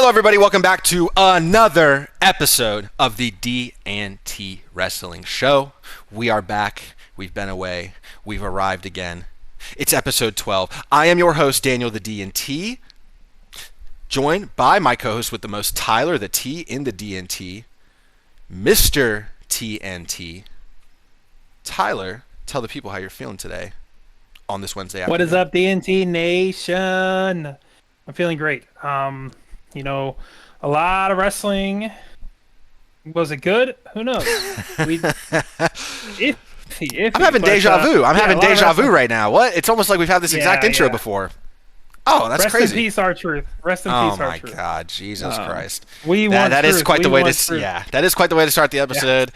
Hello, everybody. Welcome back to another episode of the D&T Wrestling Show. We are back. We've been away. We've arrived again. It's episode 12. I am your host, Daniel the D&T, joined by my co-host with the most, Tyler the T in the D&T, Mr. TNT. Tyler, tell the people how you're feeling today on this Wednesday afternoon. What is up, D&T Nation? I'm feeling great. A lot of wrestling. Was it good? Who knows? I'm having deja vu. I'm having deja vu right now. What? It's almost like we've had this exact intro before. Oh, that's crazy. Rest in peace, R-Truth. Rest in peace, R-Truth. Oh my God, Jesus Christ! That is quite the way to. Yeah, that is quite the way to start the episode.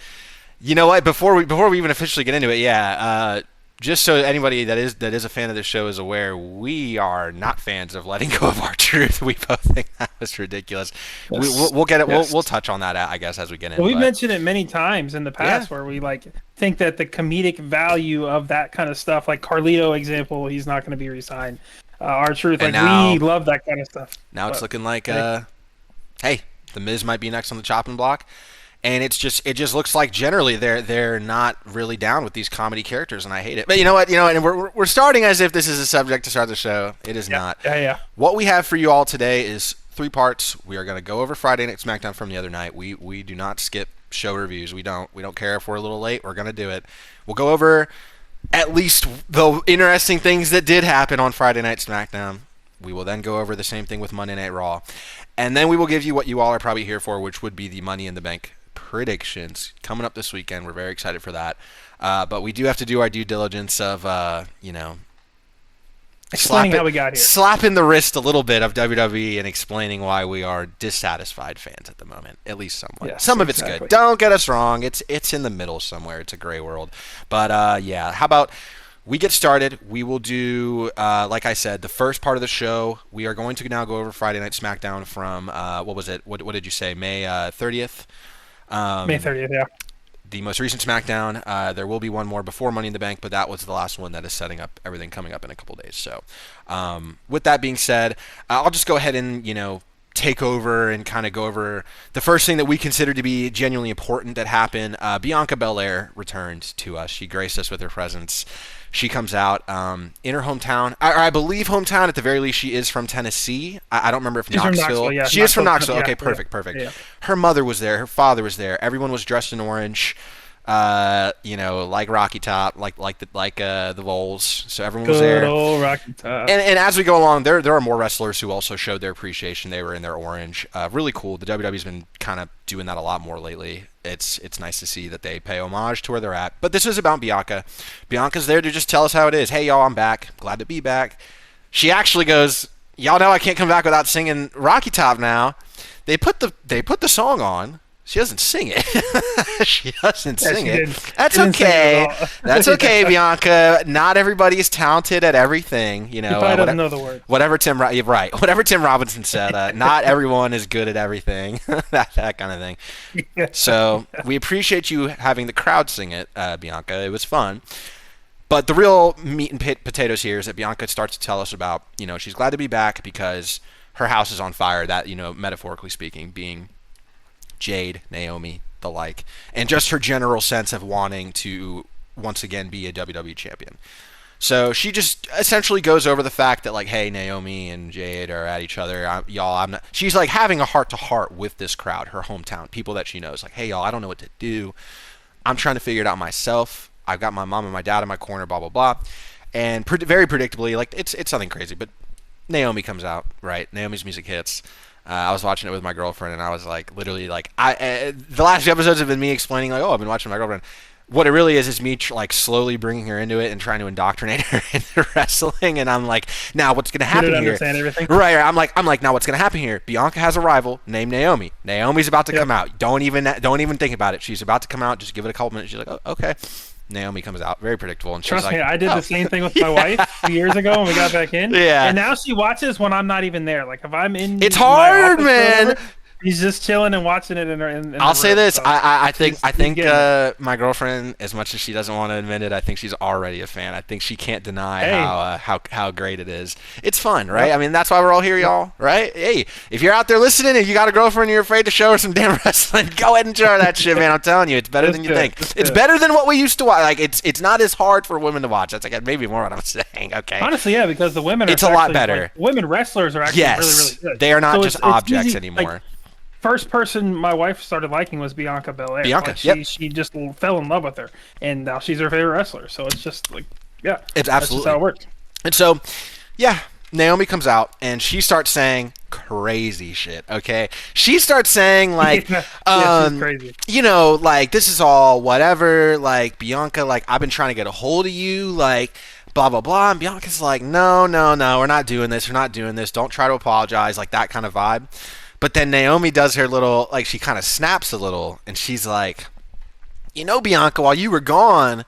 Yeah. You know what? Before we even officially get into it, just so anybody that is a fan of this show is aware, we are not fans of letting go of R-Truth. We both think that was ridiculous. Yes. We'll get it. Yes. We'll touch on that, I guess, as we get in. Well, we've mentioned it many times in the past where we think that the comedic value of that kind of stuff, like Carlito example, he's not going to be re-signed. R-Truth, we love that kind of stuff. Now it's looking like, hey, the Miz might be next on the chopping block. And it just looks like generally they're not really down with these comedy characters, and I hate it. But you know what? And we're starting as if this is a subject to start the show. It is not. Yeah. What we have for you all today is 3 parts. We are going to go over Friday Night Smackdown from the other night. We do not skip show reviews. We don't care if we're a little late. We're going to do it. We'll go over at least the interesting things that did happen on Friday Night Smackdown. We will then go over the same thing with Monday Night Raw, and then we will give you what you all are probably here for, which would be the Money in the Bank predictions coming up this weekend. We're very excited for that, but we do have to do our due diligence of explaining how we got here, slapping the wrist a little bit of WWE and explaining why we are dissatisfied fans at the moment, at least somewhat. Yes, some of it's good, don't get us wrong, it's in the middle somewhere. It's a gray world, but how about we get started? We will do, like I said, the first part of the show. We are going to now go over Friday Night Smackdown from what was it, what did you say, May 30th? May 30th, yeah. The most recent SmackDown. There will be one more before Money in the Bank, but that was the last one that is setting up everything coming up in a couple days. So, with that being said, I'll just go ahead and, take over and kind of go over the first thing that we consider to be genuinely important that happened. Bianca Belair returned to us. She graced us with her presence. She comes out in her hometown. I believe hometown. At the very least, she is from Tennessee. I don't remember if Knoxville. Yeah, she is from Knoxville. Okay, perfect. Yeah. Her mother was there. Her father was there. Everyone was dressed in orange. Like Rocky Top, like the Vols. So everyone was there. Good old Rocky Top. And as we go along, there are more wrestlers who also showed their appreciation. They were in their orange. Really cool. The WWE's been kind of doing that a lot more lately. It's nice to see that they pay homage to where they're at. But this is about Bianca. Bianca's there to just tell us how it is. Hey, y'all, I'm back. Glad to be back. She actually goes, y'all know I can't come back without singing Rocky Top now. They put the song on. She doesn't sing it. She doesn't sing it. That's okay. That's okay, Bianca. Not everybody is talented at everything. He probably doesn't know the word. Whatever Tim Robinson said. Not everyone is good at everything. that kind of thing. So we appreciate you having the crowd sing it, Bianca. It was fun. But the real meat and potatoes here is that Bianca starts to tell us about, she's glad to be back because her house is on fire. That, metaphorically speaking, being Jade, Naomi, the like, and just her general sense of wanting to once again be a WWE champion. So she just essentially goes over the fact that, hey, Naomi and Jade are at each other. She's having a heart-to-heart with this crowd, her hometown, people that she knows. Hey, y'all, I don't know what to do. I'm trying to figure it out myself. I've got my mom and my dad in my corner, blah, blah, blah. And very predictably, it's nothing crazy, but Naomi comes out, right? Naomi's music hits. I was watching it with my girlfriend, and I was literally the last few episodes have been me explaining, I've been watching with my girlfriend. What it really is me slowly bringing her into it and trying to indoctrinate her into wrestling. And I'm now what's going to happen here? Understand everything. Right. I'm like, now what's going to happen here? Bianca has a rival named Naomi. Naomi's about to come out. Don't even think about it. She's about to come out. Just give it a couple minutes. She's like, oh, okay. Naomi comes out, very predictable, and she's Trust me, I did the same thing with my wife 2 years ago when we got back in. Yeah. And now she watches when I'm not even there. If I'm in, it's hard, man. He's just chilling and watching it in I'll the say room. this. So I think he's getting it. my girlfriend, as much as she doesn't want to admit it, I think she's already a fan. I think she can't deny Hey, how great it is. It's fun, right? yep, I mean, that's why we're all here, yep. y'all, right? Hey, if you're out there listening and you got a girlfriend and you're afraid to show her some damn wrestling, go ahead and show her that shit, man. I'm telling you, it's better That's than you good. think. That's It's good. better than what we used to watch. Like it's not as hard for women to watch. That's like maybe more what I'm saying. Okay, Honestly, yeah, because the women are it's a lot actually better. women wrestlers are actually really, really Yes, good. they are not So just it's objects easy. Like anymore. first person my wife started liking was Bianca Belair. Bianca, Like yep, she just fell in love with her, and now she's her favorite wrestler. So it's just like, yeah, it's that's just how absolutely. it works. And so, yeah, Naomi comes out and she starts saying crazy shit. Okay, she starts saying like, Yeah, she's crazy. like this is all whatever. Like Bianca, like I've been trying to get a hold of you, like blah blah blah. And Bianca's like, no, no, no, we're not doing this. We're not doing this. Don't try to apologize, like that kind of vibe. But then Naomi does her little, like she kind of snaps a little, and she's like, Bianca, while you were gone,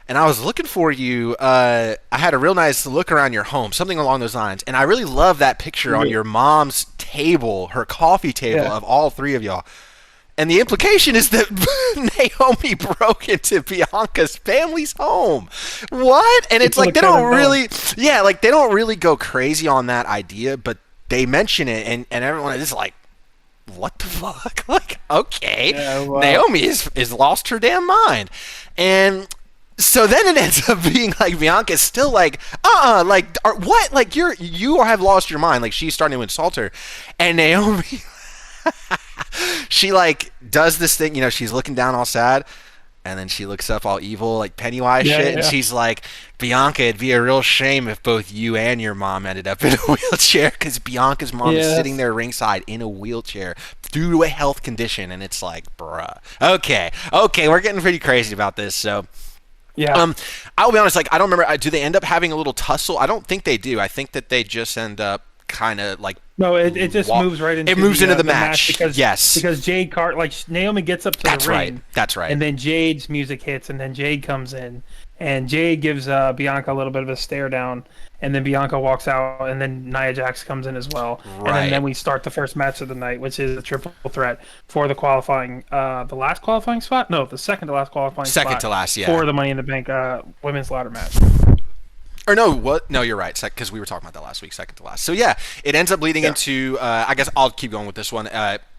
and I was looking for you. I had a real nice look around your home, something along those lines. And I really love that picture on Yeah. your mom's table, her coffee table Yeah. of all three of y'all. And the implication is that Naomi broke into Bianca's family's home. What? And it's People like are they kind don't of dumb. really, yeah, like they don't really go crazy on that idea, but they mention it, and everyone is like, what the fuck? Like, okay, Yeah, well, Naomi is lost her damn mind, and so then it ends up being like Bianca's still like, like what? Like you have lost your mind. Like she's starting to insult her, and Naomi, she like does this thing. She's looking down all sad. And then she looks up all evil, like Pennywise yeah, shit, and yeah. she's like, Bianca, it'd be a real shame if both you and your mom ended up in a wheelchair, because Bianca's mom is sitting Yes. there ringside in a wheelchair due to a health condition, and it's like, bruh. Okay, we're getting pretty crazy about this, so. Yeah. Um, I'll be honest, like, I don't remember, do they end up having a little tussle? I don't think they do. I think that they just end up kind of like No, it just moves right into the the match. because Yes. Jade Cart like Naomi gets up to That's the right. ring, That's right. and then Jade's music hits, and then Jade comes in, and Jade gives Bianca a little bit of a stare down, and then Bianca walks out, and then Nia Jax comes in as well, and Right. then we start the first match of the night, which is a triple threat for the qualifying, the last qualifying spot, no, the second to last qualifying Second spot to last, yeah. for the Money in the Bank women's ladder match. Or no, what? No, you're right. Because we were talking about that last week, second to last. So yeah, it ends up leading into. I guess I'll keep going with this one.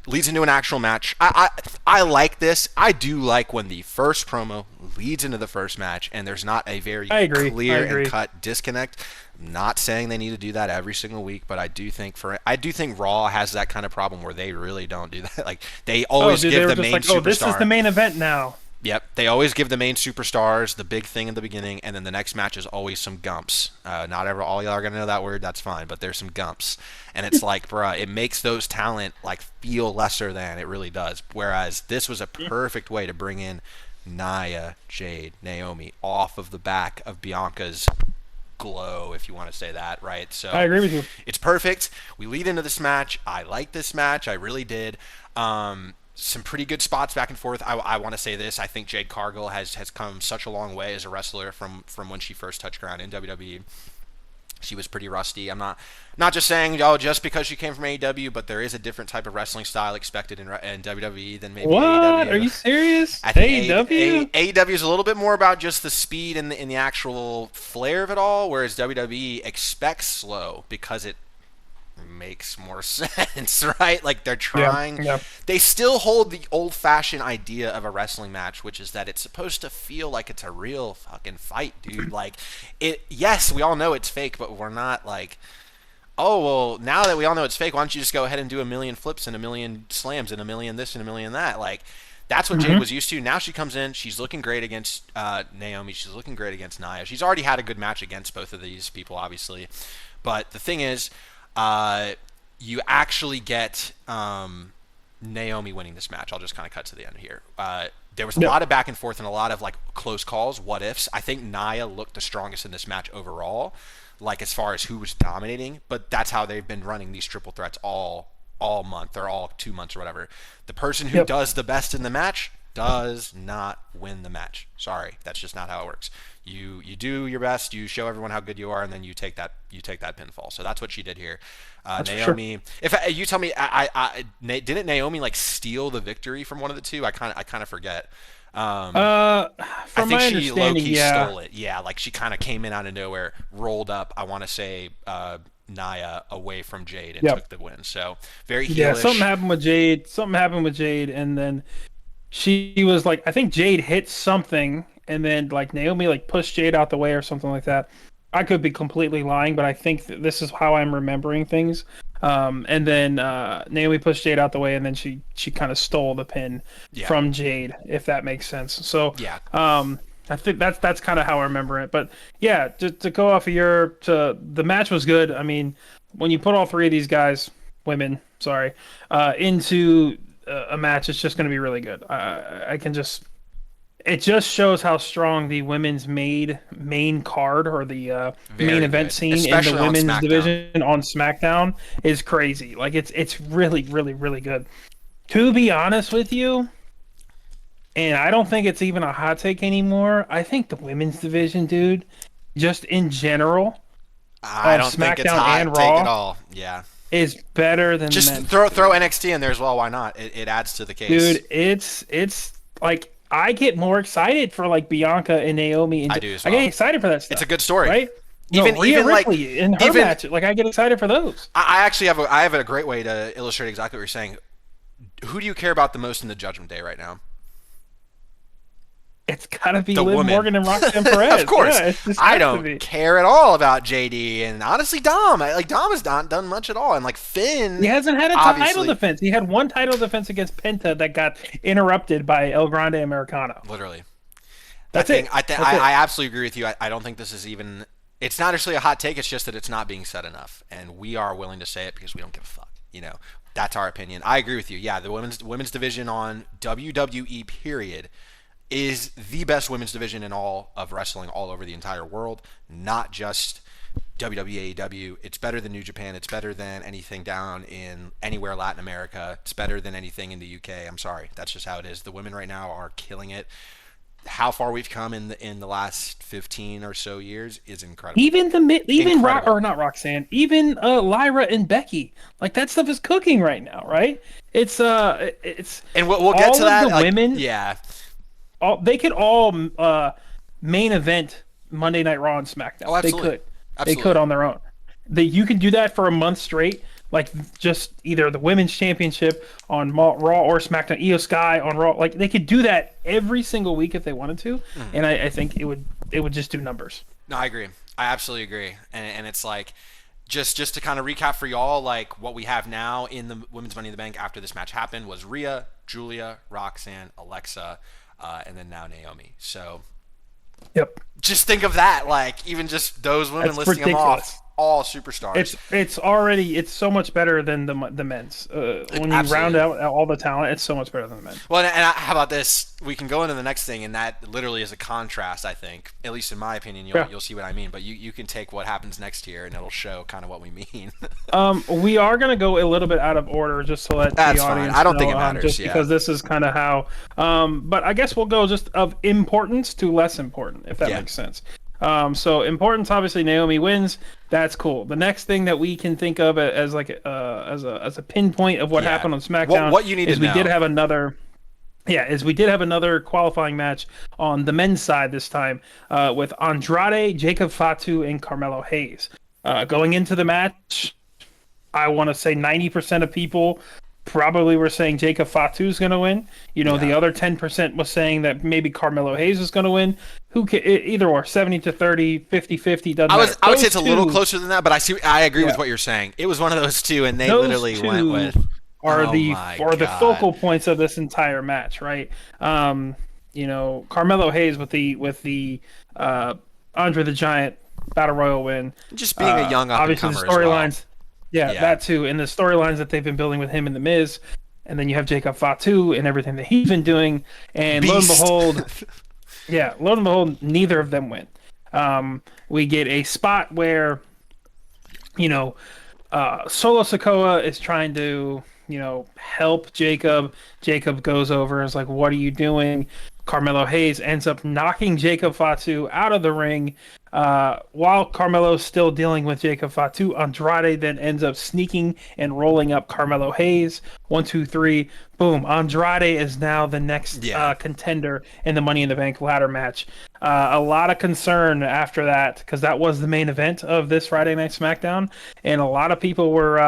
Leads into an actual match. I like this. I do like when the first promo leads into the first match, and there's not a very I agree. clear I agree. and cut disconnect. I'm not saying they need to do that every single week, but I do think Raw has that kind of problem where they really don't do that. Like they always Dude, give they were the just main like, superstar. oh, this is the main event now. Yep, they always give the main superstars the big thing in the beginning, and then the next match is always some gumps. Not all y'all are gonna know that word. That's fine, but there's some gumps, and it's like, bruh, it makes those talent like feel lesser than it really does. Whereas this was a perfect way to bring in Nia, Jade, Naomi off of the back of Bianca's glow, if you want to say that, right? So I agree with you. it's perfect. We lead into this match. I like this match. I really did. Some pretty good spots back and forth. I want to say this. I think Jade Cargill has come such a long way as a wrestler from when she first touched ground in WWE. She was pretty rusty. I'm not just saying, just because she came from AEW, but there is a different type of wrestling style expected in WWE than maybe What? AEW. Are you serious? I think AEW? AEW is a little bit more about just the speed and the actual flair of it all, whereas WWE expects slow because it makes more sense, right? Like they're trying. Yeah. They still hold the old-fashioned idea of a wrestling match, which is that it's supposed to feel like it's a real fucking fight, dude. Like it. Yes, we all know it's fake, but we're not like, oh well. Now that we all know it's fake, why don't you just go ahead and do a million flips and a million slams and a million this and a million that? Like that's what Jade was used to. Now she comes in. She's looking great against Naomi. She's looking great against Nia. She's already had a good match against both of these people, obviously. But the thing is, you actually get Naomi winning this match. I'll just kind of cut to the end here. There was a lot of back and forth and a lot of like close calls, what ifs. I think Nia looked the strongest in this match overall, like as far as who was dominating. But that's how they've been running these triple threats all month or all 2 months or whatever. The person who does the best in the match does not win the match. Sorry, that's just not how it works. You do your best, you show everyone how good you are, and then you take that pinfall. So that's what she did here. Naomi, sure. If you tell me, didn't Naomi like steal the victory from one of the two? I kind of forget. I think she low-key stole it. Yeah, like she kind of came in out of nowhere, rolled up. I want to say Nia away from Jade and took the win. So very heelish. Yeah, something happened with Jade, and then she was like, I think Jade hit something, and then like Naomi like pushed Jade out the way or something like that. I could be completely lying, but I think this is how I'm remembering things. And then Naomi pushed Jade out the way, and then she kind of stole the pin from Jade, if that makes sense. So I think that's kind of how I remember it. But yeah, to go off of the match was good. I mean, when you put all three of these guys, into a match, it's just going to be really good. It just shows how strong the women's main card or the main event scene especially in the women's division on SmackDown is crazy. Like it's really, really, really good. To be honest with you, and I don't think it's even a hot take anymore, I think the women's division, dude, just in general, I don't think it's hot and Raw take at all. Yeah. Is better than just the men's. Throw NXT in there as well. Why not? It adds to the case. Dude, it's like I get more excited for like Bianca and Naomi. And I do as well. I get excited for that stuff. It's a good story, right? Even Rhea like Ripley in her match, like I get excited for those. I actually have a great way to illustrate exactly what you're saying. Who do you care about the most in the Judgment Day right now? It's gotta be Liv Morgan and Roxanne Perez. Of course, I don't care at all about JD and honestly Dom. Dom has not done much at all, and like Finn, he hasn't had a title defense. He had one title defense against Penta that got interrupted by El Grande Americano. Literally, that's it. I absolutely agree with you. I don't think this is even. It's not actually a hot take. It's just that it's not being said enough, and we are willing to say it because we don't give a fuck. That's our opinion. I agree with you. Yeah, the women's division on WWE period is the best women's division in all of wrestling all over the entire world, not just WWE, AEW. It's better than New Japan. It's better than anything down in anywhere Latin America. It's better than anything in the UK. I'm sorry. That's just how it is. The women right now are killing it. How far we've come in the last 15 or so years is incredible. Even not Roxanne, even Lyra and Becky, like that stuff is cooking right now, right? It's and we'll get to that. The women, yeah. They could all main event Monday Night Raw and SmackDown. Oh, absolutely. They could on their own. You can do that for a month straight, like just either the women's championship on Raw or SmackDown, Io Sky on Raw. Like they could do that every single week if they wanted to, and I think it would just do numbers. No, I agree. I absolutely agree, and it's like. Just to kind of recap for y'all, like what we have now in the Women's Money in the Bank after this match happened was Rhea, Giulia, Roxanne, Alexa, and then now Naomi. So, just think of that, like even just those women listing them off, all superstars. It's so much better than the men's. When you round out all the talent, it's so much better than the men's. Well, and how about this? We can go into the next thing, and that literally is a contrast. I think, at least in my opinion, you'll see what I mean. But you can take what happens next year, and it'll show kind of what we mean. We are gonna go a little bit out of order just to let the audience fine. I don't think it matters, just because this is kind of how. But I guess we'll go just of importance to less important, if that makes sense. So importance, obviously Naomi wins. That's cool. The next thing that we can think of as like as a pinpoint of what happened on SmackDown what you need is to know. we did have another qualifying match on the men's side this time with Andrade, Jacob Fatu, and Carmelo Hayes. Going into the match, I want to say 90% of people probably were saying Jacob Fatu is going to win. The other 10% was saying that maybe Carmelo Hayes is going to win. Either or, 70-30, 50-50, doesn't matter. I would say it's a little closer than that, but I agree with what you're saying. It was one of those two, and they literally went with the focal points of this entire match, right? Carmelo Hayes with the Andre the Giant Battle Royal win. Just being a young up-and-comer obviously the storylines. That too, and the storylines that they've been building with him and The Miz, and then you have Jacob Fatu and everything that he's been doing, and lo and behold, neither of them win. We get a spot where, Solo Sikoa is trying to help Jacob. Jacob goes over and is like, "What are you doing?" Carmelo Hayes ends up knocking Jacob Fatu out of the ring. While Carmelo's still dealing with Jacob Fatu, Andrade then ends up sneaking and rolling up Carmelo Hayes. 1, 2, 3, boom. Andrade is now the next contender in the Money in the Bank ladder match. A lot of concern after that because that was the main event of this Friday Night SmackDown, and a lot of people were.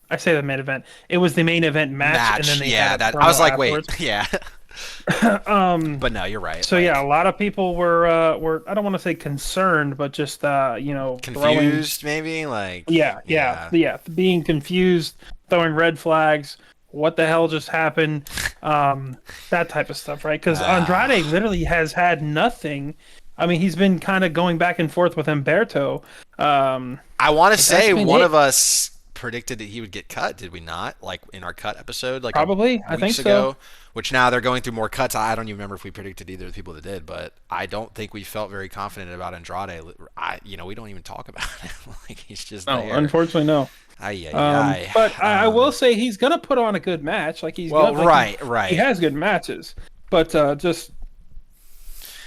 I say the main event. It was the main event match, and then they had a promo I was like, afterwards. wait, yeah. But no, you're right. So a lot of people were I don't want to say concerned, but just confused, maybe being confused, throwing red flags. What the hell just happened? That type of stuff, right? Because Andrade literally has had nothing. I mean, he's been kind of going back and forth with Humberto. I want to say one of us predicted that he would get cut, did we not? Like in our cut episode, like probably, I think so. Which now they're going through more cuts. I don't even remember if we predicted either of the people that did, but I don't think we felt very confident about Andrade. We don't even talk about it. Like he's just there. Unfortunately, no. But I will say he's gonna put on a good match. Like he's right. He has good matches, but just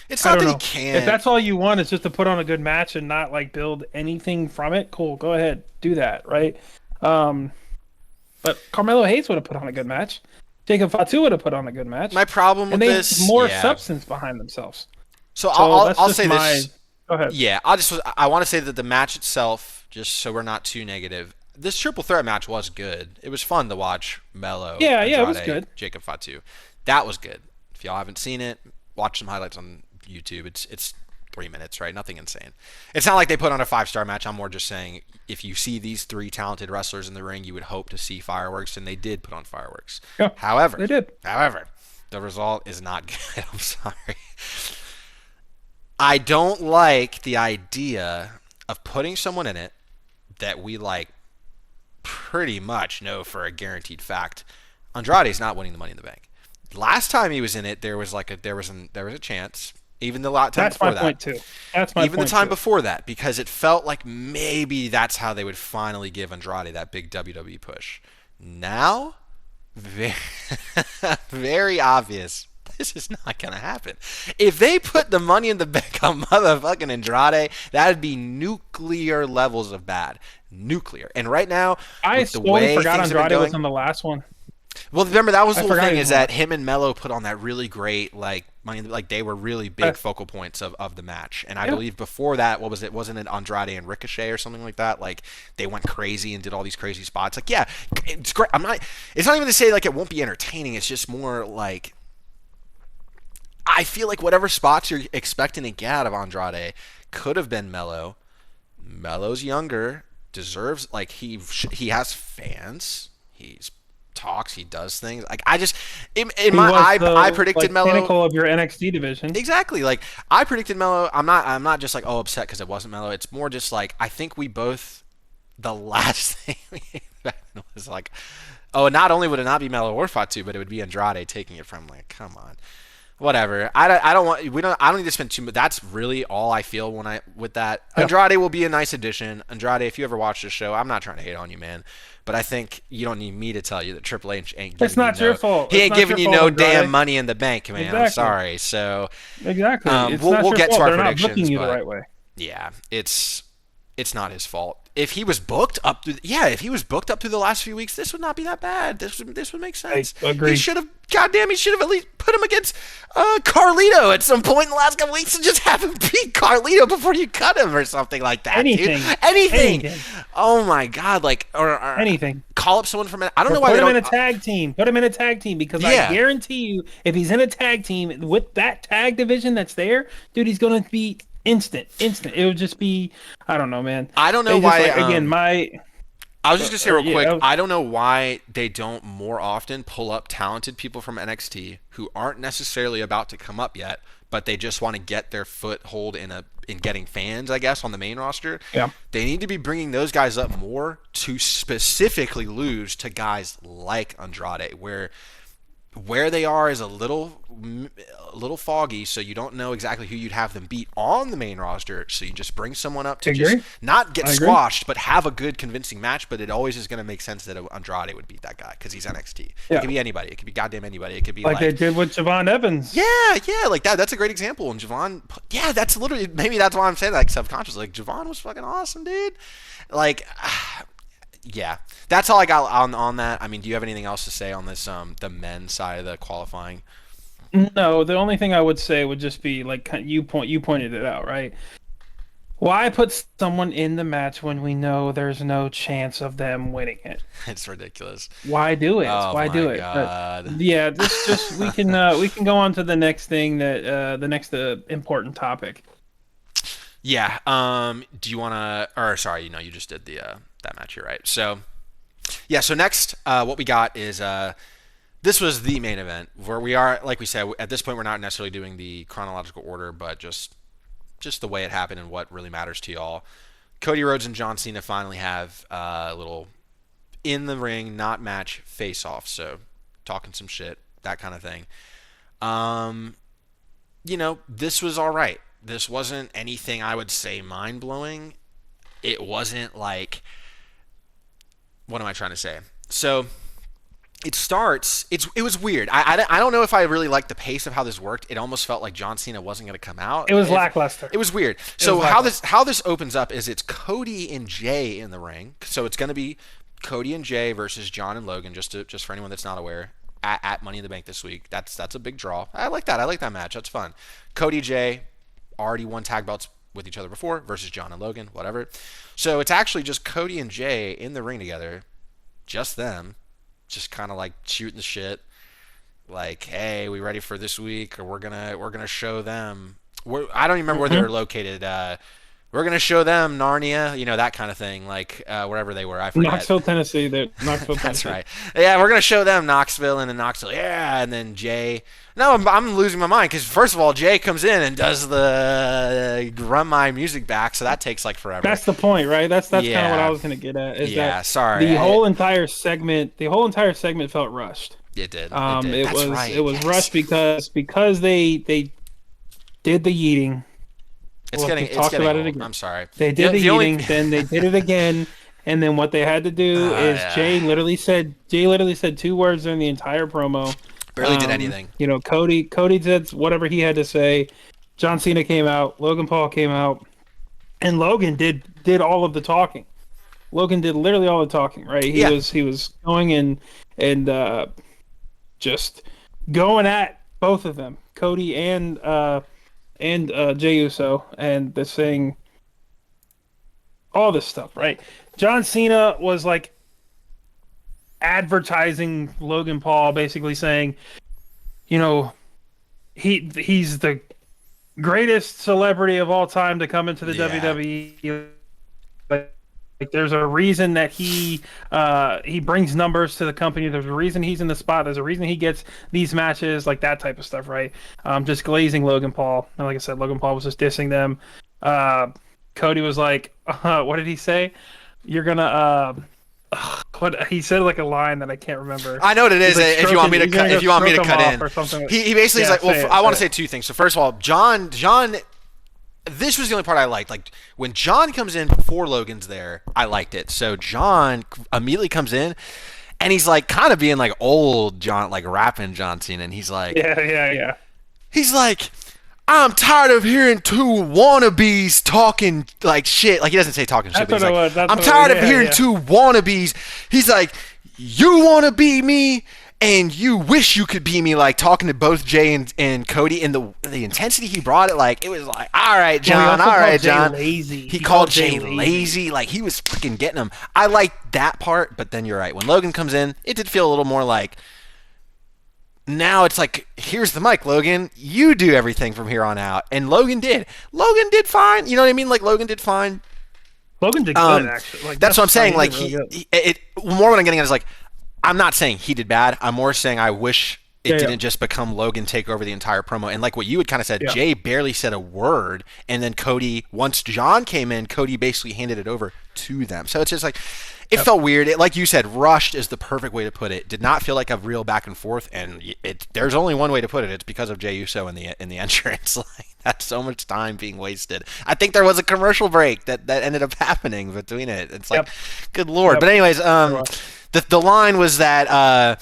it's not that he can't. If that's all you want is just to put on a good match and not like build anything from it, cool. Go ahead, do that, right? But Carmelo Hayes would have put on a good match. Jacob Fatu would have put on a good match. My problem with this, have more substance behind themselves. So I'll say this. Go ahead. Yeah, I want to say that the match itself, just so we're not too negative, this triple threat match was good. It was fun to watch. Mello, Andrade, it was good. Jacob Fatu, that was good. If y'all haven't seen it, watch some highlights on YouTube. It's 3 minutes, right? Nothing insane. It's not like they put on a 5-star match. I'm more just saying if you see these 3 talented wrestlers in the ring, you would hope to see fireworks, and they did put on fireworks. Yeah, However, they did. The result is not good. I'm sorry. I don't like the idea of putting someone in it that we like pretty much know for a guaranteed fact. Andrade's not winning the Money in the Bank. Last time he was in it, there was a chance. Even the lot time before that. That's my point too. That's my point. Even the time before that, because it felt like maybe that's how they would finally give Andrade that big WWE push. Now, very, very obvious. This is not going to happen. If they put the Money in the Bank on motherfucking Andrade, that would be nuclear levels of bad. Nuclear. And right now, I with the way forgot things Andrade have been was on the last one. Well, remember that was the whole thing is that him and Mello put on that really great they were really big focal points of the match. And I believe before that, what was it? Wasn't it Andrade and Ricochet or something like that? Like they went crazy and did all these crazy spots. Like yeah, it's great. It's not even to say like it won't be entertaining. It's just more like I feel like whatever spots you're expecting to get out of Andrade could have been Mello. Mello's younger, deserves like he has fans. He's talks, he does things. Like I just I predicted Mello pinnacle of your NXT division. Exactly. Like I predicted Mello. I'm not just like upset because it wasn't Mello. It's more just like I think we both the last thing we was like not only would it not be Mello or Fatu, but it would be Andrade taking it from like come on. Whatever. I don't need to spend too much. That's really all I feel with that. Yeah. Andrade will be a nice addition. Andrade, if you ever watch the show, I'm not trying to hate on you, man, but I think you don't need me to tell you that Triple H ain't giving it's not you your fault. He ain't giving you no Andrade. damn Money in the Bank, man. Exactly. I'm sorry. So exactly, we'll get to our They're predictions. Not booking you but the right way. Yeah, it's not his fault. If he was booked up through the last few weeks, this would not be that bad. This would make sense. I agree. He should have at least put him against Carlito at some point in the last couple weeks and just have him beat Carlito before you cut him or something like that. Anything. Oh my God! Like or anything. Call up someone from it. I don't know why put him in a tag team. Put him in a tag team because I guarantee you, if he's in a tag team with that tag division that's there, dude, he's gonna be. Instant. It would just be, I don't know, man. I don't know why. I was just gonna say real quick. I don't know why they don't more often pull up talented people from NXT who aren't necessarily about to come up yet, but they just want to get their foothold in getting fans, I guess, on the main roster. Yeah. They need to be bringing those guys up more to specifically lose to guys like Andrade, where where they are is a little foggy, so you don't know exactly who you'd have them beat on the main roster. So you just bring someone up to just not get squashed, but have a good, convincing match. But it always is going to make sense that Andrade would beat that guy because he's NXT. Yeah. It could be anybody. It could be goddamn anybody. It could be like they did with Javon Evans. Yeah, like that. That's a great example. And Javon, yeah, that's literally, maybe that's why I'm saying that, like, subconsciously. Like, Javon was fucking awesome, dude. Like, yeah, that's all I got on that. I mean, do you have anything else to say on this, the men's side of the qualifying? No, the only thing I would say would just be like you pointed it out, right? Why put someone in the match when we know there's no chance of them winning it? It's ridiculous. Why do it? Oh, Why do it? God. Yeah, this just we can go on to the next thing that the next important topic. Yeah. Do you want to? Or sorry, you just did the that match. You're right. So yeah. So next, what we got is this was the main event where we are, like we said, at this point we're not necessarily doing the chronological order, but just the way it happened and what really matters to y'all. Cody Rhodes and John Cena finally have a little in the ring, not match, face off. So talking some shit, that kind of thing. This was all right. This wasn't anything I would say mind blowing. It wasn't like, what am I trying to say? So it starts. It was weird. I don't know if I really liked the pace of how this worked. It almost felt like John Cena wasn't going to come out. It was lackluster. It was weird. So how this opens up is it's Cody and Jay in the ring. So it's going to be Cody and Jay versus John and Logan. Just for anyone that's not aware, at Money in the Bank this week. That's a big draw. I like that. I like that match. That's fun. Cody, Jay already won tag belts with each other before versus John and Logan. Whatever. So it's actually just Cody and Jay in the ring together. Just them. Just kind of like shooting the shit, like, hey, we ready for this week, or we're gonna show them. I don't even remember where they're located. We're gonna show them Narnia, that kind of thing, like wherever they were. I forget. Knoxville, Tennessee. Knoxville, Tennessee. That's right. Yeah, we're gonna show them Knoxville, and then Knoxville. Yeah, and then Jay. No, I'm losing my mind because first of all, Jay comes in and does the run my music back, so that takes like forever. That's the point, right? That's kind of what I was gonna get at. Sorry. The whole entire segment felt rushed. It did. It was rushed because they did the yeeting. It's getting about it again. I'm sorry. They did the yeeting, then they did it again, and then what they had to do is Jay literally said 2 words during the entire promo. Barely did anything. Cody did whatever he had to say. John Cena came out. Logan Paul came out, and Logan did all of the talking. Logan did literally all the talking. Right? He was going and just going at both of them, Cody and Jey Uso, and they're saying all this stuff. Right? John Cena was like advertising Logan Paul, basically saying, he's the greatest celebrity of all time to come into the WWE. Like there's a reason that he brings numbers to the company. There's a reason he's in the spot. There's a reason he gets these matches, like that type of stuff, right? Just glazing Logan Paul. And like I said, Logan Paul was just dissing them. Cody was like, what did he say? You're gonna what he said, like a line that I can't remember. I know what it is. Like, if you want me to cut in, he basically is like, well, I want to say two things. So first of all, John, this was the only part I liked. Like when John comes in before Logan's there, I liked it. So John immediately comes in, and he's like kind of being like old John, like rapping John Cena, and he's like, yeah. He's like, I'm tired of hearing two wannabes talking like shit. Like he doesn't say talking shit, but he's like, I'm tired of hearing two wannabes. He's like, you want to be me, and you wish you could be me. Like talking to both Jay and Cody, and the intensity he brought it, like it was like, all right, John, all right, John. He called Jay lazy. Like he was freaking getting him. I liked that part, but then you're right. When Logan comes in, it did feel a little more like. Now it's like, here's the mic, Logan. You do everything from here on out. And Logan did. Logan did fine. You know what I mean? Like, Logan did fine. Logan did good, actually. Like, that's what I'm saying. Like, more what I'm getting at is, like, I'm not saying he did bad. I'm more saying I wish it didn't just become Logan take over the entire promo. And like what you had kind of said, Jay barely said a word, and then Cody, once John came in, Cody basically handed it over to them. So it's just like, it felt weird. It, like you said, rushed is the perfect way to put it. Did not feel like a real back and forth, and there's only one way to put it. It's because of Jey Uso in the entrance. Like, that's so much time being wasted. I think there was a commercial break that ended up happening between it. It's like, good lord. But anyways, the line was that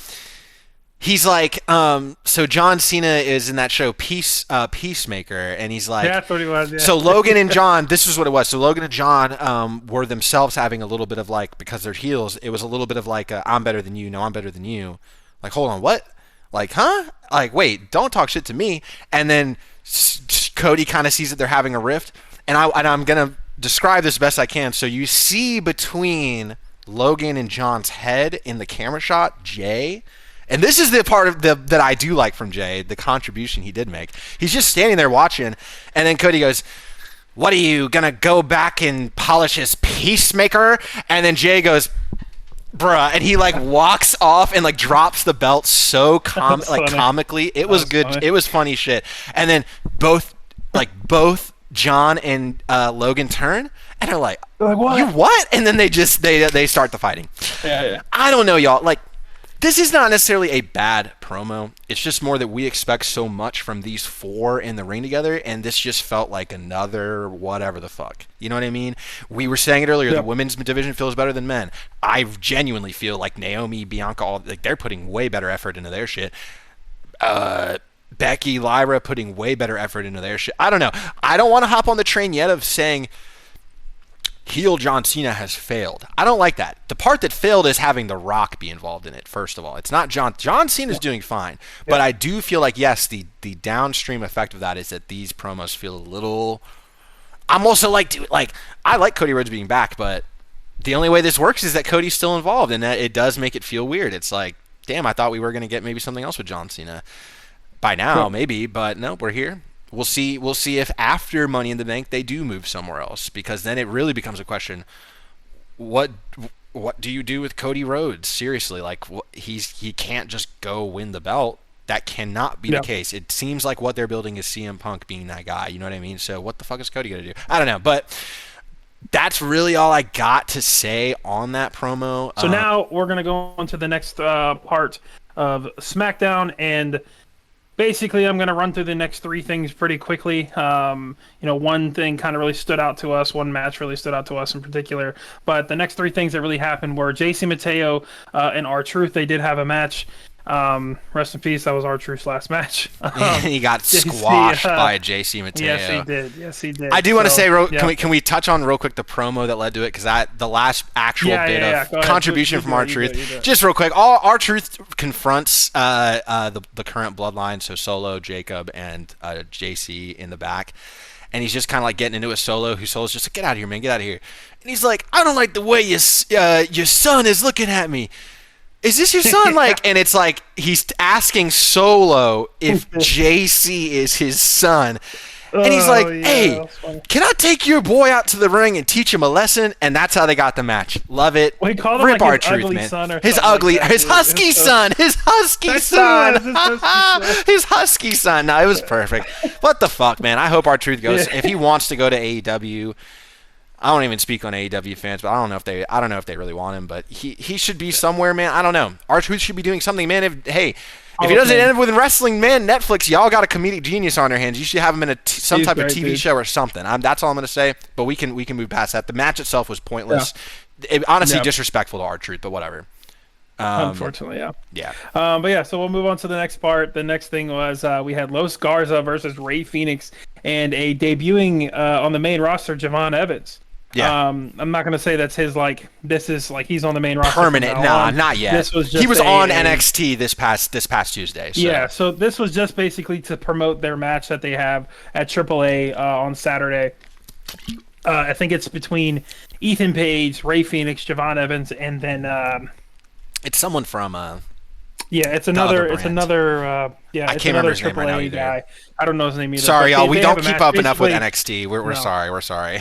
he's like, so John Cena is in that show Peacemaker, and he's like, that's what he was. Yeah. So Logan and John, this is what it was. So Logan and John were themselves having a little bit of like, because they're heels, it was a little bit of like, I'm better than you. No, I'm better than you. Like, hold on, what? Like, huh? Like, wait, don't talk shit to me. And then Cody kind of sees that they're having a rift, and I'm gonna describe this best I can. So you see between Logan and John's head in the camera shot, Jay. And this is the part of that I do like from Jay, the contribution he did make. He's just standing there watching, and then Cody goes, "What are you gonna go back and polish his Peacemaker?" And then Jay goes, "Bruh," and he like walks off and like drops the belt so comically. It was good. Funny. It was funny shit. And then both John and Logan turn, and they're like, what? "You what?" And then they start the fighting. Yeah. I don't know, y'all. Like, this is not necessarily a bad promo. It's just more that we expect so much from these four in the ring together, and this just felt like another whatever the fuck. You know what I mean? We were saying it earlier, the women's division feels better than men. I genuinely feel like Naomi, Bianca, they're putting way better effort into their shit. Becky, Lyra putting way better effort into their shit. I don't know. I don't want to hop on the train yet of saying heel John Cena has failed. I don't like that. The part that failed is having The Rock be involved in it, first of all. It's not John Cena's doing fine. But I do feel like, yes, the downstream effect of that is that these promos feel a little... I'm also like I like Cody Rhodes being back, but the only way this works is that Cody's still involved, and that it does make it feel weird. It's like, damn, I thought we were going to get maybe something else with John Cena by now, maybe, but no, we're here. We'll see if after Money in the Bank they do move somewhere else, because then it really becomes a question. What do you do with Cody Rhodes? Seriously, like he can't just go win the belt. That cannot be the case. It seems like what they're building is CM Punk being that guy. You know what I mean? So what the fuck is Cody gonna do? I don't know, but that's really all I got to say on that promo. So now we're gonna go on to the next part of SmackDown, and basically, I'm going to run through the next three things pretty quickly. One thing kind of really stood out to us. One match really stood out to us in particular. But the next three things that really happened were JC Mateo and R-Truth. They did have a match. Rest in peace. That was R-Truth's last match. He got squashed by JC Mateo. Yes, he did. I do want to say, can we touch on real quick the promo that led to it? Because the last actual bit of contribution from R-Truth. Just real quick, R-Truth confronts the current bloodline, so Solo, Jacob, and JC in the back. And he's just kind of like getting into a Solo, who Solo's just like, "Get out of here, man, get out of here." And he's like, "I don't like the way your son is looking at me. Is this your son?" Like, and it's like he's asking Solo if JC is his son. And he's like, "Hey, can I take your boy out to the ring and teach him a lesson?" And that's how they got the match. Love it. We called him Rip like R-Truth, ugly man. son or his husky son. His husky son. No, it was perfect. What the fuck, man? I hope R-Truth goes. If he wants to go to AEW, I don't even speak on AEW fans, but I don't know if they really want him, but he should be somewhere, man. I don't know. R-Truth should be doing something, man. If he doesn't end up with wrestling, man, Netflix, y'all got a comedic genius on their hands. You should have him in some type of TV show or something. That's all I'm gonna say. But we can move past that. The match itself was pointless. It, honestly, disrespectful to R-Truth, but whatever. Unfortunately, yeah. So we'll move on to the next part. The next thing was we had Los Garza versus Rey Fenix and a debuting on the main roster, Javon Evans. Yeah. I'm not gonna say that's his this is he's on the main roster. Permanent. Nah, not yet. This was just he was on NXT this past Tuesday. So. Yeah, so this was just basically to promote their match that they have at AAA on Saturday. I think it's between Ethan Page, Rey Fenix, Javon Evans, and then it's someone from it's another I can't remember his name right now either. Guy. I don't know his name either. Sorry, y'all. We don't keep up enough with NXT. We're sorry. We're sorry.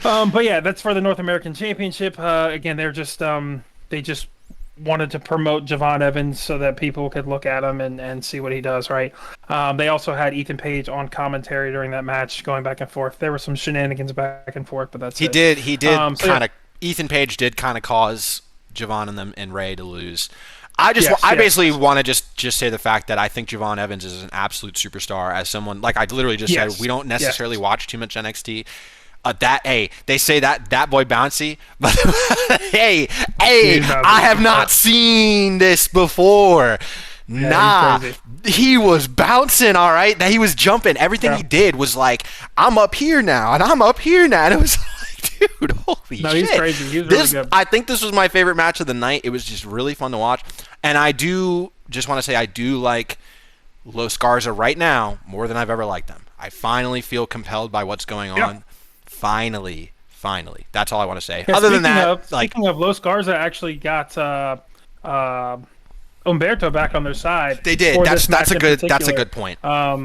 But yeah, that's for the North American Championship. Again, they're just they just wanted to promote Javon Evans so that people could look at him and see what he does, right? They also had Ethan Page on commentary during that match, going back and forth. There were some shenanigans back and forth, but that's He it. did kind of. Ethan Page did kind of cause Javon and them and Ray to lose. I basically want to just say the fact that I think Javon Evans is an absolute superstar. As someone, like I literally just said, we don't necessarily watch too much NXT. They say that boy bouncy, but hey, I have not seen this before. Nah, he was bouncing, all right. He was jumping. Everything he did was like, I'm up here now, and I'm up here now. And it was like, dude, holy shit. No, he's crazy. He's really good. I think this was my favorite match of the night. It was just really fun to watch. And I do just want to say I do like Los Garza right now more than I've ever liked them. I finally feel compelled by what's going on. Finally. That's all I want to say. Yeah, Other than that, speaking of Los Garza, actually got Umberto back on their side. They did. That's a good point.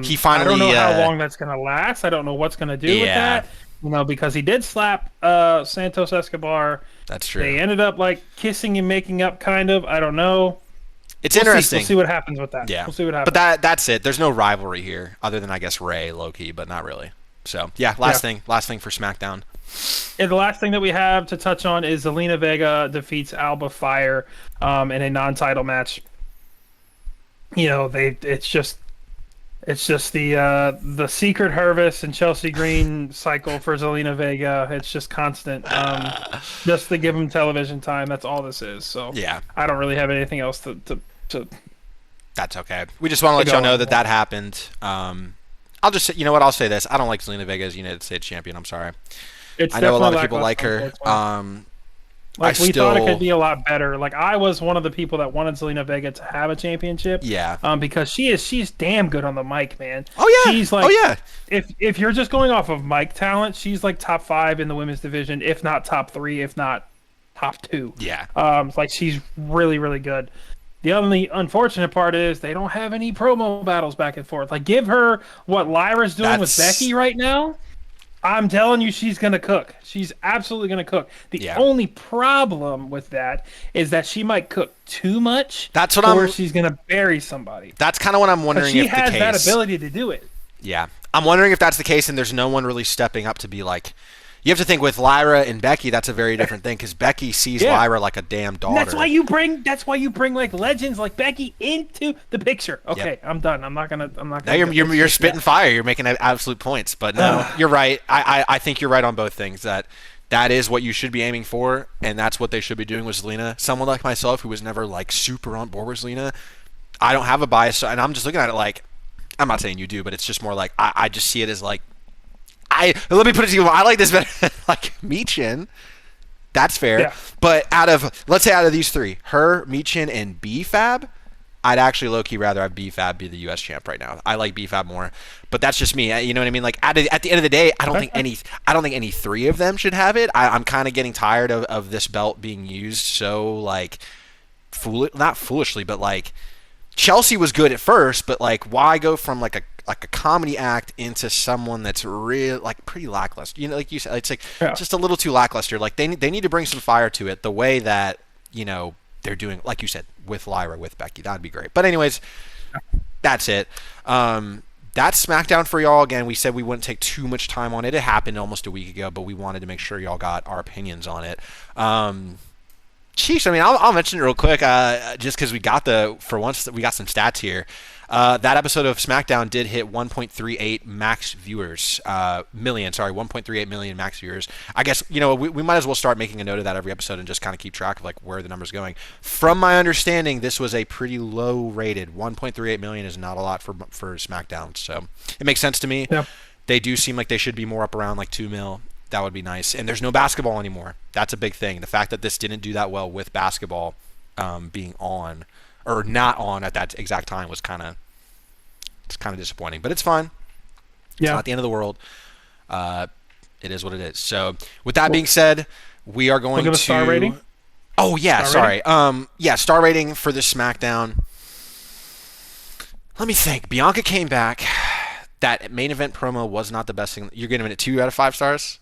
He finally. I don't know how long that's going to last. I don't know what's going to do with that. Because he did slap Santos Escobar. That's true. They ended up like kissing and making up, kind of. I don't know. It's interesting. We'll see what happens with that. Yeah. We'll see what happens. But that's it. There's no rivalry here, other than I guess Ray, low-key, but not really. So last thing for SmackDown. And the last thing that we have to touch on is Zelina Vega defeats Alba Fire in a non-title match. It's just the secret Hervis and Chelsea Green cycle for Zelina Vega. It's just constant, just to give them television time. That's all this is. So I don't really have anything else to. That's okay. We just want to let y'all know that happened. I'll just say, you know what? I'll say this. I don't like Zelina Vega as United States champion. I'm sorry. I know a lot of people like her. We thought it could be a lot better. Like, I was one of the people that wanted Zelina Vega to have a championship. Yeah. Because she's damn good on the mic, man. Oh yeah. She's like, if you're just going off of mic talent, she's like top 5 in the women's division, if not top 3, if not top 2. Yeah. Like, she's really, really good. The only unfortunate part is they don't have any promo battles back and forth. Like, give her what Lyra's doing with Becky right now. I'm telling you, she's going to cook. She's absolutely going to cook. The only problem with that is that she might cook too much. Or she's going to bury somebody. That's kind of what I'm wondering if the case. She has that ability to do it. Yeah. I'm wondering if that's the case and there's no one really stepping up to be like... You have to think with Lyra and Becky, that's a very different thing because Becky sees Lyra like a damn daughter. And that's why you bring like legends like Becky into the picture. Okay, I'm done. I'm not gonna. Now you're spitting fire. You're making absolute points. But no, you're right. I think you're right on both things. That is what you should be aiming for, and that's what they should be doing with Zelina. Someone like myself who was never like super on board with Zelina, I don't have a bias, and I'm just looking at it like, I'm not saying you do, but it's just more like I just see it as like. Let me put it to you. I like this better. Like Michin, that's fair. Yeah. But let's say out of these 3, her, Michin, and B-Fab, I'd actually low-key rather have B-Fab be the U.S. champ right now. I like B-Fab more, but that's just me. You know what I mean? Like at the end of the day, I don't think any 3 of them should have it. I'm kind of getting tired of this belt being used so like not foolishly, but like Chelsea was good at first, but like why go from like a comedy act into someone that's real like pretty lackluster? You know, like you said, it's like just a little too lackluster. Like they need to bring some fire to it the way that they're doing, like you said, with Lyra, with Becky. That'd be great. But anyways, that's it. That's SmackDown for y'all. Again, we said we wouldn't take too much time on it. It happened almost a week ago, but we wanted to make sure y'all got our opinions on it. Sheesh, I mean, I'll mention it real quick, just because we got some stats here. That episode of SmackDown did hit 1.38 max viewers, 1.38 million max viewers. I guess, we might as well start making a note of that every episode and just kind of keep track of like where the number's going. From my understanding, this was a pretty low rated. 1.38 million is not a lot for SmackDown, so it makes sense to me. Yeah. They do seem like they should be more up around like 2 mil. That would be nice. And there's no basketball anymore. That's a big thing. The fact that this didn't do that well with basketball being on or not on at that exact time was kind of disappointing. But it's fine. It's not the end of the world. It is what it is. So with that being said, we are going to... a star rating? Oh, yeah. Sorry. Star rating for this SmackDown. Let me think. Bianca came back. That main event promo was not the best thing. You're giving it 2 out of 5 stars?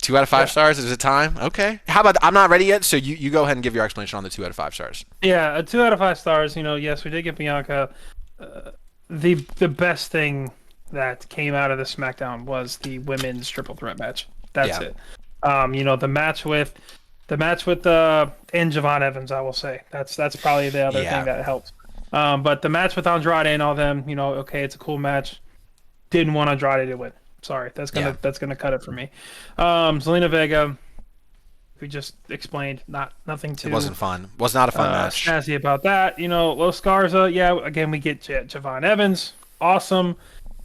2 out of 5 stars? Is it time? Okay. How about I'm not ready yet, so you go ahead and give your explanation on the 2 out of 5 stars. Yeah, a 2 out of 5 stars. Yes, we did get Bianca. The best thing that came out of the SmackDown was the women's triple threat match. That's it. The match with and Javon Evans, I will say that's probably the other thing that helped. But the match with Andrade and all them, okay, it's a cool match. Didn't want Andrade to win. Sorry, that's gonna cut it for me. Zelina Vega, we just explained, nothing too. It wasn't fun. Was not a fun match. Snazzy about that. Los Garza, again we get Javon Evans, awesome.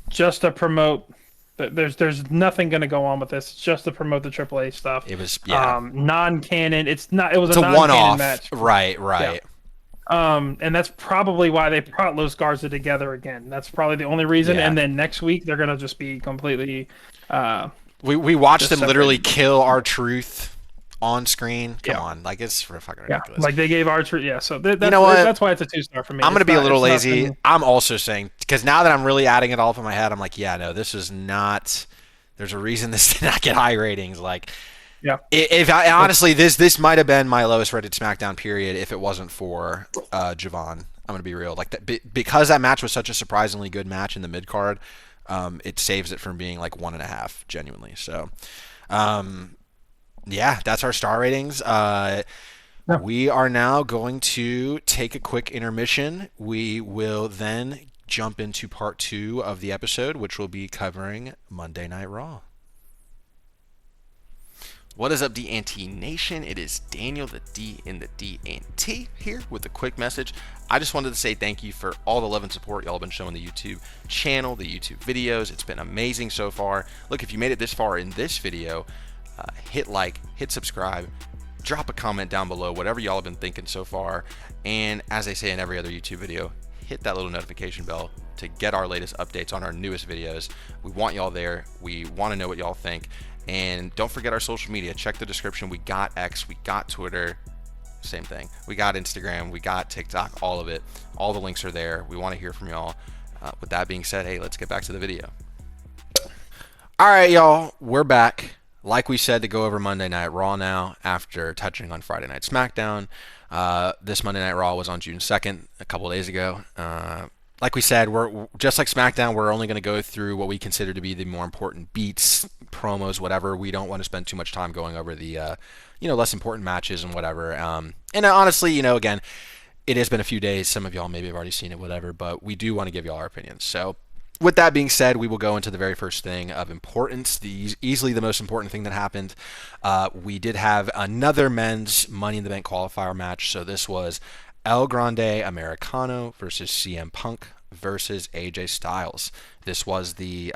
Just to promote. There's nothing going to go on with this. It's just to promote the AAA stuff. It was non-canon. It's not. It was a non-canon one-off match. Right. Yeah. And that's probably why they brought Los Garza together again. That's probably the only reason. Yeah. And then next week they're going to just be completely. We watched them literally kill R-Truth on screen. Come on, it's fucking ridiculous. Like they gave R-Truth. Yeah, so that's why it's a 2-star for me. I'm gonna be a little lazy. Nothing... I'm also saying, because now that I'm really adding it all up in my head, I'm like, this is not. There's a reason this did not get high ratings. Honestly, this might have been my lowest rated SmackDown period if it wasn't for Javon. I'm gonna be real, because that match was such a surprisingly good match in the mid card. It saves it from being 1.5 genuinely. So. Yeah, that's our star ratings. We are now going to take a quick intermission. We will then jump into part 2 of the episode, which will be covering Monday Night Raw. What is up, DNT Nation? It is Daniel, the D in the DNT, here with a quick message. I just wanted to say thank you for all the love and support y'all have been showing the YouTube channel, the YouTube videos. It's been amazing so far. Look, if you made it this far in this video, hit like, hit subscribe, drop a comment down below, whatever y'all have been thinking so far. And as I say in every other YouTube video, hit that little notification bell to get our latest updates on our newest videos. We want y'all there. We want to know what y'all think. And don't forget our social media. Check the description. We got X, we got Twitter, same thing. We got Instagram, we got TikTok, all of it. All the links are there. We want to hear from y'all. With that being said, hey, let's get back to the video. All right, y'all, we're back. Like we said, to go over Monday Night Raw now after touching on Friday Night SmackDown. This Monday Night Raw was on June 2nd, a couple of days ago. Like we said, we're just like SmackDown, we're only going to go through what we consider to be the more important beats, promos, whatever. We don't want to spend too much time going over the less important matches and whatever. And honestly, again, it has been a few days. Some of y'all maybe have already seen it, whatever, but we do want to give y'all our opinions. So with that being said, we will go into the very first thing of importance, easily the most important thing that happened. We did have another men's Money in the Bank qualifier match. So this was El Grande Americano versus CM Punk versus AJ Styles. This was the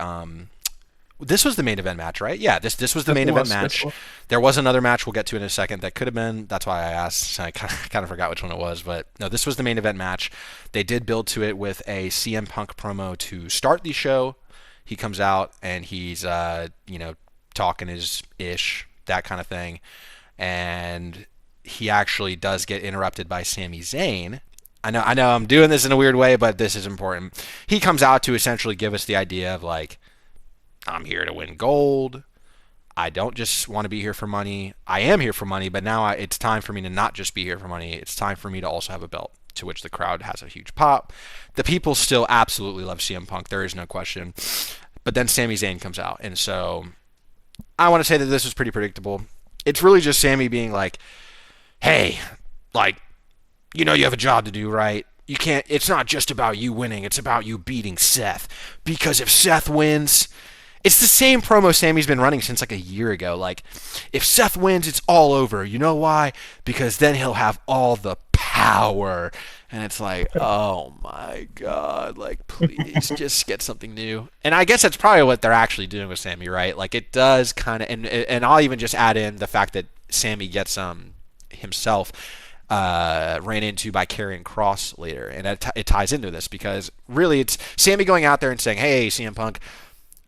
main event match, right? Yeah, this was the main event match. There was another match we'll get to in a second that could have been. That's why I asked. I kind of forgot which one it was, but no, this was the main event match. They did build to it with a CM Punk promo to start the show. He comes out and he's talking his ish, that kind of thing, and he actually does get interrupted by Sami Zayn. I know I'm doing this in a weird way, but this is important. He comes out to essentially give us the idea of I'm here to win gold. I don't just want to be here for money. I am here for money, but now it's time for me to not just be here for money. It's time for me to also have a belt, to which the crowd has a huge pop. The people still absolutely love CM Punk. There is no question. But then Sami Zayn comes out. And so I want to say that this was pretty predictable. It's really just Sami being like, hey, you have a job to do, right? You can't, it's not just about you winning. It's about you beating Seth. Because if Seth wins, it's the same promo Sami's been running since a year ago. If Seth wins, it's all over. You know why? Because then he'll have all the power. And it's oh my God, please just get something new. And I guess that's probably what they're actually doing with Sami, right? It does kind of, and I'll even just add in the fact that Sami gets himself ran into by Karrion Kross later, and it ties into this because really it's Sami going out there and saying, hey, CM Punk,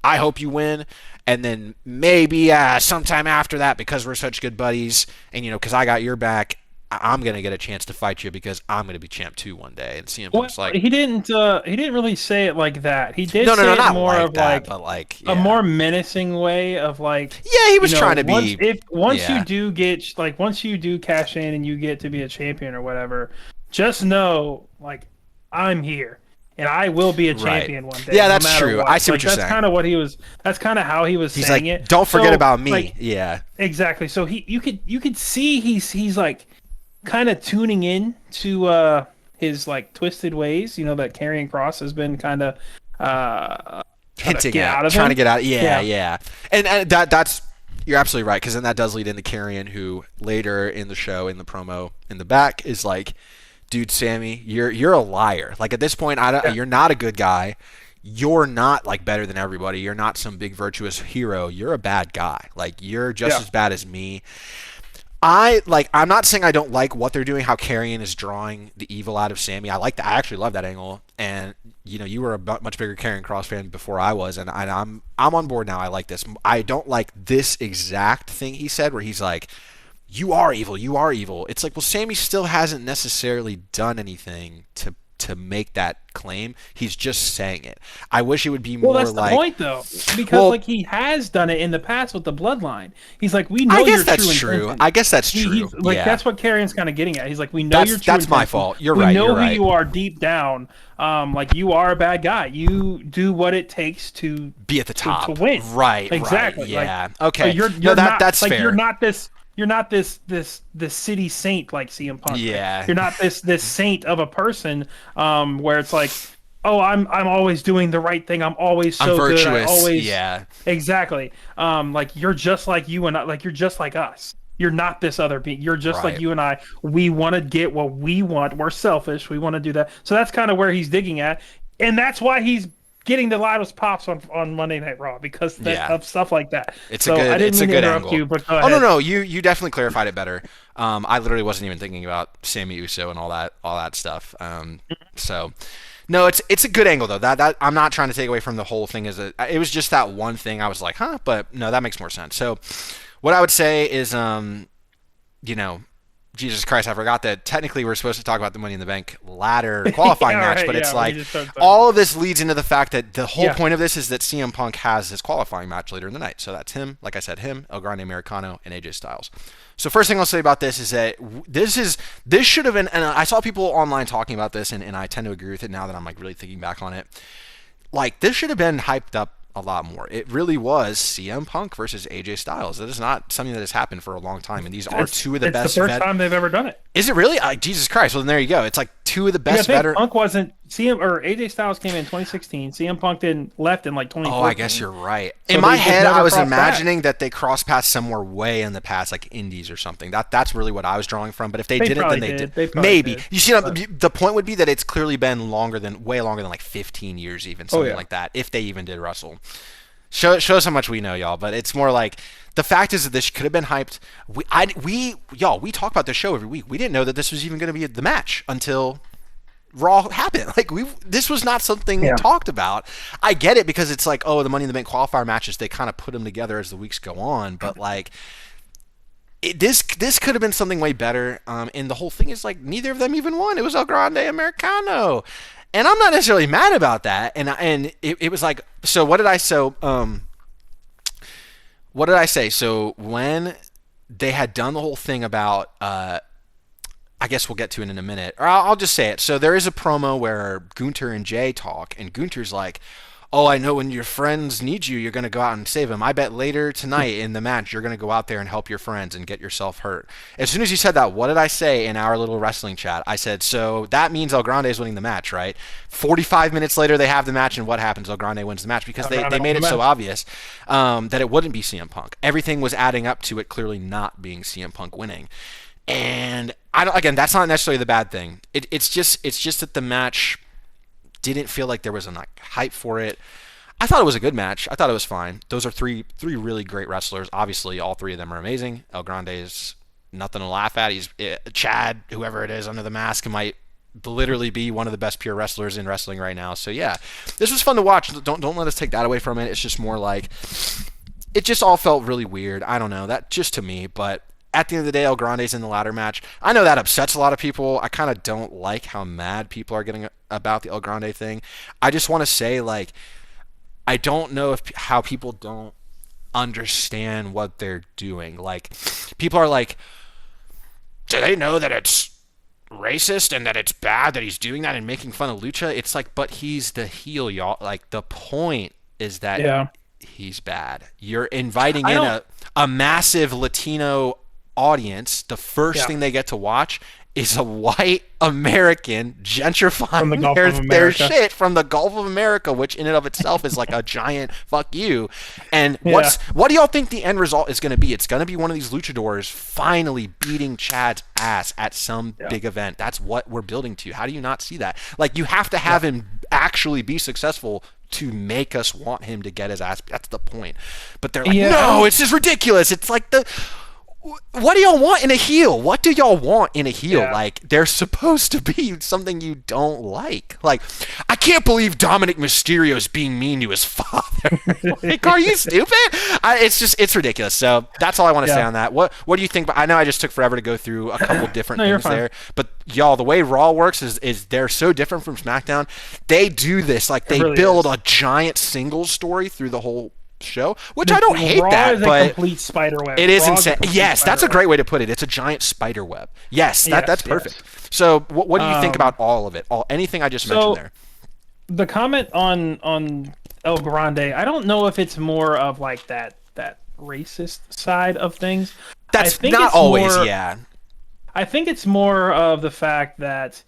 I hope you win, and then maybe sometime after that, because we're such good buddies and because I got your back, I'm gonna get a chance to fight you because I'm gonna be champ too one day. And CM Well, Punk's like, he didn't really say it like that. He did no, say it not more like of that, like but like, a yeah, more menacing way of like, yeah, he was trying to be, once you yeah, do get like once you do cash in and you get to be a champion or whatever, just know like I'm here and I will be a right, champion one day, yeah, no that's matter true. what. I see what Like you're that's saying. kind of what he was. That's kind of how he was He's saying like, it. don't forget So about me. like Yeah, exactly. So you could see he's like kind of tuning in to his like twisted ways, that Karrion Kross has been kind of trying to hinting get at, out of trying him. to get out. Yeah, Yeah. yeah, and that's you're absolutely right because then that does lead into Karrion, who later in the show in the promo in the back is like, dude, Sammy, you're a liar. Like at this point, Yeah. you're not a good guy. You're not like better than everybody. You're not some big virtuous hero. You're a bad guy. Like you're just Yeah. as bad as me. I'm not saying I don't like what they're doing, how Karrion is drawing the evil out of Sammy. I like that. I actually love that angle. And you were a much bigger Karrion Kross fan before I was, and I'm on board now. I like this. I don't like this exact thing he said where he's like, "You are evil. You are evil." It's like, well, Sammy still hasn't necessarily done anything to make that claim. He's just saying it. I wish it would be Well, more that's the like, point, though, because well, like he has done it in the past with the bloodline. He's like, we know I guess your that's true true. intentions. I guess that's He's true. like Yeah. that's what Karrion's kind of getting at. He's like, we know your true That's my intentions. fault. You're we right. know You're who right. you are deep down. Like you are a bad guy. You do what it takes to Be at the top. to win. Right. Exactly. Right. Yeah. Like, Okay. you're No, not that's like fair. you're not this city saint like CM Punk. Yeah. You're not this saint of a person where it's like, oh, I'm always doing the right thing. I'm always I'm so good. I virtuous. always Yeah. exactly. Like you're just like you and I, like you're just like us. You're not this other being. You're just Right. like you and I. We want to get what we want. We're selfish. We want to do that. So that's kind of where he's digging at, and that's why he's getting the loudest pops on Monday Night Raw because Yeah. of stuff like that. It's So a good. I didn't It's a mean to good interrupt angle. you, but go Oh ahead. no. You definitely clarified it better. I literally wasn't even thinking about Sammy Uso and all that stuff. So. No, it's a good angle though. That I'm not trying to take away from the whole thing. It was just that one thing I was like, huh? But no, that makes more sense. So, what I would say is, Jesus Christ, I forgot that technically we're supposed to talk about the Money in the Bank ladder qualifying Yeah, match, right, but it's yeah, we like just started talking all of this leads into the fact that the whole Yeah. point of this is that CM Punk has his qualifying match later in the night. So that's him, like I said, him, El Grande Americano, and AJ Styles. So first thing I'll say about this is that this should have been, and I saw people online talking about this, and I tend to agree with it now that I'm like really thinking back on it. Like this should have been hyped up a lot more. It really was CM Punk versus AJ Styles. That is not something that has happened for a long time, and these are two of the best. It's the first time they've ever done it. Is it really? Jesus Christ! Well, then there you go. It's like two of the best veterans. Punk wasn't CM or AJ Styles came in 2016. CM Punk didn't left in like 2014. Oh, I guess you're right. So In my they just head, never I was crossed imagining that they crossed paths somewhere way in the past, like Indies or something. That's really what I was drawing from. But if they didn't, then probably they did. did. They probably Maybe. did. You see, the point would be that it's clearly been way longer than like 15 years, even something yeah. like that. If they even did wrestle. Shows how much we know, y'all. But it's more like the fact is that this could have been hyped. We talk about this show every week. We didn't know that this was even going to be the match until Raw happened. Like this was not something talked about. I get it because it's like, oh, the Money in the Bank qualifier matches. They kind of put them together as the weeks go on. But like, this could have been something way better. And the whole thing is like neither of them even won. It was El Grande Americano. And I'm not necessarily mad about that. And it was like, so what did I say? So when they had done the whole thing about, I guess we'll get to it in a minute, or I'll just say it. So there is a promo where Gunther and Jay talk, and Gunther's like, oh, I know when your friends need you, you're going to go out and save them. I bet later tonight in the match, you're going to go out there and help your friends and get yourself hurt. As soon as he said that, what did I say in our little wrestling chat? I said, so that means El Grande is winning the match, right? 45 minutes later, they have the match, and what happens? El Grande wins the match because they made it so obvious that it wouldn't be CM Punk. Everything was adding up to it clearly not being CM Punk winning. And again, that's not necessarily the bad thing. It's just that the match didn't feel like there was enough hype for it. I thought it was a good match. I thought it was fine. Those are three really great wrestlers. Obviously, all three of them are amazing. El Grande is nothing to laugh at. He's Chad, whoever it is under the mask, might literally be one of the best pure wrestlers in wrestling right now. So yeah, this was fun to watch. Don't let us take that away from it. It's just more like it just all felt really weird. I don't know, that just to me, but at the end of the day, El Grande's in the ladder match. I know that upsets a lot of people. I kind of don't like how mad people are getting about the El Grande thing. I just want to say, like, I don't know how people don't understand what they're doing. Like, people are like, do they know that it's racist and that it's bad that he's doing that and making fun of Lucha? It's like, but he's the heel, y'all. Like, the point is that he's bad. You're inviting in a massive Latino audience. The first thing they get to watch is a white American gentrifying their shit from the Gulf of America, which in and of itself is like a giant fuck you. And what do y'all think the end result is going to be? It's going to be one of these luchadors finally beating Chad's ass at some big event. That's what we're building to. How do you not see that? Like, you have to have him actually be successful to make us want him to get his ass. That's the point. But they're like, no, it's just ridiculous. It's like what do y'all want in a heel? What do y'all want in a heel? Like, they're supposed to be something you don't like. Like, I can't believe Dominic Mysterio's being mean to his father. Like, are you stupid? It's ridiculous. So that's all I want to say on that. What do you think? I know I just took forever to go through a couple different things there. But y'all, the way Raw works is they're so different from SmackDown. They do this. Like, they build a giant singles story through the whole show, which I don't hate that, but a complete spider web. It is insane. Yes, that's a great way to put it. It's a giant spider web. Yes, that's perfect. So what do you think about all of it? Anything I just mentioned there? The comment on El Grande, I don't know if it's more of like that racist side of things. That's not always, I think it's more of the fact that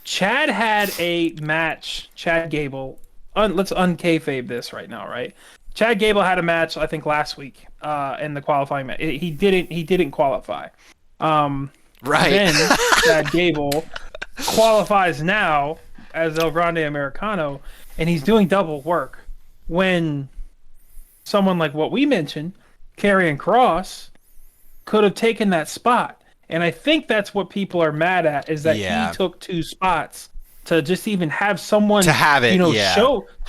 Chad had a match, Chad Gable. Let's unkayfabe this right now, right? Chad Gable had a match, I think, last week in the qualifying match. He didn't qualify. Right. Then Chad Gable qualifies now as El Grande Americano, and he's doing double work. When someone like what we mentioned, Karrion Kross, could have taken that spot. And I think that's what people are mad at, is that he took two spots to just even have someone to have it,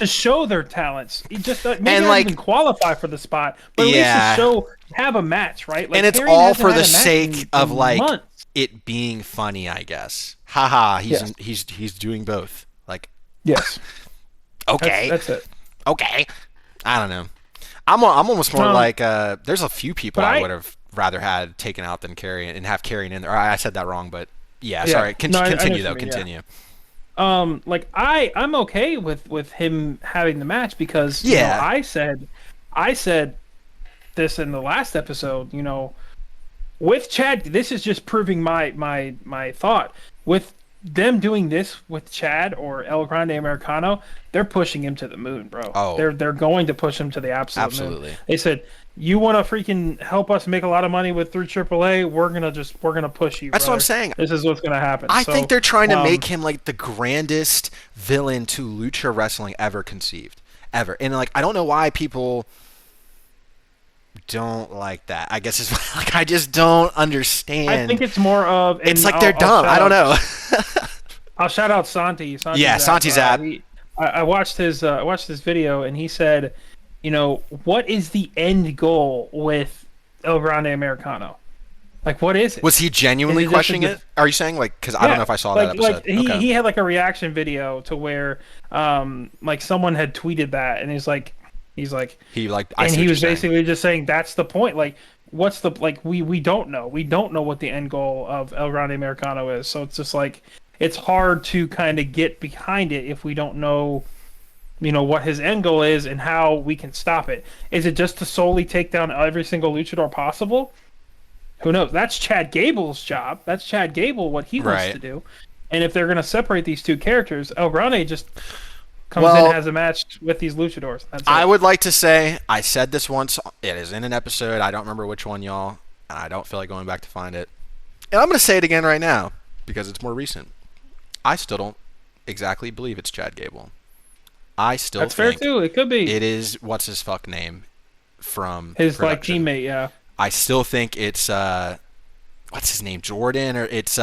show their talents. He just maybe not even qualify for the spot, but at least have a match, right? Like, and it's all for the sake of like it being funny, I guess. Haha, he's doing both. Like, yes. Okay, that's it. Okay, I don't know. I'm almost more like there's a few people I would have rather had taken out than Karrion and have Karrion in there. I said that wrong, but sorry. Continue though. Continue. Like I'm okay with him having the match because I said this in the last episode, with Chad. This is just proving my thought with them doing this with Chad or El Grande Americano. They're pushing him to the moon, bro. They're going to push him to the absolute moon. They said, you want to freaking help us make a lot of money through AAA? We're gonna push you. That's brother. what I'm saying. This is what's gonna happen. I think they're trying to make him like the grandest villain to lucha wrestling ever conceived, ever. And like, I don't know why people don't like that. I guess it's like, I just don't understand. I think it's more of it's like they're dumb. I don't know. I'll shout out Santi. Santi's app. I watched his video, and he said, what is the end goal with El Grande Americano? Like, what is it? Was he genuinely questioning it? Are you saying, like, because I don't know if I saw that episode. Like, he had like a reaction video to where like someone had tweeted that, and he's like he was basically just saying that's the point. Like, what's the, like, we don't know what the end goal of El Grande Americano is. So it's just like, it's hard to kind of get behind it if we don't know, what his end goal is and how we can stop it. Is it just to solely take down every single luchador possible? Who knows? That's Chad Gable's job. That's Chad Gable, what he wants to do. And if they're going to separate these two characters, El Grande just comes in and has a match with these luchadors. That's it. I would like to say, I said this once. It is in an episode. I don't remember which one, y'all. And I don't feel like going back to find it. And I'm going to say it again right now because it's more recent. I still don't exactly believe it's Chad Gable. That's fair too. It could be. It is, what's his fuck name from his production. Like teammate, I still think it's what's his name, Jordan, or it's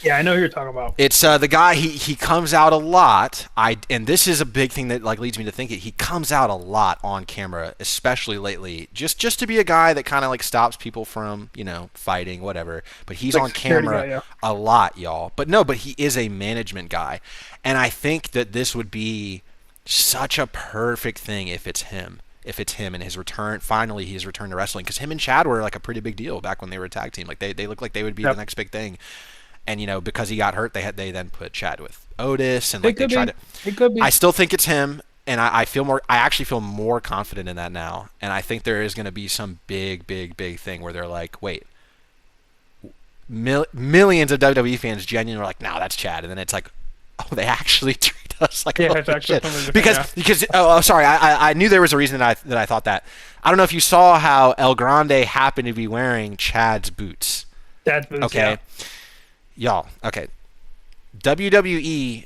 Yeah, I know who you're talking about. It's the guy. He comes out a lot. And this is a big thing that like leads me to think it. He comes out a lot on camera, especially lately. Just to be a guy that kind of like stops people from fighting, whatever. But he's Like on security camera guy, yeah. a lot, y'all. But he is a management guy, and I think that this would be such a perfect thing if it's him. If it's him and his return, finally his return to wrestling, because him and Chad were like a pretty big deal back when they were a tag team. Like they looked like they would be the next big thing. And because he got hurt, they then put Chad with Otis, and like they tried to. It could be. I still think it's him, and I actually feel more confident in that now. And I think there is going to be some big thing where they're like, wait, millions of WWE fans genuinely are like, no, that's Chad, and then it's like, oh, they actually treat us like shit. Because sorry, I knew there was a reason that I thought that. I don't know if you saw how El Grande happened to be wearing Chad's boots. Chad's boots, okay. Yeah. Y'all, okay. WWE,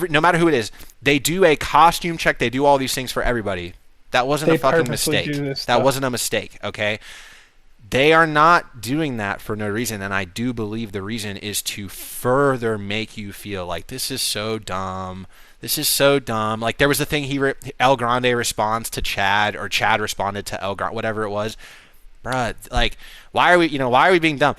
no matter who it is, they do a costume check. They do all these things for everybody. That wasn't a fucking mistake. That wasn't a mistake, okay? They are not doing that for no reason, and I do believe the reason is to further make you feel like this is so dumb. This is so dumb. Like there was a thing El Grande responds to Chad, or Chad responded to El Grande, whatever it was. Bruh, like why are we being dumb?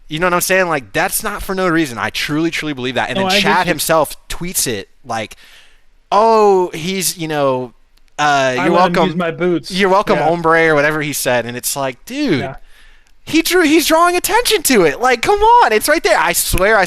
You know what I'm saying? Like, that's not for no reason. I truly believe that. And then Chad himself tweets it like, oh, he's, you're welcome. Use my boots. You're welcome, hombre, or whatever he said. And it's like, dude, he's drawing attention to it. Like, come on. It's right there. I swear.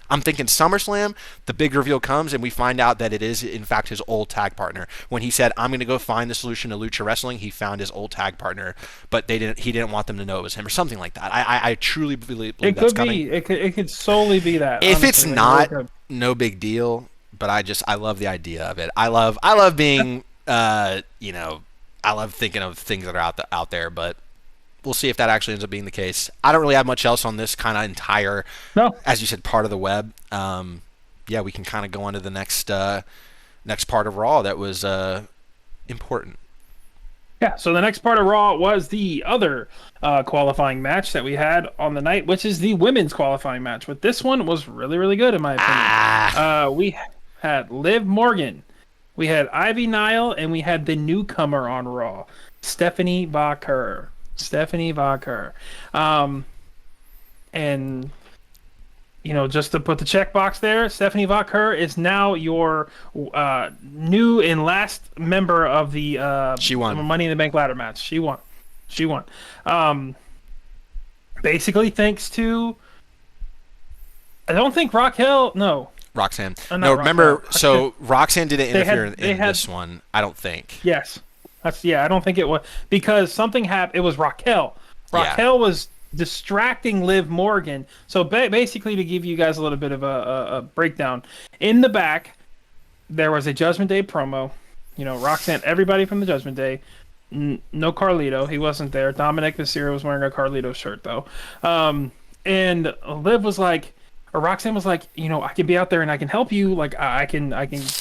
I'm thinking SummerSlam, the big reveal comes, and we find out that it is, in fact, his old tag partner. When he said, I'm going to go find the solution to Lucha Wrestling, he found his old tag partner, but he didn't want them to know it was him, or something like that. I truly believe that's coming. It could solely be that. If honestly, it's not, no big deal, but I love the idea of it. I love being, I love thinking of things that are out there, but we'll see if that actually ends up being the case. I don't really have much else on this kind of entire, as you said, part of the web. We can kind of go on to the next part of Raw that was important. Yeah, so the next part of Raw was the other qualifying match that we had on the night, which is the women's qualifying match. But this one was really, really good, in my opinion. We had Liv Morgan, we had Ivy Nile, and we had the newcomer on Raw, Stephanie Vaquer. And just to put the checkbox there, Stephanie Vaquer is now your new and last member of the she won Money in the Bank ladder match. She won. Basically thanks to, I don't think Roxanne. No, remember, so Roxanne didn't interfere in this one, I don't think. Yes. I don't think it was, because something happened. It was Raquel. Raquel was distracting Liv Morgan. So basically, to give you guys a little bit of a breakdown, in the back, there was a Judgment Day promo. Roxanne, everybody from the Judgment Day. No Carlito. He wasn't there. Dominic Mysterio was wearing a Carlito shirt, though. And Liv was like, or Roxanne was like, I can be out there and I can help you. Like, I can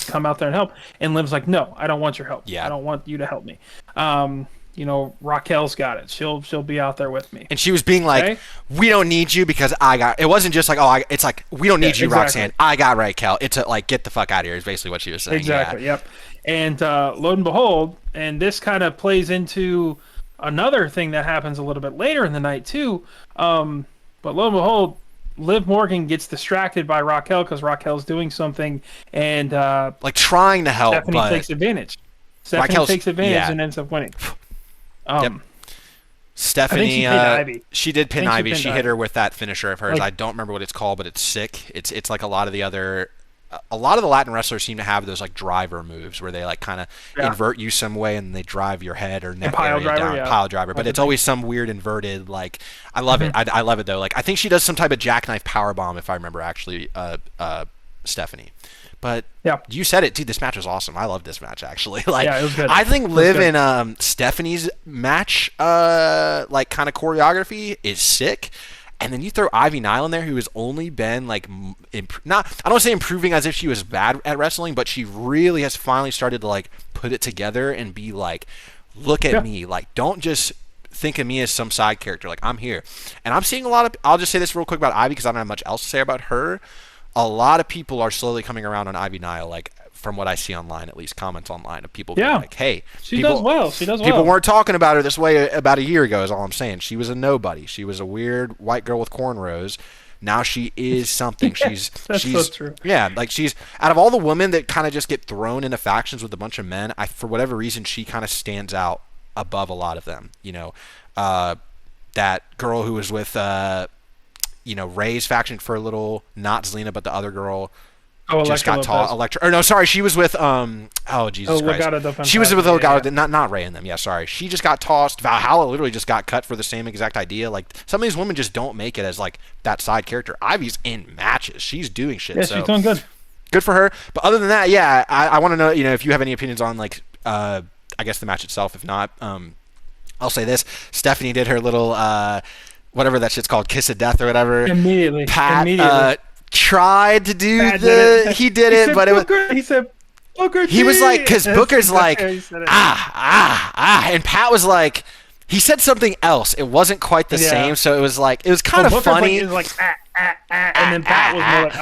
come out there and help. And Liv's like, no, I don't want your help. Yeah. I don't want you to help me. Raquel's got it. She'll be out there with me. And she was being like, we don't need you because I got. It wasn't just like, it's like, we don't need you, exactly. Roxanne. I got Raquel. It's like, get the fuck out of here is basically what she was saying. Exactly. Yep. And lo and behold, and this kind of plays into another thing that happens a little bit later in the night too. But lo and behold, Liv Morgan gets distracted by Raquel because Raquel's doing something, and like trying to help. Stephanie takes advantage. Stephanie takes advantage and ends up winning. Stephanie, she did pin Ivy. She hit her with that finisher of hers. Like, I don't remember what it's called, but it's sick. It's like a lot of the Latin wrestlers seem to have those like driver moves where they like kind of invert you some way and they drive your head or neck area down. Pile driver, but it's always some weird inverted. Like I love it. I love it though. Like I think she does some type of jackknife power bomb if I remember actually. Stephanie. But you said it, dude. This match was awesome. I love this match actually. Like, it was good. I think Liv and Stephanie's match, like kind of choreography is sick. And then you throw Ivy Nile in there, who has only been like I don't want to say improving as if she was bad at wrestling, but she really has finally started to like put it together and be like, look at me, like don't just think of me as some side character. Like, I'm here. And I'm seeing a lot of, I'll just say this real quick about Ivy because I don't have much else to say about her. A lot of people are slowly coming around on Ivy Nile, like, from what I see online, at least comments online of people being like, hey, she does well. People weren't talking about her this way about a year ago, is all I'm saying. She was a nobody. She was a weird white girl with cornrows. Now she is something. She's so true. Yeah, like she's out of all the women that kind of just get thrown into factions with a bunch of men, for whatever reason she kind of stands out above a lot of them. You know, that girl who was with Ray's faction for a little, not Zelina, but the other girl. Just got taught she was with Jesus Christ. She was with Legado, not Ray and them. Yeah, sorry. She just got tossed. Valhalla literally just got cut for the same exact idea. Like, some of these women just don't make it as like that side character. Ivy's in matches. She's doing shit. Yeah, she's doing good. Good for her. But other than that, yeah, I want to know, if you have any opinions on like I guess the match itself. If not, I'll say this. Stephanie did her little whatever that shit's called, kiss of death or whatever. Immediately. Tried to do he did it, but he said Booker T. He was like, because Booker's like, and Pat was like, he said something else. It wasn't quite the same, so it was kind of funny. It was like, and then Pat was more like,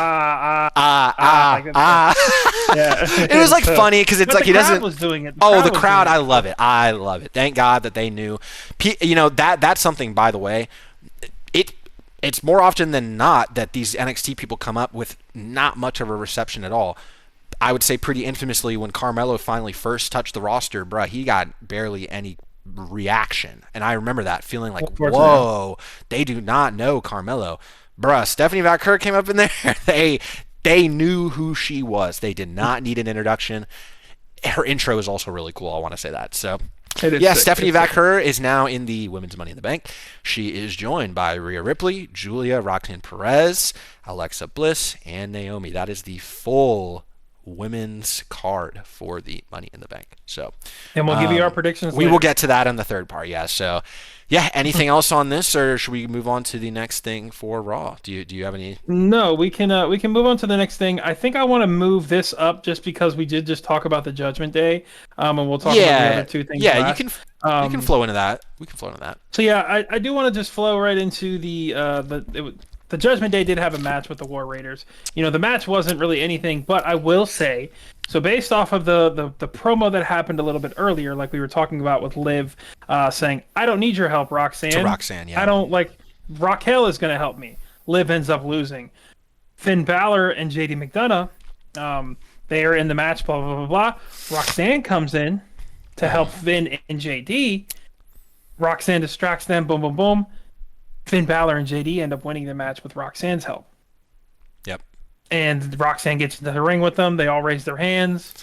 Yeah. It was like funny because it's like he doesn't. Was doing it. The crowd! I love it. I love it. Thank God that they knew. That's something. By the way, it's more often than not that these NXT people come up with not much of a reception at all. I would say pretty infamously when Carmelo finally first touched the roster, bruh, he got barely any reaction. And I remember that feeling like, whoa, they do not know Carmelo. Bruh, Stephanie Vaquer came up in there. They knew who she was. They did not need an introduction. Her intro is also really cool. I want to say that. So, yeah, Stephanie Vaquer is now in the Women's Money in the Bank. She is joined by Rhea Ripley, Giulia, Roxanne Perez, Alexa Bliss, and Naomi. That is the full women's card for the Money in the Bank. So, and we'll give you our predictions later. We will get to that on the third part, yeah. So, yeah, anything else on this, or should we move on to the next thing for Raw? Do you have any? No, we can move on to the next thing. I think I want to move this up just because we did just talk about the Judgment Day, and we'll talk about the other two things. Yeah, last. you can flow into that. We can flow into that. So yeah, I do want to just flow right into the Judgment Day did have a match with the War Raiders. The match wasn't really anything, but I will say, so based off of the promo that happened a little bit earlier, like we were talking about with Liv saying, I don't need your help, Roxanne. To Roxanne, yeah. I don't, Raquel is going to help me. Liv ends up losing. Finn Balor and JD McDonough, they are in the match, blah, blah, blah, blah. Roxanne comes in to help Finn and JD. Roxanne distracts them, boom, boom, boom. Finn Balor and JD end up winning the match with Roxanne's help. Yep. And Roxanne gets into the ring with them. They all raise their hands.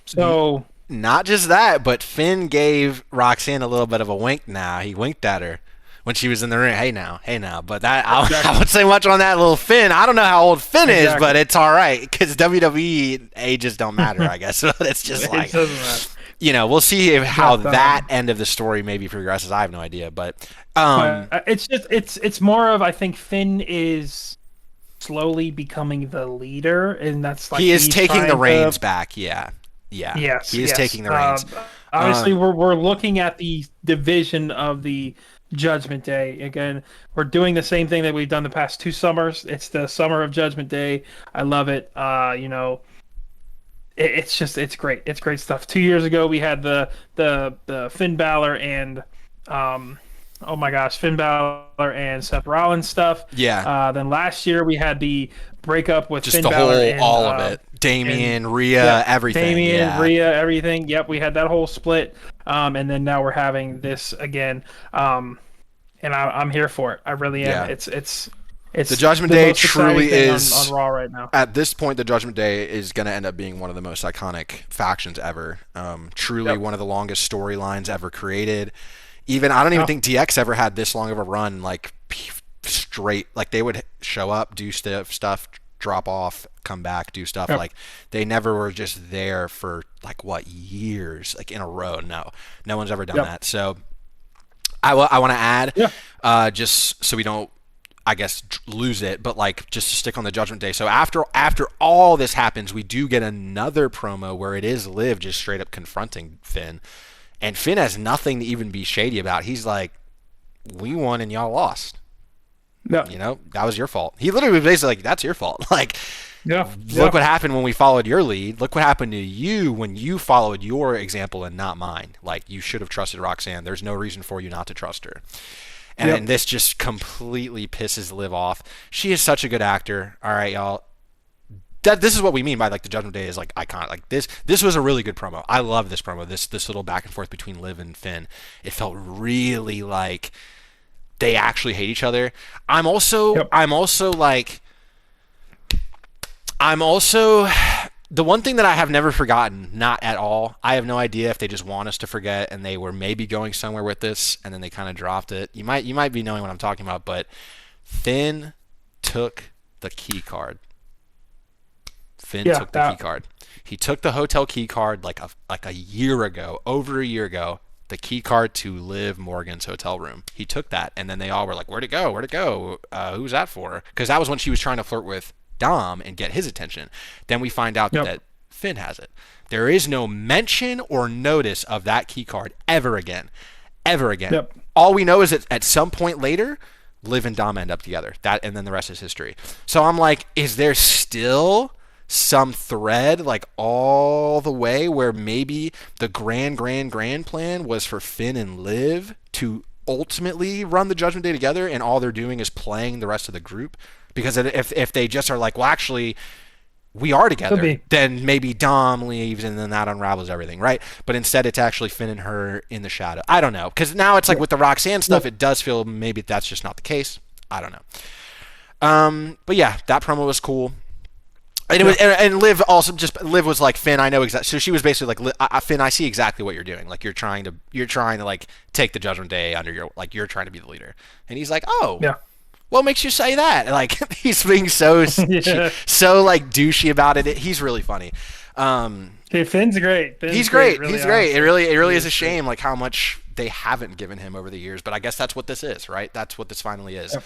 So not just that, but Finn gave Roxanne a little bit of a wink now. He winked at her when she was in the ring. Hey now. But that I wouldn't say much on that little Finn. I don't know how old Finn is, but it's all right because WWE ages don't matter, I guess. So it's just like, it doesn't matter. We'll see how that end of the story maybe progresses. I have no idea, but it's more of, I think Finn is slowly becoming the leader, and that's like he is taking the reins back. Yeah. Yes, he is taking the reins. Obviously, we're looking at the division of the Judgment Day. Again, we're doing the same thing that we've done the past 2 summers. It's the summer of Judgment Day. I love it. It's great. It's great stuff. 2 years ago, we had the Finn Balor and Finn Balor and Seth Rollins stuff. Yeah. Then last year we had the breakup with just Finn the Balor whole and, all of it. Damien, Rhea, everything. Damien, Rhea, everything. Yep, we had that whole split. And then now we're having this again. And I'm here for it. I really am. Yeah. It's the Judgment Day truly is on Raw right now. At this point, the Judgment Day is going to end up being one of the most iconic factions ever. Truly one of the longest storylines ever created. Even I don't even think DX ever had this long of a run, like straight. Like they would show up, do stuff, drop off, come back, do stuff. Yep. Like they never were just there for years, like in a row. No one's ever done that. So I want to add, just so we don't, I guess, lose it, but just to stick on the Judgment Day. So after all this happens, we do get another promo where it is Liv just straight up confronting Finn. And Finn has nothing to even be shady about. He's like, we won and y'all lost. Yeah. You know, that was your fault. He literally was basically like, that's your fault. Like, Yeah. look what happened when we followed your lead. Look what happened to you when you followed your example and not mine. Like, you should have trusted Roxanne. There's no reason for you not to trust her. And this just completely pisses Liv off. She is such a good actor. All right, y'all. This is what we mean by like the Judgment Day is like iconic. Like this was a really good promo. I love this promo. This little back and forth between Liv and Finn. It felt really like they actually hate each other. I'm also the one thing that I have never forgotten, not at all. I have no idea if they just want us to forget and they were maybe going somewhere with this and then they kind of dropped it. You might be knowing what I'm talking about, but Finn took the key card. Finn took the key card. He took the hotel key card like a year ago, over a year ago, the key card to Liv Morgan's hotel room. He took that, and then they all were like, where'd it go? Where'd it go? Who's that for? Because that was when she was trying to flirt with Dom and get his attention. Then we find out that Finn has it. There is no mention or notice of that key card ever again. Ever again. Yep. All we know is that at some point later, Liv and Dom end up together. And then the rest is history. So I'm like, is there still some thread like all the way where maybe the grand plan was for Finn and Liv to ultimately run the Judgment Day together and all they're doing is playing the rest of the group? Because if they just are like, well, actually, we are together, then maybe Dom leaves and then that unravels everything, right? But instead it's actually Finn and her in the shadow. I don't know. Because now it's like with the Roxanne stuff, it does feel maybe that's just not the case. I don't know. But yeah, that promo was cool. And it was, and Liv was like, Finn, I know exactly. So she was basically like, Finn, I see exactly what you're doing. Like you're trying to like take the Judgment Day under your, like you're trying to be the leader. And he's like, oh, yeah. What makes you say that? Like he's being so so like douchey about it. He's really funny. Finn's great. He's great. Really he's great. It really is a shame like how much they haven't given him over the years. But I guess that's what this is, right? That's what this finally is. Yep.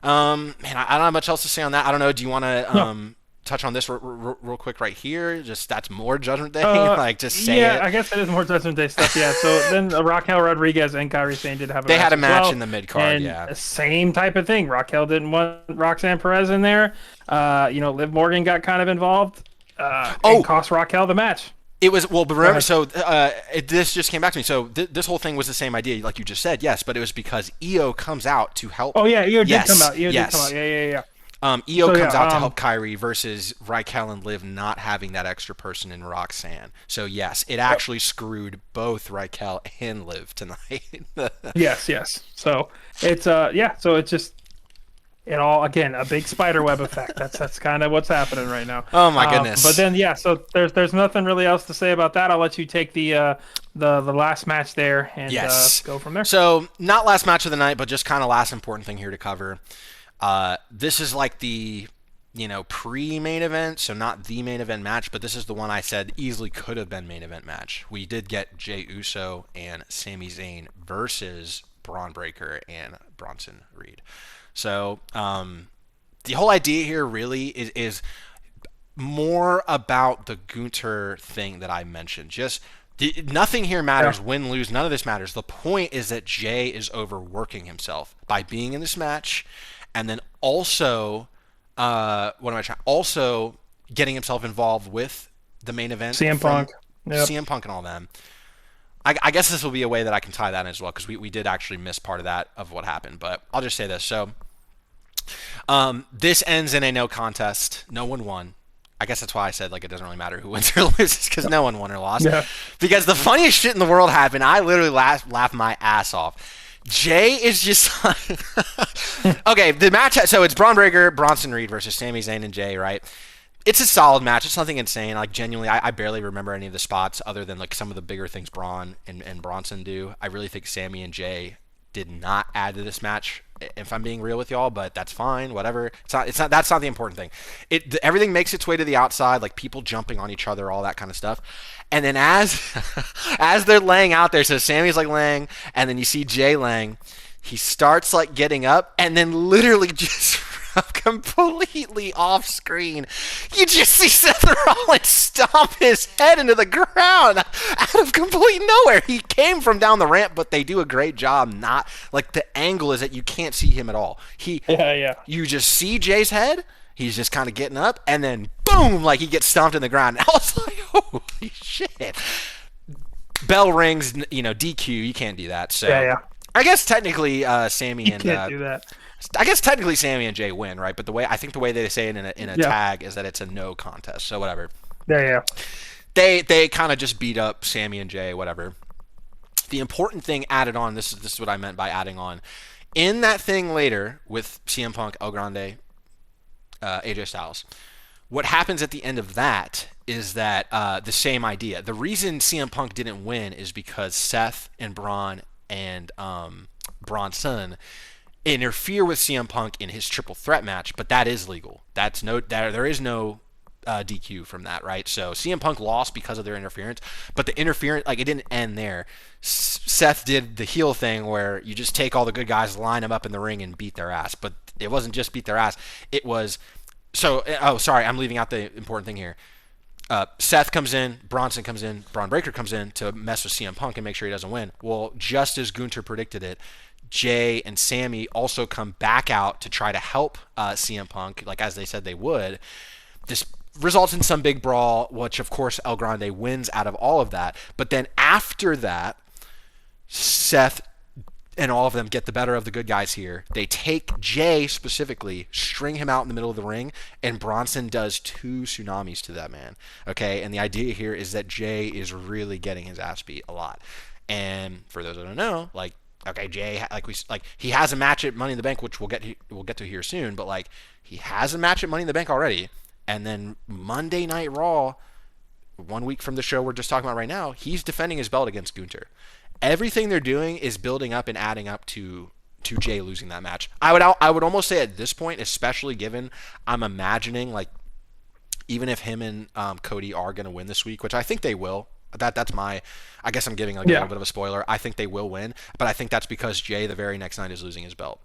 Man, I don't have much else to say on that. I don't know. Do you want to touch on this real quick right here? Just that's more Judgment Day. Like just say it. Yeah, I guess it is more Judgment Day stuff. Yeah. So then Raquel Rodriguez and Kairi Sane did have a match. They had a match well, in the mid card. Yeah. Same type of thing. Raquel didn't want Roxanne Perez in there. Liv Morgan got kind of involved. And cost Raquel the match. It was but remember. So this just came back to me. So this whole thing was the same idea, like you just said. Yes, but it was because Io comes out to help. Oh yeah, Io did come out. Yeah. Io comes out to help Kairi versus Raquel and Liv not having that extra person in Roxanne. So yes, it actually screwed both Raquel and Liv tonight. Yes. So it's So it's just it all again a big spider web effect. That's kind of what's happening right now. Oh my goodness. But then so there's nothing really else to say about that. I'll let you take the last match there and go from there. So not last match of the night, but just kind of last important thing here to cover. This is like the, pre-main event, so not the main event match, but this is the one I said easily could have been main event match. We did get Jey Uso and Sami Zayn versus Braun Breaker and Bronson Reed. So the whole idea here really is more about the Gunther thing that I mentioned. Just nothing here matters, win, lose, none of this matters. The point is that Jey is overworking himself by being in this match. And then also, also getting himself involved with the main event. CM Punk. CM Punk and all them. I guess this will be a way that I can tie that in as well, because we did actually miss part of that, of what happened. But I'll just say this. So this ends in a no contest. No one won. I guess that's why I said it doesn't really matter who wins or loses, because no one won or lost. Yeah. Because the funniest shit in the world happened. I literally laughed my ass off. Jey is just okay. The match. So it's Braun Breaker, Bronson Reed versus Sami Zayn and Jey, right? It's a solid match. It's nothing insane. Like genuinely, I barely remember any of the spots other than some of the bigger things Braun and Bronson do. I really think Sami and Jey did not add to this match, if I'm being real with y'all, but that's fine. Whatever. It's not. That's not the important thing. Everything makes its way to the outside, like people jumping on each other, all that kind of stuff. And then as they're laying out there, so Sammy's laying, and then you see Jey laying. He starts getting up, and then literally just completely off screen, you just see Seth Rollins stomp his head into the ground out of complete nowhere. He came from down the ramp, but they do a great job. Not like the angle is that you can't see him at all. You just see Jay's head. He's just kind of getting up, and then boom, like he gets stomped in the ground. And I was like, holy shit. Bell rings, DQ. You can't do that. So I guess technically Sammy and can't do that. I guess technically Sammy and Jay win, right? But the way they say it in a tag is that it's a no contest. So whatever. They kind of just beat up Sammy and Jay, whatever. The important thing added on. This is what I meant by adding on. In that thing later with CM Punk, El Grande, AJ Styles, what happens at the end of that is that the same idea. The reason CM Punk didn't win is because Seth and Braun and Bronson interfere with CM Punk in his triple threat match, but that is legal. There is no DQ from that, right? So CM Punk lost because of their interference, but the interference, like, it didn't end there. Seth did the heel thing where you just take all the good guys, line them up in the ring, and beat their ass. But it wasn't just beat their ass. It was sorry, I'm leaving out the important thing here. Seth comes in, Bronson comes in, Braun Breaker comes in to mess with CM Punk and make sure he doesn't win. Well, just as Gunther predicted it, Jay and Sammy also come back out to try to help CM Punk, like as they said they would. This results in some big brawl, which of course El Grande wins out of all of that. But then after that, Seth and all of them get the better of the good guys here. They take Jay specifically, string him out in the middle of the ring, and Bronson does 2 tsunamis to that man. Okay, and the idea here is that Jay is really getting his ass beat a lot. And for those that don't know, Jay, he has a match at Money in the Bank, which we'll get to here soon. But he has a match at Money in the Bank already, and then Monday Night Raw, 1 week from the show we're just talking about right now, he's defending his belt against Gunther. Everything they're doing is building up and adding up to Jay losing that match. I would almost say at this point, especially given I'm imagining even if him and Cody are going to win this week, which I think they will. That's I guess I'm giving a little bit of a spoiler. I think they will win, but I think that's because Jay the very next night is losing his belt.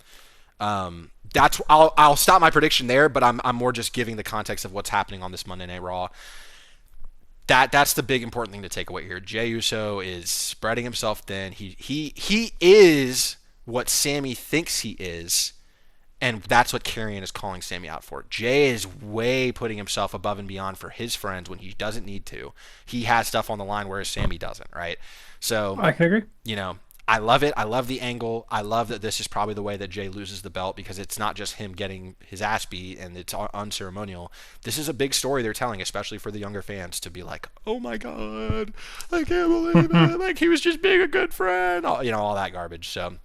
I'll stop my prediction there, but I'm more just giving the context of what's happening on this Monday Night Raw. That's the big important thing to take away here. Jey Uso is spreading himself thin. He is what Sammy thinks he is, and that's what Karrion is calling Sammy out for. Jay is way putting himself above and beyond for his friends when he doesn't need to. He has stuff on the line whereas Sammy doesn't, right? So I can agree. I love it. I love the angle. I love that this is probably the way that Jay loses the belt because it's not just him getting his ass beat and it's unceremonial. This is a big story they're telling, especially for the younger fans to be like, oh my God, I can't believe it. He was just being a good friend. All that garbage. So,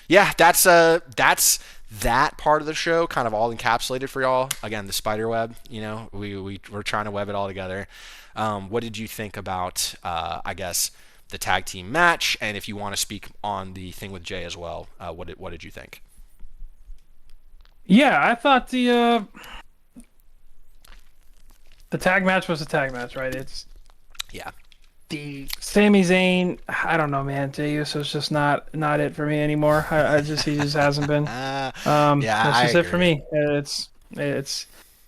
yeah, that's that part of the show kind of all encapsulated for y'all. Again, the spider web, we're trying to web it all together. What did you think about, the tag team match, and if you want to speak on the thing with Jay as well, what did you think? Yeah, I thought the tag match was a tag match, right? The Sami Zayn. I don't know, man. Jey Uso's just not it for me anymore. He just hasn't been. That's just it for me.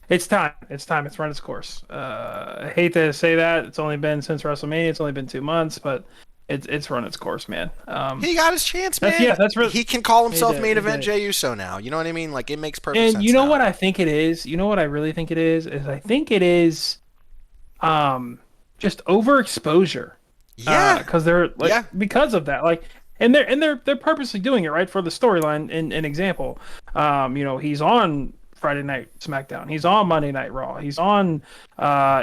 It's time. It's run its course. I hate to say that. It's only been since WrestleMania. It's only been 2 months, but it's run its course, man. He got his chance, man. That's really, he can call himself main event Jey Uso now. You know what I mean? It makes perfect sense. And you know what I think it is? You know what I really think it is? I think it is just overexposure. Yeah. Because they're because of that. And they're purposely doing it, right? For the storyline. An example. He's on Friday Night Smackdown. He's on Monday Night Raw. He's on.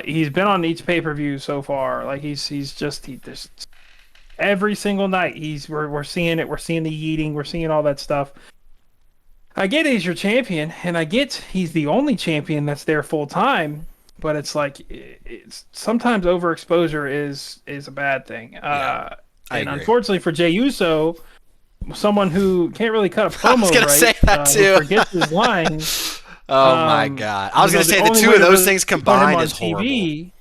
He's been on each pay-per-view so far. He's just every single night. We're seeing it. We're seeing the yeeting. We're seeing all that stuff. I get he's your champion, and I get he's the only champion that's there full time. But it's sometimes overexposure is a bad thing. I agree. Unfortunately for Jey Uso, someone who can't really cut a promo, I was gonna say that too. Forgets his lines. Oh my God! I was gonna say the two of those things combined is horrible.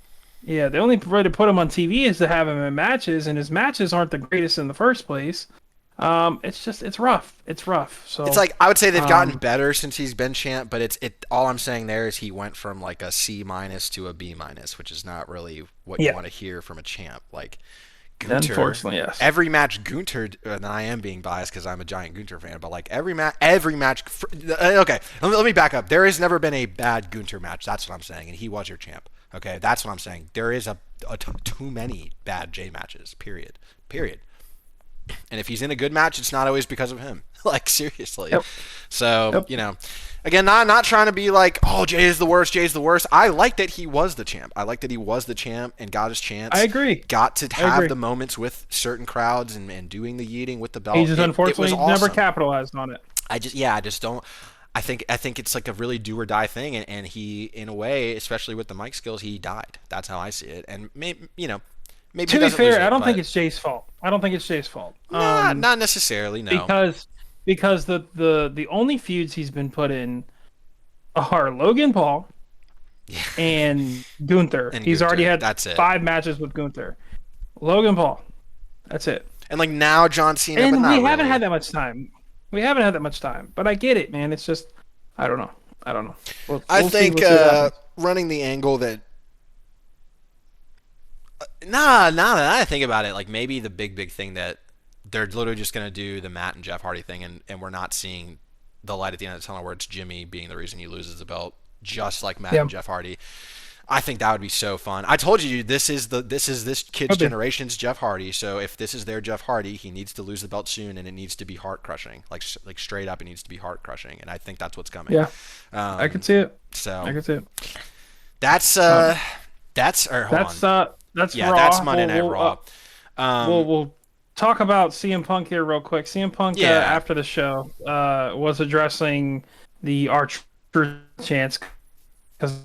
Yeah, the only way to put him on TV is to have him in matches, and his matches aren't the greatest in the first place. It's rough. It's rough. It's So, like I would say they've gotten um, better since he's been champ, but it all I'm saying there is he went from like a C minus to a B minus, which is not really what you yeah, want to hear from a champ. Like Gunter, unfortunately, yes. every match Gunter, and I am being biased because I'm a giant Gunter fan, but like every match, okay, let me back up. There has never been a bad Gunter match. That's what I'm saying, and he was your champ. Okay, that's what I'm saying. There is too many bad J matches. Period. Period. And if he's in a good match, it's not always because of him. Like seriously. Yep. So Yep. again, not trying to be like, oh, Jay is the worst. Jay's the worst. I like that he was the champ. I like that he was the champ and got his chance. I agree. Got to I have agree. the moments with certain crowds and doing the yeeting with the belt. He just It was unfortunately never awesome. capitalized on it. I just don't. I think it's like a really do or die thing, and he, in a way, especially with the mic skills, he died. That's how I see it. And maybe maybe he To be doesn't lose fair, I it, don't think but it's Jay's fault. I don't think it's Jay's fault. not necessarily. No. Because the only feuds he's been put in are Logan Paul Yeah. and Gunther. And He's already Gunther, had that's it. 5 matches with Gunther. Logan Paul. That's it. And like now John Cena, but And not we haven't really. had that much time. We haven't had that much time. But I get it, man. It's just I don't know. I don't know. I We'll see. think We'll see what happens. running the angle that nah, now that I think about it, like maybe the big thing that they're literally just gonna do the Matt and Jeff Hardy thing, and we're not seeing the light at the end of the tunnel where it's Jimmy being the reason he loses the belt, just like Matt Yeah. and Jeff Hardy. I think that would be so fun. I told you this is this kid's Could be. generation's Jeff Hardy. So if this is their Jeff Hardy, he needs to lose the belt soon, and it needs to be heart crushing, like straight up, it needs to be heart crushing, and I think that's what's coming. Yeah. I could see it. So I could see it. that's Um, or hold that's on. that's Yeah, Raw. that's Monday Night Raw. We'll talk about CM Punk here real quick. CM Punk Yeah. after the show was addressing the R-Truth chants because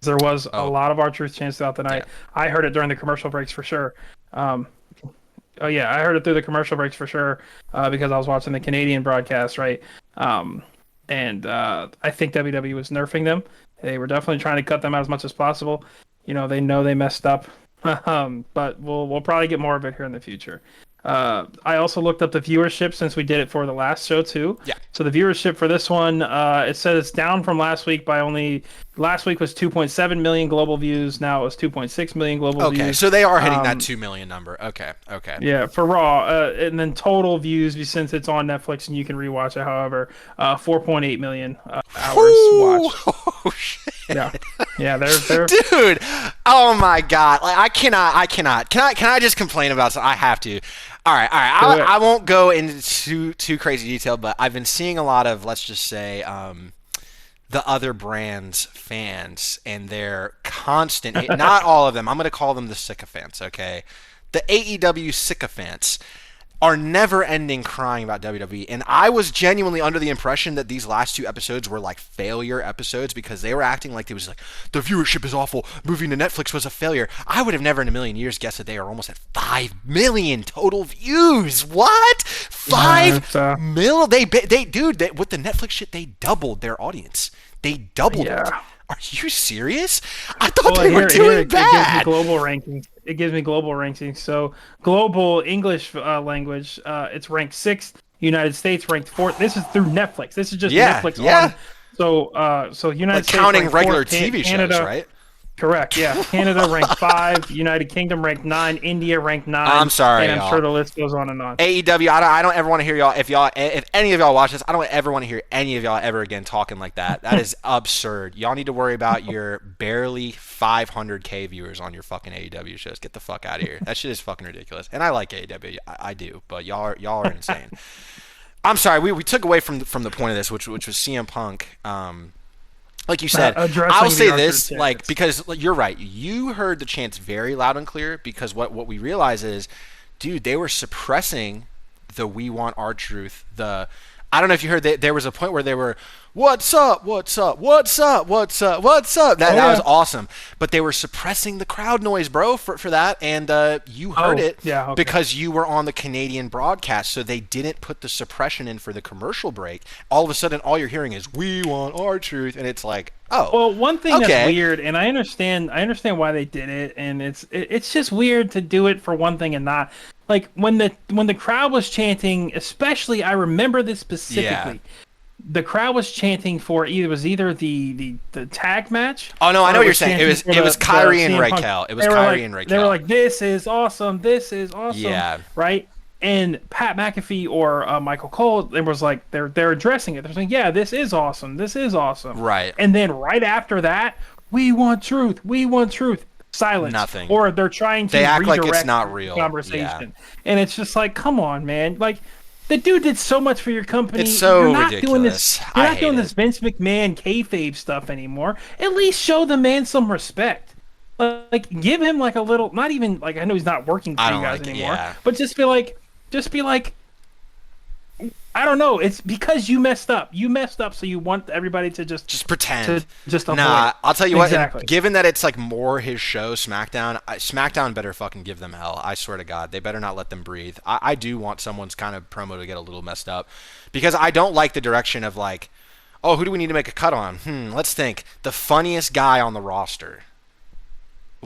there was a lot of R-Truth chants throughout the night. Yeah. I heard it during the commercial breaks for sure. Oh yeah, I heard it through the commercial breaks for sure because I was watching the Canadian broadcast, right? And I think WWE was nerfing them. They were definitely trying to cut them out as much as possible. They know they messed up, but we'll probably get more of it here in the future. I also looked up the viewership since we did it for the last show too. Yeah. So the viewership for this one, it says it's down from last week by only. Last week was 2.7 million global views. Now it was 2.6 million global views. Okay, so they are hitting that 2 million number. Okay. Yeah, for Raw, and then total views since it's on Netflix and you can rewatch it. However, 4.8 million hours watched. Oh shit. Yeah, they're Dude, oh my god! Like I cannot. Can I just complain about something? I have to. All right. I won't go into too crazy detail, but I've been seeing a lot of, let's just say, the other brands' fans and their constant. Not all of them. I'm going to call them the sycophants. Okay, the AEW sycophants are never ending crying about WWE. And I was genuinely under the impression that these last 2 episodes were like failure episodes because they were acting like it was like the viewership is awful. Moving to Netflix was a failure. I would have never in a million years guessed that they are almost at 5 million total views. What? 5 mil? They dude, with the Netflix shit, they doubled their audience. They doubled it. Are you serious? I thought they were doing bad. It gives me global rankings. It gives me global rankings. So global English language, it's ranked 6th. United States ranked 4th. This is through Netflix. This is just Netflix on. So United States counting ranked regular 4th, TV Canada, shows, right? Correct. Yeah. Canada ranked 5. United Kingdom ranked 9. India ranked 9. I'm sorry, and I'm y'all. sure the list goes on and on. AEW, I don't ever want to hear y'all. If any of y'all watch this, I don't ever want to hear any of y'all ever again talking like that. That is absurd. Y'all need to worry about your barely 500K viewers on your fucking AEW shows. Get the fuck out of here. That shit is fucking ridiculous. And I like AEW, I do, but y'all are insane. I'm sorry, we took away from the point of this, which was CM Punk. Like you said, I'll say this, like, because you're right. You heard the chants very loud and clear because what we realize is, dude, they were suppressing the "We Want Our Truth." I don't know if you heard that there was a point where they were, what's up, what's up, what's up, what's up, what's up. That was awesome. But they were suppressing the crowd noise, bro, for that, and you heard it because you were on the Canadian broadcast, so they didn't put the suppression in for the commercial break. All of a sudden, all you're hearing is "We want our truth," and it's like, oh. Well, one thing that's weird, and I understand why they did it, and it's just weird to do it for one thing and not. Like when the crowd was chanting, especially I remember this specifically. Yeah. The crowd was chanting for either the tag match. Oh no, I know what you're saying. It was Kyrie and Raquel. It was Kyrie and Raquel. They were like, "This is awesome. This is awesome." Yeah. Right. And Pat McAfee or Michael Cole, it was like they're addressing it. They're saying, "Yeah, this is awesome. This is awesome." Right. And then right after that, we want truth. We want truth. Silence. Nothing. Or they're trying to they act redirect like it's not real conversation, and it's just like, come on, man. Like the dude did so much for your company. It's so you're not ridiculous. You're not doing this Vince McMahon kayfabe stuff anymore. At least show the man some respect. Like give him like a little. Not even like I know he's not working for you guys anymore, but just be like. I don't know. It's because you messed up. You messed up, so you want everybody to just pretend. Nah, I'll tell you what. Given that it's like more his show, SmackDown better fucking give them hell. I swear to God, they better not let them breathe. I do want someone's kind of promo to get a little messed up, because I don't like the direction of like, oh, who do we need to make a cut on? Let's think. The funniest guy on the roster.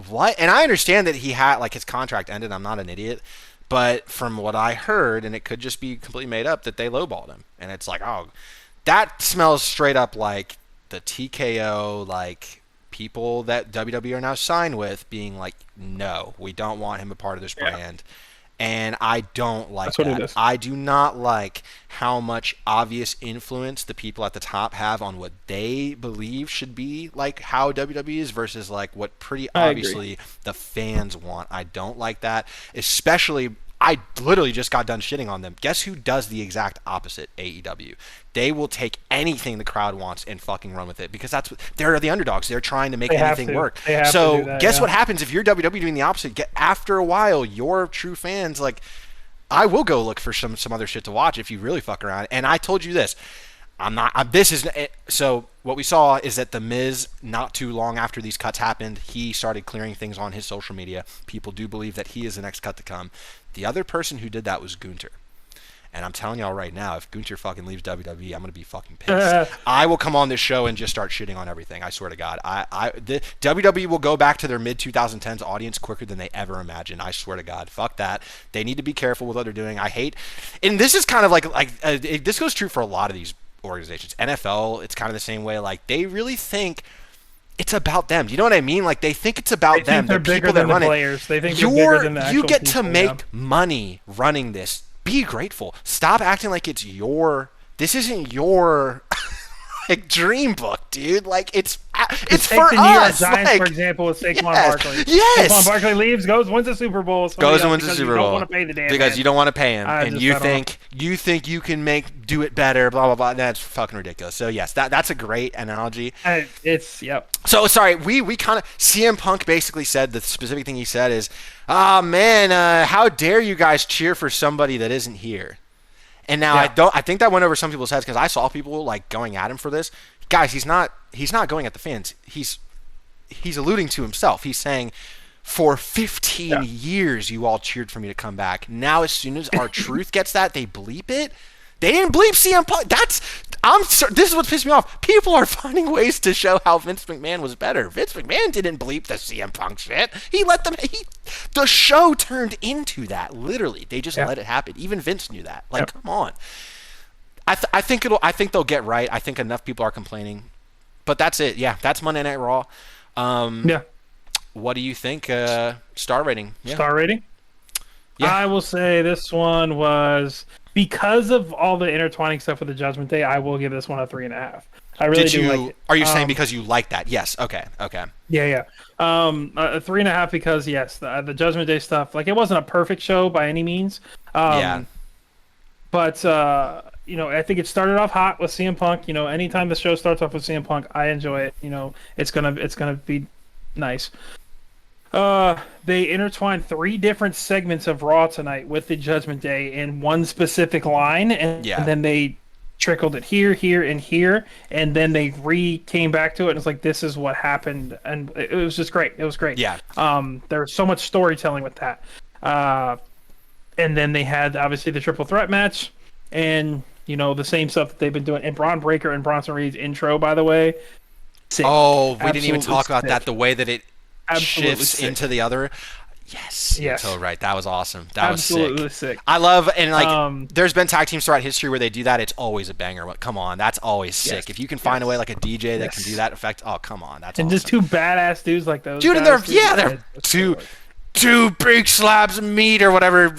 What? And I understand that he had like his contract ended. I'm not an idiot. But from what I heard, and it could just be completely made up, that they lowballed him. And it's like, oh, that smells straight up like the TKO, like people that WWE are now signed with being like, no, we don't want him a part of this brand. And I don't like that. I do not like how much obvious influence the people at the top have on what they believe should be like how WWE is versus like what pretty obviously the fans want. I don't like that, especially I literally just got done shitting on them. Guess who does the exact opposite? AEW. They will take anything the crowd wants and fucking run with it because they're the underdogs. They're trying to make anything work. So guess what happens if you're WWE doing the opposite? After a while, your true fans like, I will go look for some other shit to watch if you really fuck around. And I told you this. So what we saw is that The Miz, not too long after these cuts happened, he started clearing things on his social media. People do believe that he is the next cut to come. The other person who did that was Gunther. And I'm telling y'all right now, if Gunther fucking leaves WWE, I'm going to be fucking pissed. I will come on this show and just start shitting on everything. I swear to God. The WWE will go back to their mid-2010s audience quicker than they ever imagined. I swear to God. Fuck that. They need to be careful with what they're doing. And this is kind of this goes true for a lot of these organizations. NFL, it's kind of the same way. Like, they really think it's about them. Do you know what I mean? Like, they think it's about them. They're people that run it. They think they're bigger than the actual You get to people, make money running this. Be grateful. Stop acting like it's this isn't your like dream book, dude. Like it's for the us. Giants, for example, with Saquon Barkley. Yes. Saquon Barkley leaves, wins the Super Bowl. Goes and wins the Super Bowl. You don't want to pay the damn because man. You don't want to pay him, and you think you can do it better. Blah blah blah. That's fucking ridiculous. So yes, that's a great analogy. So sorry, we kind of CM Punk basically said the specific thing he said is, man, how dare you guys cheer for somebody that isn't here? And now I think that went over some people's heads because I saw people like going at him for this. Guys, he's not going at the fans. He's alluding to himself. He's saying, for 15 years you all cheered for me to come back. Now as soon as our truth gets that, they bleep it. They didn't bleep CM Punk. This is what pissed me off. People are finding ways to show how Vince McMahon was better. Vince McMahon didn't bleep the CM Punk shit. He let them. The show turned into that. Literally, they just let it happen. Even Vince knew that. Like, come on. I think they'll get right. I think enough people are complaining, but that's it. Yeah, that's Monday Night Raw. What do you think? Star rating. Yeah. Star rating. Yeah. I will say this one was. Because of all the intertwining stuff with the Judgment Day, I will give this one a 3.5. I really do like it. Are you saying because you like that? Yes. Okay. Yeah. A 3.5 because yes, the Judgment Day stuff. Like, it wasn't a perfect show by any means. But I think it started off hot with CM Punk. Anytime the show starts off with CM Punk, I enjoy it. It's gonna be nice. They intertwined 3 different segments of Raw tonight with the Judgment Day in one specific line, and then they trickled it here, here, and here, and then they came back to it, and it's like, this is what happened, and it was just great. It was great. Yeah. There was so much storytelling with that. And then they had obviously the triple threat match, and the same stuff that they've been doing. And Braun Breaker and Bronson Reed's intro, by the way. Sick. Oh, we didn't even talk about that. The way that it Absolutely shifts sick. into the other. Yes, you're totally right. That was awesome. That Absolutely was sick. I love, and there's been tag teams throughout history where they do that. It's always a banger. Come on, that's always sick. Yes. If you can find a way like a DJ that can do that effect, oh come on, that's and awesome. just two badass dudes like those. Dude, and they're two big slabs of meat or whatever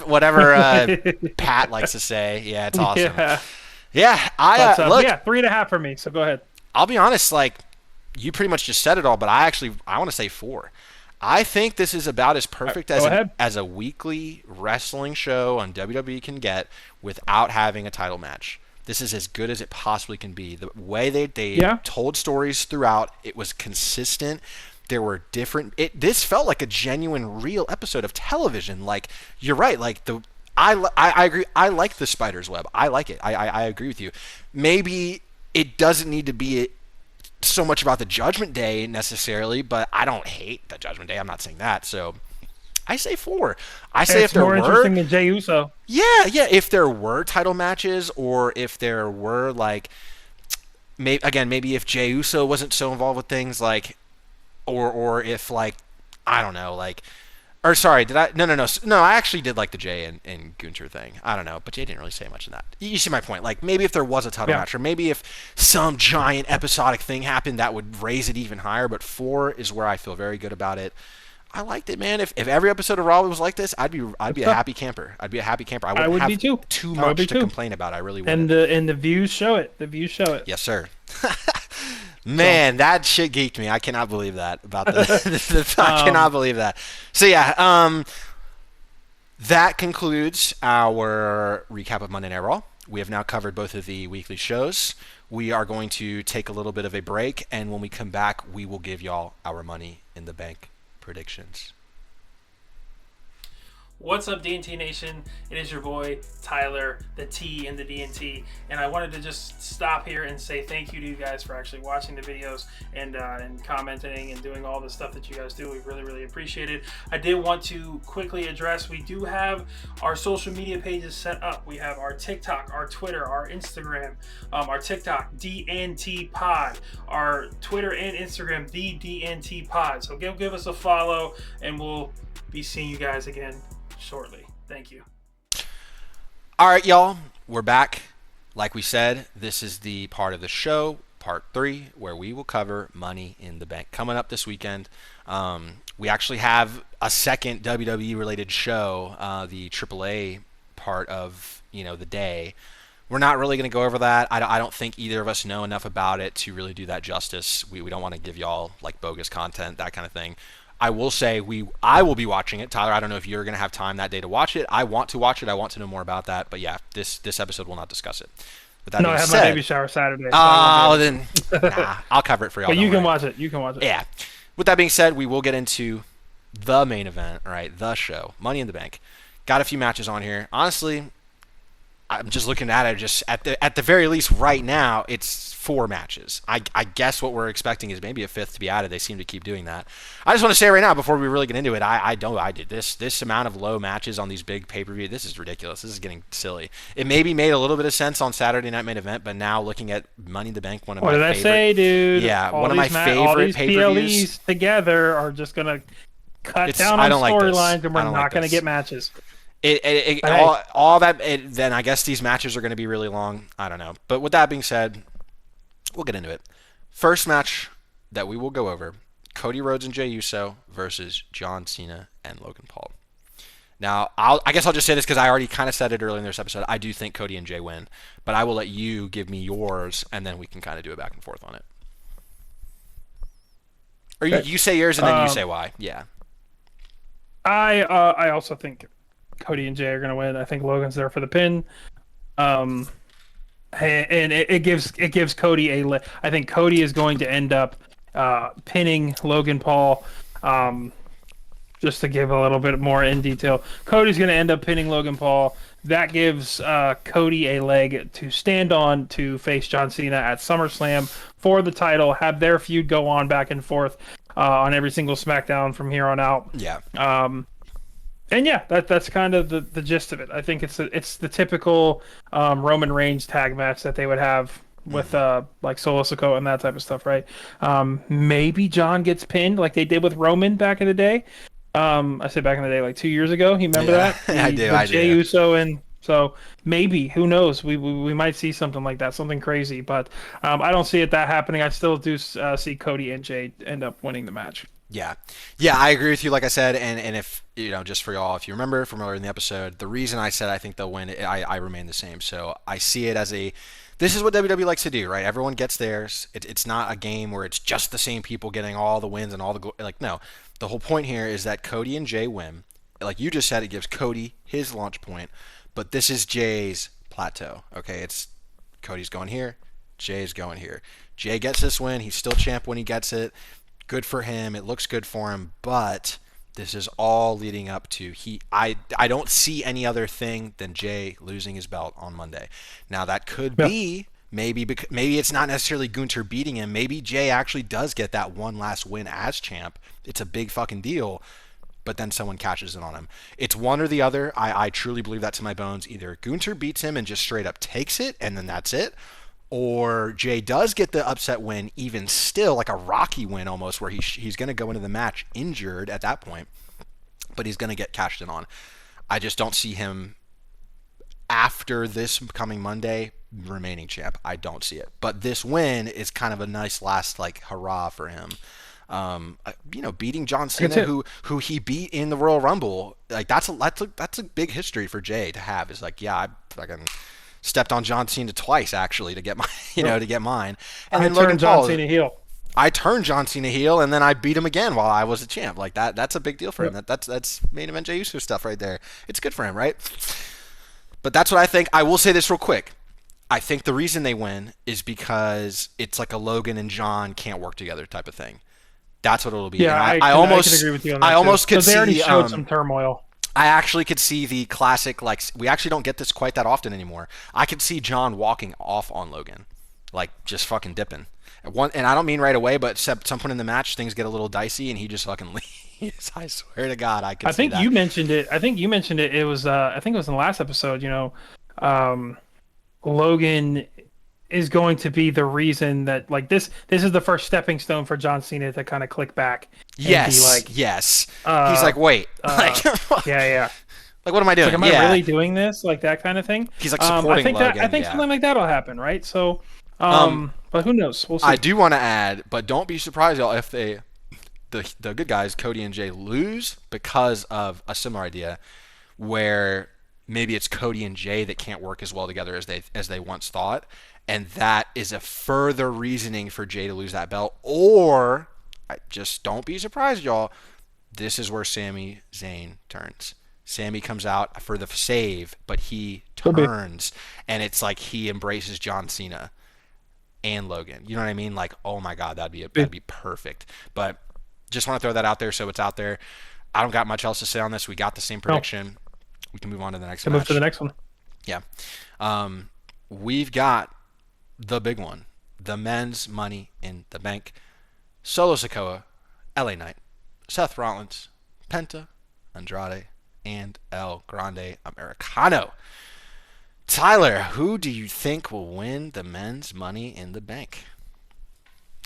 Pat likes to say. Yeah, it's awesome. Yeah, look. Yeah, 3.5 for me. So go ahead. I'll be honest, like you pretty much just said it all, but I want to say 4. I think this is about as perfect as a weekly wrestling show on WWE can get without having a title match. This is as good as it possibly can be. The way they told stories throughout, it was consistent. There were different. This felt like a genuine, real episode of television. Like you're right. Like I agree. I like the spider's web. I like it. I agree with you. Maybe it doesn't need to be so much about the Judgment Day necessarily, but I don't hate the Judgment Day. I'm not saying that. So I say 4. I say if there were interesting than Jey Uso. Yeah. If there were title matches, or if there were like, maybe if Jey Uso wasn't so involved with things like, or if like, I don't know, like. Or sorry, did I? No. I actually did like the Jay and Gunther thing. I don't know, but Jay didn't really say much of that. You see my point? Like maybe if there was a title match, or maybe if some giant episodic thing happened that would raise it even higher. But 4 is where I feel very good about it. I liked it, man. If every episode of Raw was like this, I'd be a happy camper. I'd be a happy camper. I wouldn't have too much to complain about. I really wouldn't. And the views show it. The views show it. Yes, sir. Man, that shit geeked me. I cannot believe that about the I cannot believe that. So yeah, that concludes our recap of Monday Night Raw. We have now covered both of the weekly shows. We are going to take a little bit of a break, and when we come back, we will give y'all our Money in the Bank predictions. What's up, DNT Nation? It is your boy, Tyler, the T in the DNT, and I wanted to just stop here and say thank you to you guys for actually watching the videos and commenting and doing all the stuff that you guys do. We really, really appreciate it. I did want to quickly address, we do have our social media pages set up. We have our TikTok, our Twitter, our Instagram, our TikTok, DNT Pod, our Twitter and Instagram, the DNT Pod. So give us a follow, and we'll be seeing you guys again shortly. Thank you. All right, y'all. We're back. Like we said, this is the part of the show, part 3, where we will cover Money in the Bank. Coming up this weekend, we actually have a second WWE-related show, the AAA part of the day. We're not really going to go over that. I don't think either of us know enough about it to really do that justice. We don't want to give y'all like bogus content, that kind of thing. I will say I will be watching it. Tyler, I don't know if you're going to have time that day to watch it. I want to watch it. I want to know more about that. But yeah, this episode will not discuss it. I have my baby shower Saturday. Then I'll cover it for y'all. But you can watch it. Yeah. With that being said, we will get into the main event, right? The show, Money in the Bank. Got a few matches on here. Honestly, I'm just looking at it. Just at the very least, right now, it's 4 matches. I guess what we're expecting is maybe a 5th to be added. They seem to keep doing that. I just want to say right now, before we really get into it, I did this amount of low matches on these big pay-per-view. This is ridiculous. This is getting silly. It maybe made a little bit of sense on Saturday Night Main Event, but now looking at Money in the Bank, one of my favorite. What did I say, dude? Yeah, one of my favorite pay-per-views. All these PLEs together are just gonna cut down on storylines, and we're not gonna get matches. All that. Then I guess these matches are going to be really long. I don't know. But with that being said, we'll get into it. First match that we will go over: Cody Rhodes and Jey Uso versus John Cena and Logan Paul. Now, I guess I'll just say this because I already kind of said it earlier in this episode. I do think Cody and Jey win, but I will let you give me yours, and then we can kind of do a back and forth on it. Or you say yours and then you say why. Yeah. I also think Cody and Jey are going to win. I think Logan's there for the pin. And it gives Cody a lift. I think Cody is going to end up pinning Logan Paul. just to give a little bit more in detail. Cody's going to end up pinning Logan Paul. That gives Cody a leg to stand on to face John Cena at SummerSlam for the title, have their feud go on back and forth on every single SmackDown from here on out. Yeah. And yeah, that's kind of the gist of it. I think it's the typical Roman Reigns tag match that they would have with like Solo Sikoa and that type of stuff, right? Maybe John gets pinned like they did with Roman back in the day. I said back in the day, like 2 years ago. You remember that? I do. Jey Uso, and so maybe, who knows? We might see something like that, something crazy. But I don't see that happening. I still do see Cody and Jey end up winning the match. Yeah, I agree with you. Like I said, and if just for y'all, if you remember from earlier in the episode, the reason I said I think they'll win, I remain the same. So I see it as this is what WWE likes to do, right? Everyone gets theirs. It's not a game where it's just the same people getting all the wins and all the like. No, the whole point here is that Cody and Jey win. Like you just said, it gives Cody his launch point, but this is Jey's plateau. Okay, it's Cody's going here, Jey's going here. Jey gets this win. He's still champ when he gets it. Good for him. It looks good for him, but this is all leading up to I don't see any other thing than Jey losing his belt on Monday. Now that could be maybe it's not necessarily Gunther beating him. Maybe Jey actually does get that one last win as champ. It's a big fucking deal, but then someone cashes in on him. It's one or the other. I truly believe that to my bones. Either Gunther beats him and just straight up takes it, and then that's it. Or Jey does get the upset win, even still, like a Rocky win almost, where he's going to go into the match injured at that point, but he's going to get cashed in on. I just don't see him, after this coming Monday, remaining champ. I don't see it. But this win is kind of a nice last, like, hurrah for him. Beating John Cena, who he beat in the Royal Rumble, like that's a big history for Jey to have. It's like, yeah, I fucking stepped on John Cena twice actually to get my, to get mine. And then Logan Paul, Cena heel. I turned John Cena heel, and then I beat him again while I was a champ. Like that. That's a big deal for him. That's main event Jey Uso stuff right there. It's good for him, right? But that's what I think. I will say this real quick. I think the reason they win is because it's like a Logan and John can't work together type of thing. That's what it'll be. Yeah, I can agree with you on that. I almost could see. They already showed some turmoil. I actually could see the classic, like, we actually don't get this quite that often anymore. I could see John walking off on Logan, like just fucking dipping. And I don't mean right away, but at some point in the match, things get a little dicey, and he just fucking leaves. I swear to God, I could. I think you mentioned it. It was. I think it was in the last episode. Logan is going to be the reason that, like, this is the first stepping stone for John Cena to kind of click back. Yes. He's like, wait. Yeah. Like, what am I doing? Like, am I really doing this? Like, that kind of thing. He's like supporting Logan. I think something like that will happen, right? So, but who knows? We'll see. I do want to add, but don't be surprised, y'all, if the good guys, Cody and Jey, lose because of a similar idea, where maybe it's Cody and Jey that can't work as well together as they once thought. And that is a further reasoning for Jey to lose that belt. Or, just don't be surprised, y'all, this is where Sami Zayn turns. Sami comes out for the save, but he turns. And it's like he embraces John Cena and Logan. You know what I mean? Like, oh my God, that'd be perfect. But just want to throw that out there so it's out there. I don't got much else to say on this. We got the same prediction. We can move on to the next match. Move to the next one. Yeah. We've got the big one, the men's Money in the Bank. Solo Sikoa, LA Knight, Seth Rollins, Penta, Andrade, and El Grande Americano. Tyler, who do you think will win the men's Money in the Bank?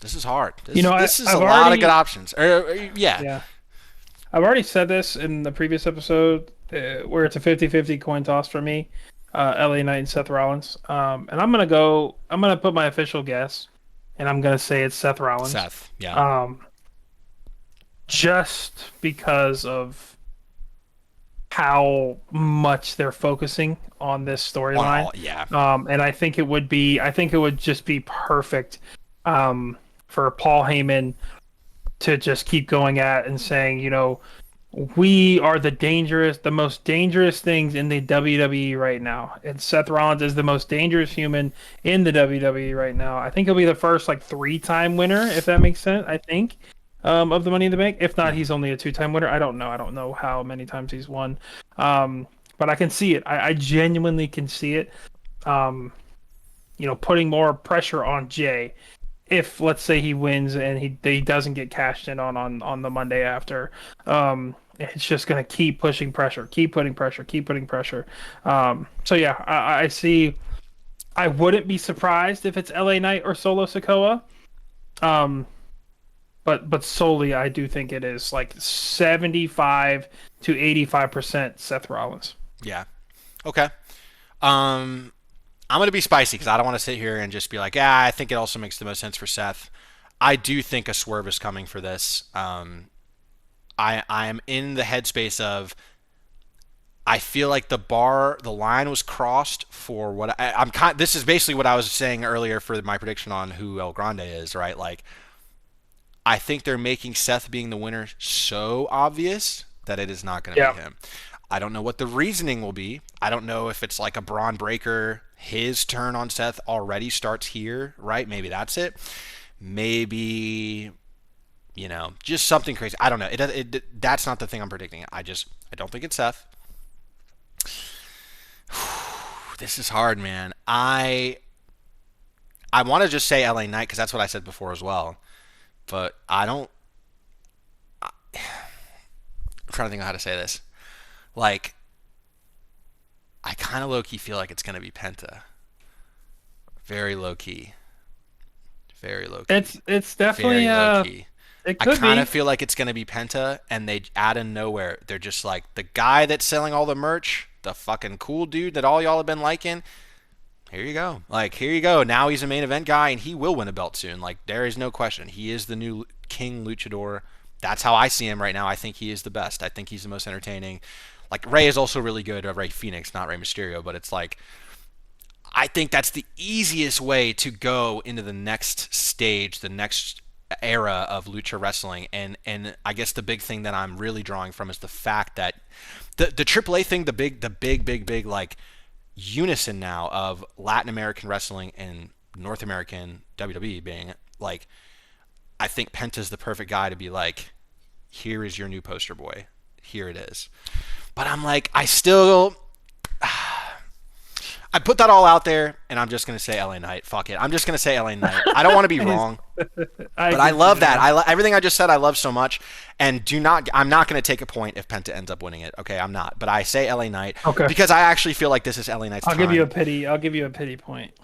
This is hard. This is a lot of good options. Yeah. I've already said this in the previous episode, where it's a 50-50 coin toss for me. LA Knight and Seth Rollins. And I'm going to put my official guess, and I'm going to say it's Seth Rollins. Yeah. Just because of how much they're focusing on this storyline. Yeah. And I think it would just be perfect for Paul Heyman to just keep going at and saying, we are the most dangerous things in the WWE right now. And Seth Rollins is the most dangerous human in the WWE right now. I think he'll be the first 3-time winner, if that makes sense. I think. of the Money in the Bank. If not, he's only a two-time winner. I don't know. I don't know how many times he's won. But I can see it. I genuinely can see it. Putting more pressure on Jay if, let's say, he wins and he doesn't get cashed in on the Monday after. It's just going to keep pushing pressure, keep putting pressure, keep putting pressure. So yeah, I see. I wouldn't be surprised if it's LA Knight or Solo Sikoa. But solely, I do think it is like 75 to 85% Seth Rollins. Yeah. Okay. I'm going to be spicy because I don't want to sit here and just be like, I think it also makes the most sense for Seth. I do think a swerve is coming for this. I am in the headspace of I feel like the line was crossed for what I'm kind. This is basically what I was saying earlier for my prediction on who El Grande is, right? Like, I think they're making Seth being the winner so obvious that it is not going to be him. I don't know what the reasoning will be. I don't know if it's like a Braun Breaker. His turn on Seth already starts here, right? Maybe that's it. Maybe, just something crazy. I don't know. That's not the thing I'm predicting. I don't think it's Seth. This is hard, man. I want to just say LA Knight because that's what I said before as well. But I'm trying to think of how to say this. Like, I kind of low-key feel like it's going to be Penta. Very low-key. Very low-key. It's definitely very low-key. It could I kind of feel like it's going to be Penta, and they out of nowhere, they're just like, the guy that's selling all the merch, the fucking cool dude that all y'all have been liking, here you go. Like, here you go. Now he's a main event guy, and he will win a belt soon. Like, there is no question. He is the new King Luchador. That's how I see him right now. I think he is the best. I think he's the most entertaining. Like, Rey is also really good. Rey Fenix, not Rey Mysterio, but it's like, I think that's the easiest way to go into the next stage, the next era of lucha wrestling. And I guess the big thing that I'm really drawing from is the fact that the AAA thing, the big like unison now of Latin American wrestling and North American WWE being like, I think Penta's the perfect guy to be like, here is your new poster boy. Here it is. But I'm like, I put that all out there, and I'm just going to say LA Knight. Fuck it. I'm just going to say LA Knight. I don't want to be wrong, but I love that. Everything I just said I love so much, and I'm not going to take a point if Penta ends up winning it. Okay, I'm not. But I say LA Knight because I actually feel like this is LA Knight's time. I'll give you a pity point.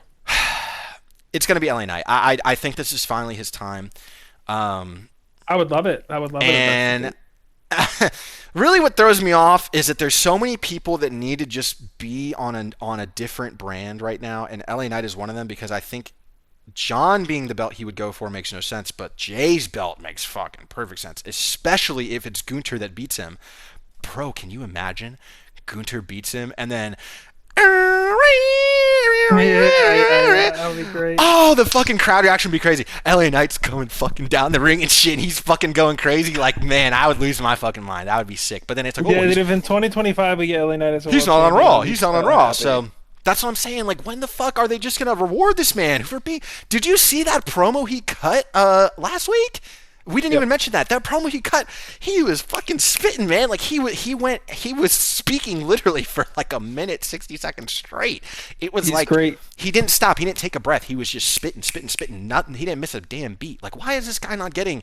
It's going to be LA Knight. I think this is finally his time. I would love it. And really what throws me off is that there's so many people that need to just be on a different brand right now, and LA Knight is one of them because I think John being the belt he would go for makes no sense, but Jay's belt makes fucking perfect sense, especially if it's Gunther that beats him. Bro, can you imagine? Gunther beats him, and then that would be great. Oh, the fucking crowd reaction would be crazy. LA Knight's going fucking down the ring and shit. And he's fucking going crazy. Like, man, I would lose my fucking mind. That would be sick. But then it's like, if in 2025 we get LA Knight as a he's not on Raw. He's not on Raw. So that's what I'm saying. Like, when the fuck are they just gonna reward this man for being? Did you see that promo he cut last week? We didn't even mention that. That promo he cut, he was fucking spitting, man. Like he was speaking literally for like a minute, 60 seconds straight. It was like great. He didn't stop. He didn't take a breath. He was just spitting. Nothing. He didn't miss a damn beat. Like, why is this guy not getting?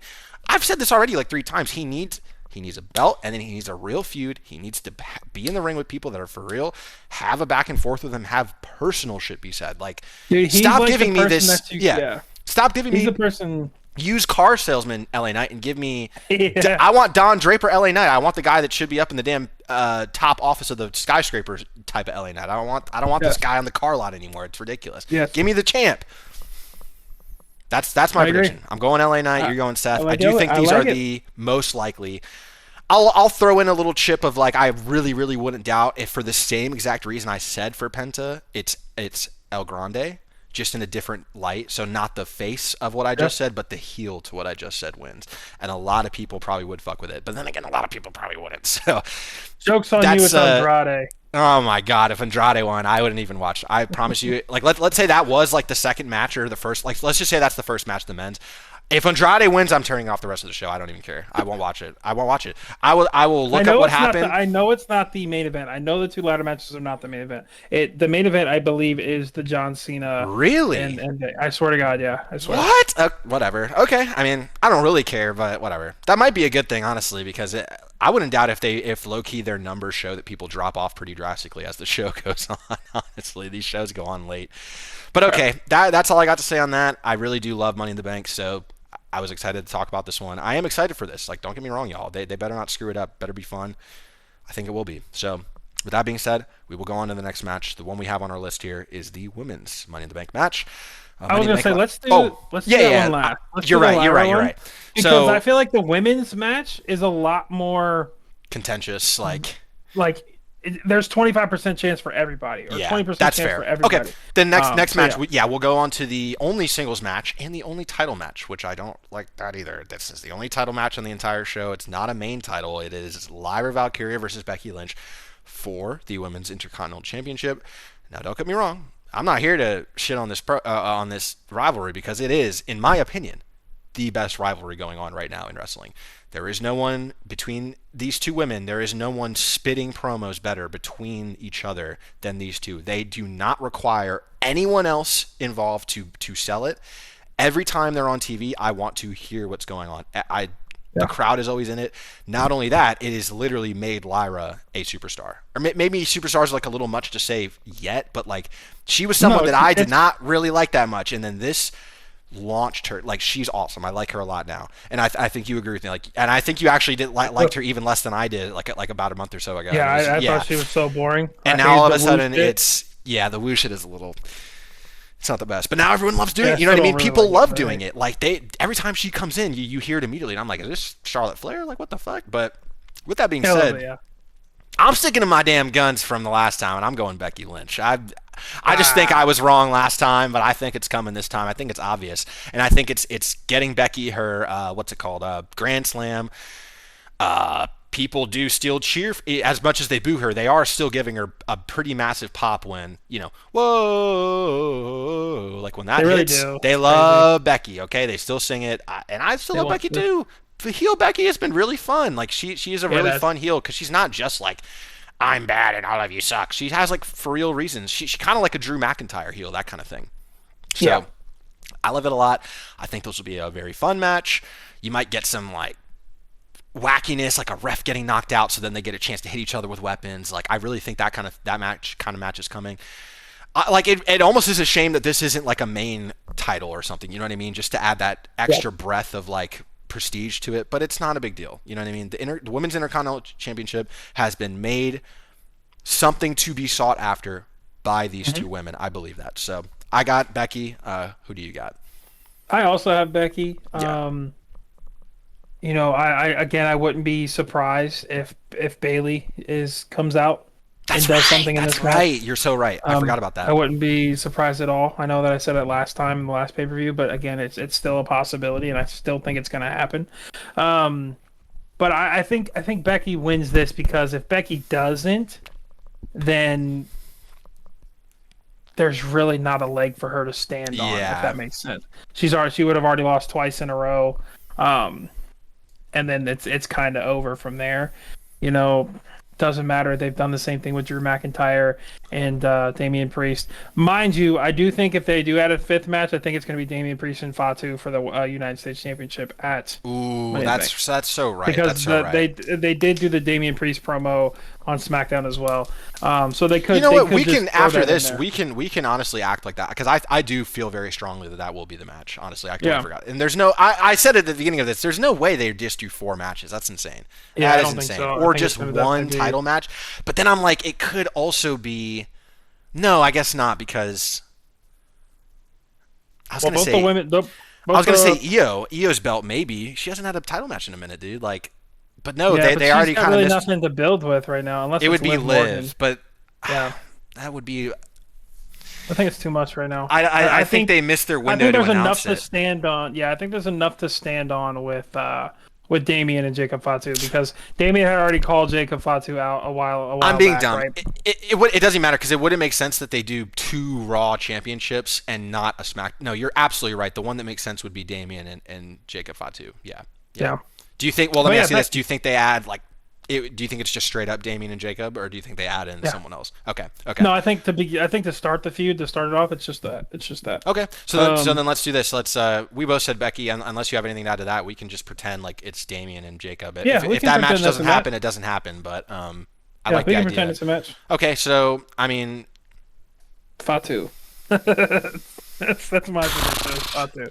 I've said this already like 3 times. He needs a belt, and then he needs a real feud. He needs to be in the ring with people that are for real. Have a back and forth with him. Have personal shit be said. Like, dude, stop like giving me this. Stop giving me. He's the person. Use car salesman LA Knight and give me. I want Don Draper LA Knight. I want the guy that should be up in the damn top office of the skyscraper type of LA Knight. I don't want this guy on the car lot anymore. It's ridiculous. Yes. Give me the champ. That's my prediction. I'm going LA Knight. You're going Seth. I do think these are the most likely. I'll throw in a little chip of like I really wouldn't doubt if for the same exact reason I said for Penta, it's El Grande. Just in a different light, so not the face of what I just said, but the heel to what I just said wins. And a lot of people probably would fuck with it, but then again, a lot of people probably wouldn't. So, joke's on you with Andrade. Oh my god, if Andrade won, I wouldn't even watch. I promise you. Like, let's say that was like the second match or the first. Like, let's just say that's the first match of the men's. If Andrade wins, I'm turning off the rest of the show. I don't even care. I won't watch it. I won't watch it. I will look up what happened. I know it's not the main event. I know the two ladder matches are not the main event. The main event, I believe, is the John Cena. Really? And I swear to God, yeah. I swear. What? Whatever. Okay. I mean, I don't really care, but whatever. That might be a good thing, honestly, because I wouldn't doubt if low key their numbers show that people drop off pretty drastically as the show goes on. Honestly, these shows go on late. But okay, that's all I got to say on that. I really do love Money in the Bank, so I was excited to talk about this one. I am excited for this. Like, don't get me wrong, y'all. They better not screw it up. Better be fun. I think it will be. So, with that being said, we will go on to the next match. The one we have on our list here is the women's Money in the Bank match. I was gonna say let's do that one last. You're right. Because I feel like the women's match is a lot more contentious. There's 25% chance for everybody, or 20% chance for everybody. Okay, the next match, we'll go on to the only singles match and the only title match, which I don't like that either. This is the only title match on the entire show. It's not a main title. It is Lyra Valkyria versus Becky Lynch for the Women's Intercontinental Championship. Now, don't get me wrong. I'm not here to shit on this rivalry, because it is, in my opinion, the best rivalry going on right now in wrestling. There is no one between these two women. There is no one spitting promos better between each other than these two. They do not require anyone else involved to sell it. Every time they're on TV, I want to hear what's going on. The crowd is always in it. Not only that, it has literally made Lyra a superstar. Or maybe superstar is like a little much to say yet, but like she was someone that I did not really like that much, and then this launched her. Like, she's awesome. I like her a lot now, and I think you agree with me. Like, and I think you actually did liked her even less than I did. Like about a month or so ago. Yeah, I thought she was so boring. And now all of a sudden, the woo shit is a little. It's not the best, but now everyone loves doing it. You know what I mean? People love doing it. Like, every time she comes in, you hear it immediately, and I'm like, is this Charlotte Flair? Like, what the fuck? But with that being said, I'm sticking to my damn guns from the last time, and I'm going Becky Lynch. I just think I was wrong last time, but I think it's coming this time. I think it's obvious, and I think it's getting Becky her Grand Slam. People do still cheer as much as they boo her. They are still giving her a pretty massive pop when whoa, like when that hits. They love Becky. Okay, they still sing it, and I still love Becky too. The heel Becky has been really fun. Like she is a really fun heel, because she's not just like, I'm bad and all of you suck. She has like for real reasons. She kind of like a Drew McIntyre heel, that kind of thing. So I love it a lot. I think this will be a very fun match. You might get some like wackiness, like a ref getting knocked out, so then they get a chance to hit each other with weapons. Like, I really think that match is coming. It almost is a shame that this isn't like a main title or something. You know what I mean? Just to add that extra breath of like prestige to it, but it's not a big deal. You know what I mean? The Women's Intercontinental Championship has been made something to be sought after by these two women. I believe that. So I got Becky. Who do you got? I also have Becky. I wouldn't be surprised if Bayley comes out and does something in this match. Right. You're so right. I forgot about that. I wouldn't be surprised at all. I know that I said it last time in the last pay-per-view, but again, it's still a possibility, and I still think it's going to happen. But I think Becky wins this, because if Becky doesn't, then there's really not a leg for her to stand on, if that makes sense. She would have already lost twice in a row. And then it's kind of over from there. Doesn't matter. They've done the same thing with Drew McIntyre and Damian Priest. Mind you, I do think if they do add a fifth match, I think it's going to be Damian Priest and Fatu for the United States Championship at. Ooh, that's so right. Because they did do the Damian Priest promo on SmackDown as well. So they could. You know what? We can after this. We can honestly act like that, because I do feel very strongly that will be the match. Honestly, I totally forgot. And there's no. I said at the beginning of this. There's no way they just do 4 matches. That's insane. Yeah, that is insane. So. Or just one title match. But then I'm like, it could also be. No, I guess not, because I was gonna say. I was gonna say Io's belt, maybe. She hasn't had a title match in a minute, dude. Like. But no, they already kind of really nothing to build with right now, unless it would be Liv, but that would be. I think it's too much right now. I think they missed their window to announce it. Enough to stand on. Yeah, I think there's enough to stand on with with Damien and Jacob Fatu, because Damien had already called Jacob Fatu out a while I'm being back, dumb. right? It doesn't matter because it wouldn't make sense that they do 2 Raw championships and not a Smack. No, you're absolutely right. The one that makes sense would be Damien and Jacob Fatu. Yeah. Yeah. Do you think? Well, let me ask you this: do you think they add like? Do you think it's just straight up Damien and Jacob, or do you think they add in someone else? Okay. No, I think to start the feud, to start it off, it's just that. Okay. So then let's do this. Let's we both said Becky. Unless you have anything to add to that, we can just pretend like it's Damien and Jacob. If that match doesn't happen, it doesn't happen. But I like the idea. Pretend it's a match. Okay. So I mean, Fatu. that's my prediction. Fatu.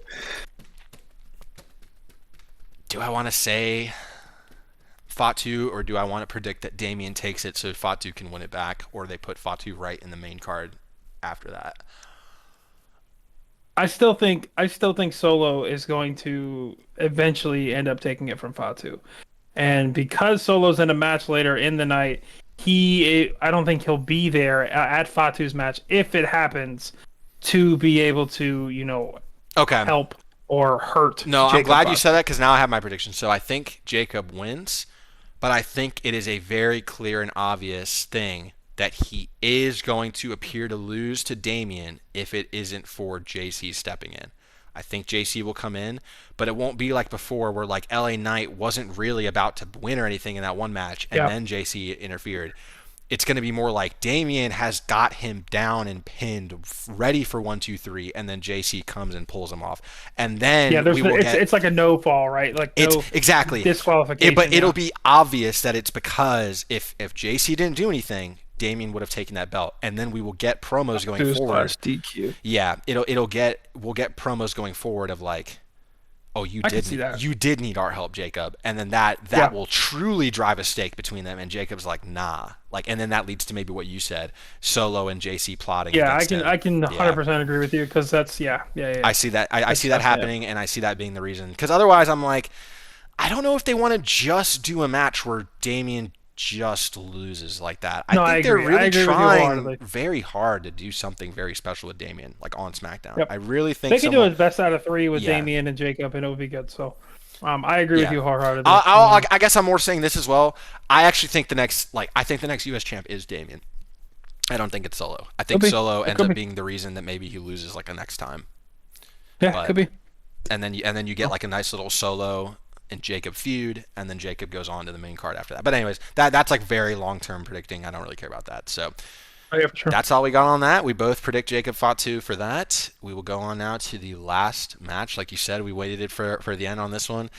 Do I want to say Fatu, or do I want to predict that Damien takes it so Fatu can win it back, or they put Fatu right in the main card after that? I still think Solo is going to eventually end up taking it from Fatu, and because Solo's in a match later in the night, I don't think he'll be there at Fatu's match if it happens to be able to help or hurt. No, Jacob I'm glad Fatu. you said that because now I have my prediction. So I think Jacob wins. But I think it is a very clear and obvious thing that he is going to appear to lose to Damien if it isn't for JC stepping in. I think JC will come in, but it won't be like before where like LA Knight wasn't really about to win or anything in that one match and then JC interfered. It's going to be more like Damien has got him down and pinned, ready for 1, 2, 3, and then JC comes and pulls him off. And then it's like a no fall, right? Like exactly disqualification. But it'll be obvious that it's because if JC didn't do anything, Damien would have taken that belt, and then we will get promos going forward. DQ. Yeah, we'll get promos going forward of like, oh, you did need our help, Jacob, and then that will truly drive a stake between them. And Jacob's like, nah, like, and then that leads to maybe what you said, Solo and JC plotting. Yeah, I can 100% agree with you because that's I see that I see that happening, and I see that being the reason. Because otherwise, I'm like, I don't know if they want to just do a match where Damien just loses like that. I think they're really trying very hard to do something very special with Damien, like on SmackDown. Yep. I really think they can do a best out of 3 with Damien and Jacob, and it would be good. So, I agree with you wholeheartedly. I guess I'm more saying this as well. I actually think the next US champ is Damien. I don't think it's Solo. I think Solo ends up being the reason that maybe he loses like a next time. Yeah, could be. And then you get like a nice little Solo and Jacob feud, and then Jacob goes on to the main card after that. But anyways, that's like very long-term predicting. I don't really care about that. So for sure. That's all we got on that. We both predict Jacob Fatu for that. We will go on now to the last match. Like you said, we waited it for the end on this one.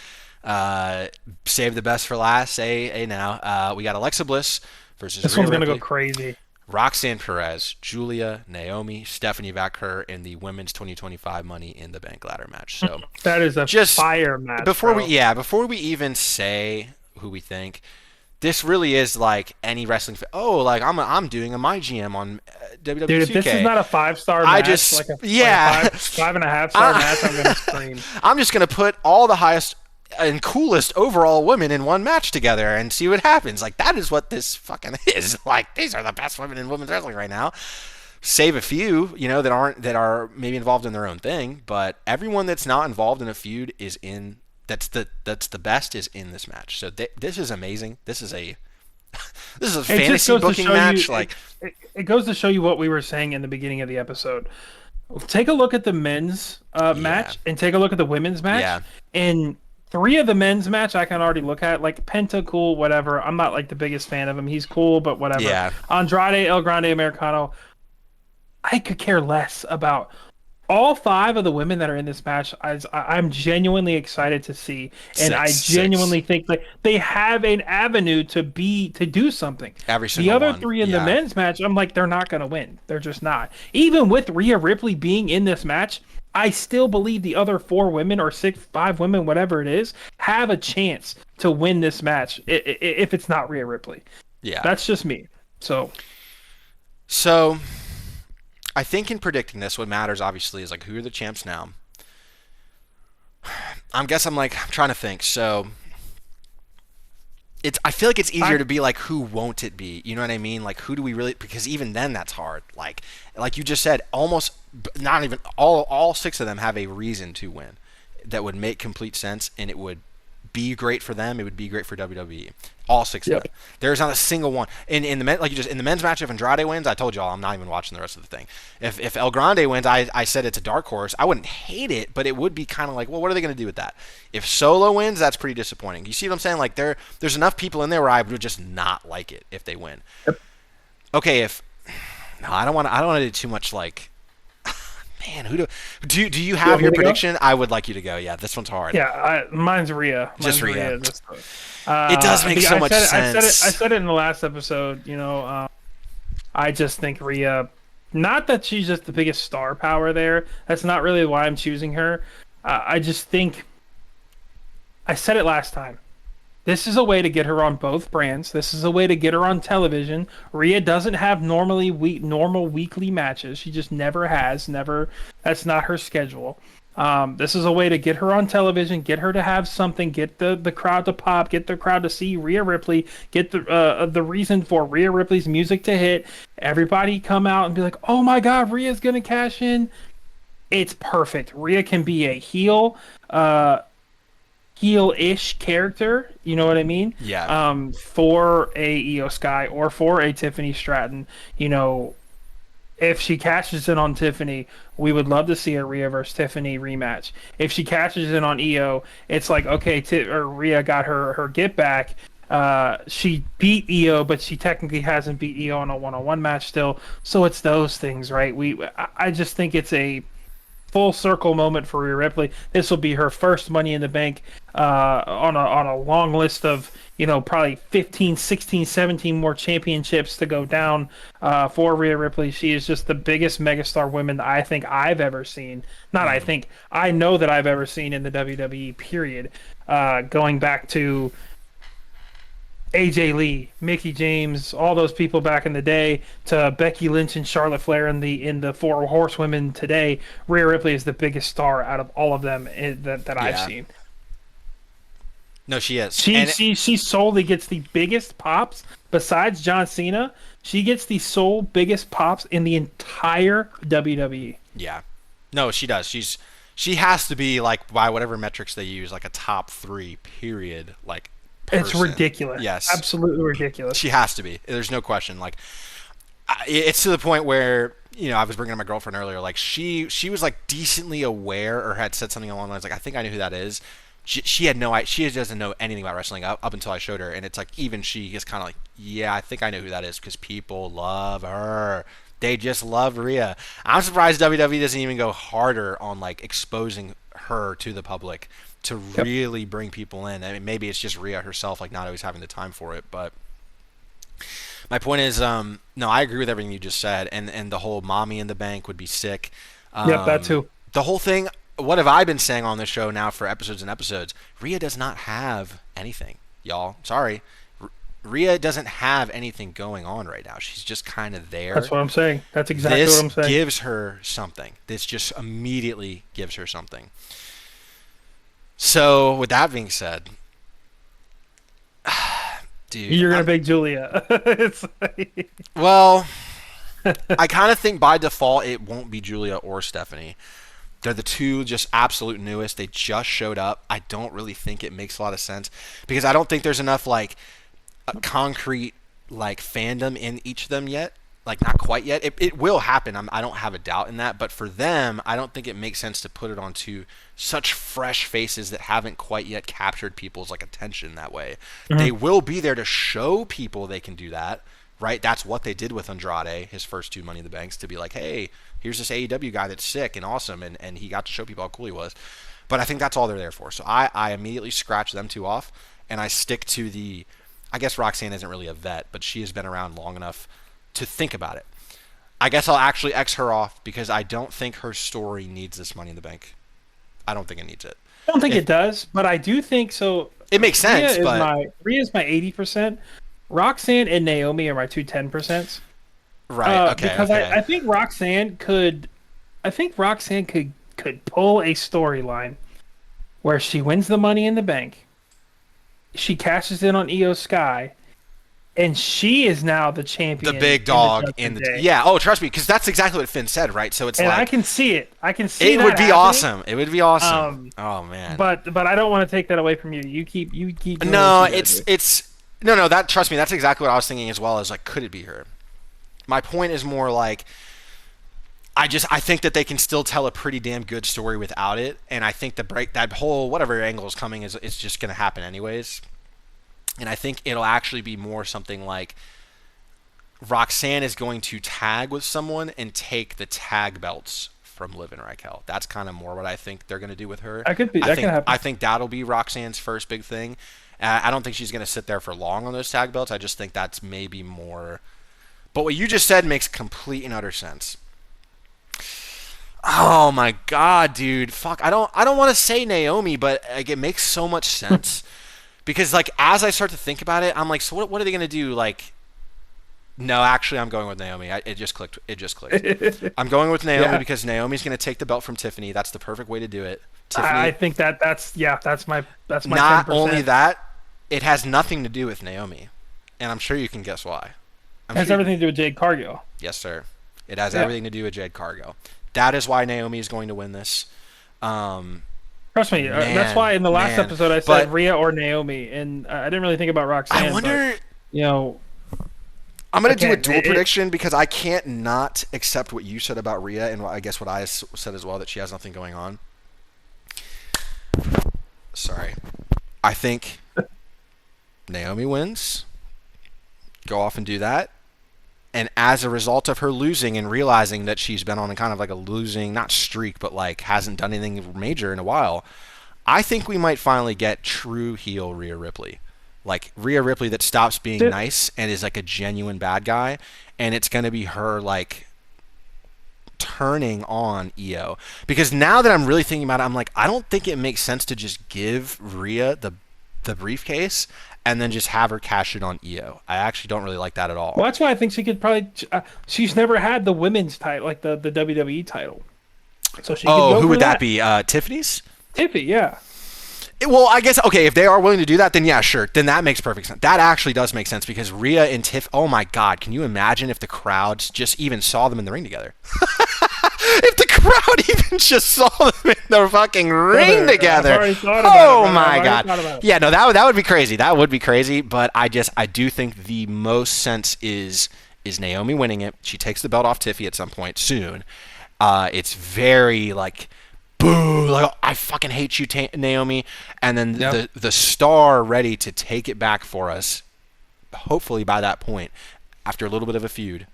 Save the best for last. Now. We got Alexa Bliss versus This Rhea one's going to Ripley. go crazy. Roxanne Perez, Giulia, Naomi, Stephanie Vaquer in the women's 2025 Money in the Bank ladder match. So that is a fire match. Before we even say who we think, this really is like any wrestling. I'm doing a my GM on WWE 2K. Dude, if this is not a 5-star match, like a 5.5-star match, I'm gonna scream. I'm just gonna put all the highest and coolest overall women in one match together and see what happens. Like, that is what this fucking is. Like, these are the best women in women's wrestling right now. Save a few, that are maybe involved in their own thing, but everyone that's not involved in a feud is in. That's the best is in this match. So this is amazing. This is a fantasy booking match. It goes to show you what we were saying in the beginning of the episode. Take a look at the men's match and take a look at the women's match. Yeah. And 3 of the men's match I can already look at. Like Penta, cool, whatever. I'm not like the biggest fan of him. He's cool, but whatever. Yeah. Andrade, El Grande, Americano. I could care less about. All 5 of the women that are in this match, I'm genuinely excited to see, and I genuinely think that they have an avenue to do something. Every single the other one. 3 in the men's match, I'm like, they're not going to win. They're just not. Even with Rhea Ripley being in this match, I still believe the other 4 women or 5 women, whatever it is, have a chance to win this match if it's not Rhea Ripley. Yeah, that's just me. So. I think in predicting this, what matters obviously is like who are the champs now. I'm trying to think. So I feel like it's easier to be like, who won't it be? You know what I mean? Like, who do we really? Because even then, that's hard. Like you just said, almost not even all 6 of them have a reason to win that would make complete sense, and it would would be great for them. It would be great for WWE. All 6 of Yep. them. There's not a single one in the men, like you just in the men's match. If Andrade wins, I told y'all I'm not even watching the rest of the thing. If El Grande wins, I said it's a dark horse. I wouldn't hate it, but it would be kind of like, well, what are they going to do with that? If Solo wins, that's pretty disappointing. You see what I'm saying? Like there's enough people in there where I would just not like it if they win. Yep. Okay, no, I don't want to do too much like. Man, do you have your prediction? I would like you to go. Yeah, this one's hard. Yeah, mine's Rhea. Just Rhea. It does make so much sense. I said it in the last episode. I just think Rhea. Not that she's just the biggest star power there. That's not really why I'm choosing her. I just think. I said it last time. This is a way to get her on both brands. This is a way to get her on television. Rhea doesn't have normal weekly matches. She just never has. Never. That's not her schedule. This is a way to get her on television, get her to have something, get the crowd to pop, get the crowd to see Rhea Ripley, get the reason for Rhea Ripley's music to hit. Everybody come out and be like, "Oh my God, Rhea's gonna cash in." It's perfect. Rhea can be a heel-ish character, you know what I mean? Yeah. For a Io Sky or for a Tiffany Stratton, if she cashes in on Tiffany, we would love to see a Rhea versus Tiffany rematch. If she cashes in on Io, it's like, okay, Rhea got her get back. She beat Io, but she technically hasn't beat Io in a one-on-one match still. So it's those things, right? I just think it's a full circle moment for Rhea Ripley. This will be her first Money in the Bank on a long list of probably 15, 16, 17 more championships to go down for Rhea Ripley. She is just the biggest megastar woman I think I've ever seen. I know that I've ever seen in the WWE period. Going back to AJ Lee, Mickie James, all those people back in the day, to Becky Lynch and Charlotte Flair in the Four Horsewomen today. Rhea Ripley is the biggest star out of all of them that I've seen. No, she is. She solely gets the biggest pops besides John Cena. She gets the sole biggest pops in the entire WWE. Yeah, no, she does. She has to be, like, by whatever metrics they use, like a top 3 period, like. Person. It's ridiculous. Yes. Absolutely ridiculous. She has to be. There's no question. Like, it's to the point where, I was bringing up my girlfriend earlier. Like, she was, like, decently aware or had said something along the lines, like, I think I knew who that is. She had no idea. She doesn't know anything about wrestling up until I showed her. And it's like, even she is kind of like, yeah, I think I know who that is because people love her. They just love Rhea. I'm surprised WWE doesn't even go harder on, like, exposing her to the public to really bring people in. I mean, maybe it's just Rhea herself, like, not always having the time for it. But my point is, no, I agree with everything you just said. And the whole Mommy in the Bank would be sick. Yep, that too. The whole thing, what have I been saying on this show now for episodes and episodes? Rhea does not have anything, y'all. Sorry. Rhea doesn't have anything going on right now. She's just kind of there. That's what I'm saying. That's exactly what I'm saying. This gives her something. This just immediately gives her something. So, with that being said, dude, you're gonna pick Giulia. Well, I kind of think by default it won't be Giulia or Stephanie. They're the two just absolute newest. They just showed up. I don't really think it makes a lot of sense because I don't think there's enough like concrete like fandom in each of them yet. Like, not quite yet. It will happen. I don't have a doubt in that. But for them, I don't think it makes sense to put it onto such fresh faces that haven't quite yet captured people's, like, attention that way. Mm-hmm. They will be there to show people they can do that, right? That's what they did with Andrade, his first 2 Money in the Banks, to be like, hey, here's this AEW guy that's sick and awesome, and he got to show people how cool he was. But I think that's all they're there for. So I immediately scratch them 2 off, and I stick to the – I guess Roxanne isn't really a vet, but she has been around long enough to think about it. I guess I'll actually X her off because I don't think her story needs this Money in the Bank. I don't think it needs it. I don't think it does, but I do think so. It makes sense, but Rhea's my 80%. Roxanne and Naomi are my 210%. Right. Okay. Because okay. I think Roxanne could pull a storyline where she wins the Money in the Bank, she cashes in on Io Sky, and she is now the champion. The big dog in the yeah. Oh, trust me, because that's exactly what Finn said, right? So it's and like I can see it. I can see it would be happening. awesome. It would be awesome. Oh man. But I don't want to take that away from you. You keep. Doing No, it's no. That trust me, that's exactly what I was thinking as well. Is like, could it be her? My point is more like, I think that they can still tell a pretty damn good story without it, and I think that whole whatever angle is coming it's just gonna happen anyways, and I think it'll actually be more something like Roxanne is going to tag with someone and take the tag belts from Liv and Raquel. That's kind of more what I think they're going to do with her. That could happen. I think that'll be Roxanne's first big thing. I don't think she's going to sit there for long on those tag belts. I just think that's maybe more. But what you just said makes complete and utter sense. Oh my god, dude! Fuck, I don't want to say Naomi, but like, it makes so much sense because like as I start to think about it, I'm like, so what are they going to do? Like. No, actually, I'm going with Naomi. It just clicked. I'm going with Naomi because Naomi's going to take the belt from Tiffany. That's the perfect way to do it. Tiffany. I think that's my. Not 10%. only that, it has nothing to do with Naomi, and I'm sure you can guess why. It has everything to do with Jade Cargill. Yes, sir. It has everything to do with Jade Cargill. That is why Naomi is going to win this. Trust me. That's why in the last episode I said Rhea or Naomi, and I didn't really think about Roxanne. I wonder. But, I'm going to do a dual prediction because I can't not accept what you said about Rhea and I guess what I said as well, that she has nothing going on. Sorry. I think Naomi wins. Go off and do that. And as a result of her losing and realizing that she's been on a kind of like a losing, not streak, but like hasn't done anything major in a while, I think we might finally get true heel Rhea Ripley. Like Rhea Ripley that stops being nice and is like a genuine bad guy, and it's going to be her like turning on Io. Because now that I'm really thinking about it, I'm like, I don't think it makes sense to just give Rhea the briefcase and then just have her cash it on Io. I actually don't really like that at all. Well, that's why I think she could probably. She's never had the women's title, like the WWE title. So she. Who would that be? Tiffany's? Tiffy, yeah. Well, I guess, okay, if they are willing to do that, then yeah, sure. Then that makes perfect sense. That actually does make sense because Rhea and Tiff, oh my God, can you imagine if the crowds just even saw them in the ring together? If the crowd even just saw them in the fucking ring together. Oh my God. Yeah, no, that would be crazy. That would be crazy, but I do think the most sense is Naomi winning it. She takes the belt off Tiffy at some point soon. It's very like, boo, like, I fucking hate you, Naomi. And then the star ready to take it back for us, hopefully by that point, after a little bit of a feud,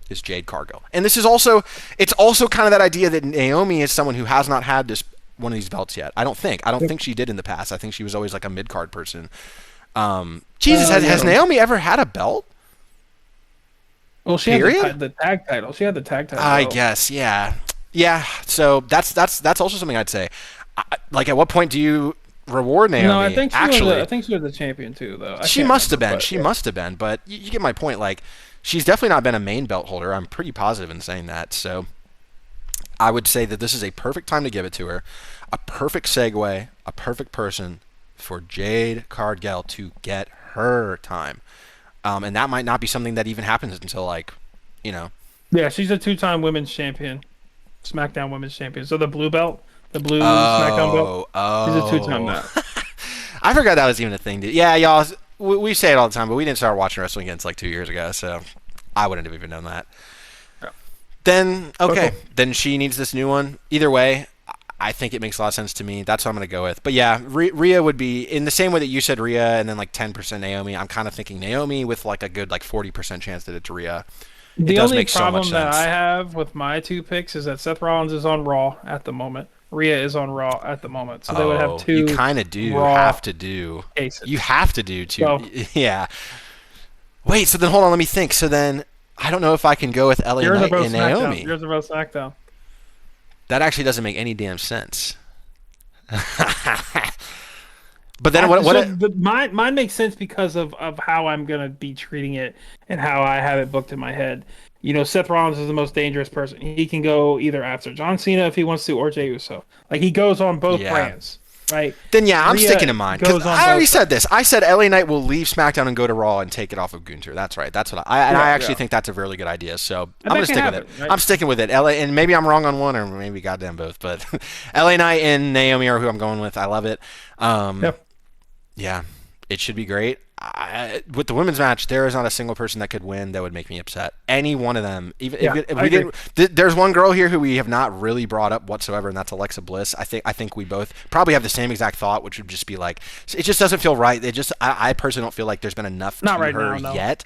is Jade Cargill. And this is also, it's also kind of that idea that Naomi is someone who has not had one of these belts yet. I don't think she did in the past. I think she was always like a mid-card person. Jesus, has Naomi ever had a belt? Well, she had the tag title. She had the tag title. I guess, yeah. Yeah, so that's also something I'd say. Like, at what point do you reward Naomi? No, I think she was the champion too, though. She must have been. She must have been. But you get my point. Like, she's definitely not been a main belt holder. I'm pretty positive in saying that. So I would say that this is a perfect time to give it to her. A perfect segue, a perfect person for Jade Cargill to get her time. And that might not be something that even happens until, like, you know. Yeah, she's a 2-time women's champion. Smackdown women's champion. So the blue belt, the blue Smackdown belt. She's a 2-time that. I forgot that was even a thing. Yeah, y'all, we say it all the time, but we didn't start watching wrestling again until like 2 years ago, so I wouldn't have even known that. Yeah. Then, okay, then she needs this new one. Either way, I think it makes a lot of sense to me. That's what I'm going to go with. But yeah, Rhea would be, in the same way that you said Rhea and then like 10% Naomi, I'm kind of thinking Naomi with like a good like 40% chance that it's Rhea. The only problem that I have with my two picks is that Seth Rollins is on Raw at the moment. Rhea is on Raw at the moment. So they would have two. You kind of do have to do. Cases. You have to do two. So, yeah. Wait, so then hold on, let me think. So then I don't know if I can go with LA Knight and Naomi. Yours about Smackdown. That actually doesn't make any damn sense. But then mine makes sense because of how I'm going to be treating it and how I have it booked in my head. You know, Seth Rollins is the most dangerous person. He can go either after John Cena if he wants to or Jey Uso. Like, he goes on both brands. right? Then yeah, I'm Rhea sticking to mine because goes on I already both said this. I said LA Knight will leave SmackDown and go to Raw and take it off of Gunther. That's right. That's what I actually think that's a really good idea. So I'm gonna stick with it. Right? I'm sticking with it. LA, and maybe I'm wrong on one, or maybe goddamn both. But LA Knight and Naomi are who I'm going with. I love it. Yep. Yeah, it should be great. With the women's match, there is not a single person that could win that would make me upset. Any one of them, even if we didn't. There's one girl here who we have not really brought up whatsoever, and that's Alexa Bliss. I think we both probably have the same exact thought, which would just be like, it just doesn't feel right. I personally don't feel like there's been enough to her yet.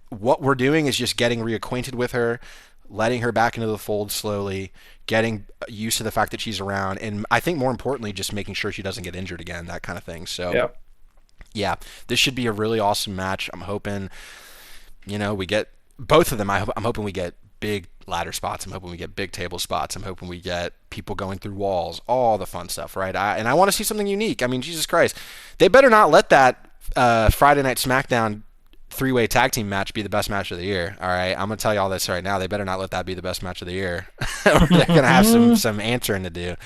What we're doing is just getting reacquainted with her, letting her back into the fold slowly, getting used to the fact that she's around, and I think more importantly, just making sure she doesn't get injured again, that kind of thing. So. Yeah, this should be a really awesome match. I'm hoping, we get both of them. I'm hoping we get big ladder spots. I'm hoping we get big table spots. I'm hoping we get people going through walls, all the fun stuff, right? And I want to see something unique. I mean, Jesus Christ. They better not let that Friday Night SmackDown three-way tag team match be the best match of the year, all right? I'm going to tell you all this right now. They better not let that be the best match of the year. They're going to have some answering to do,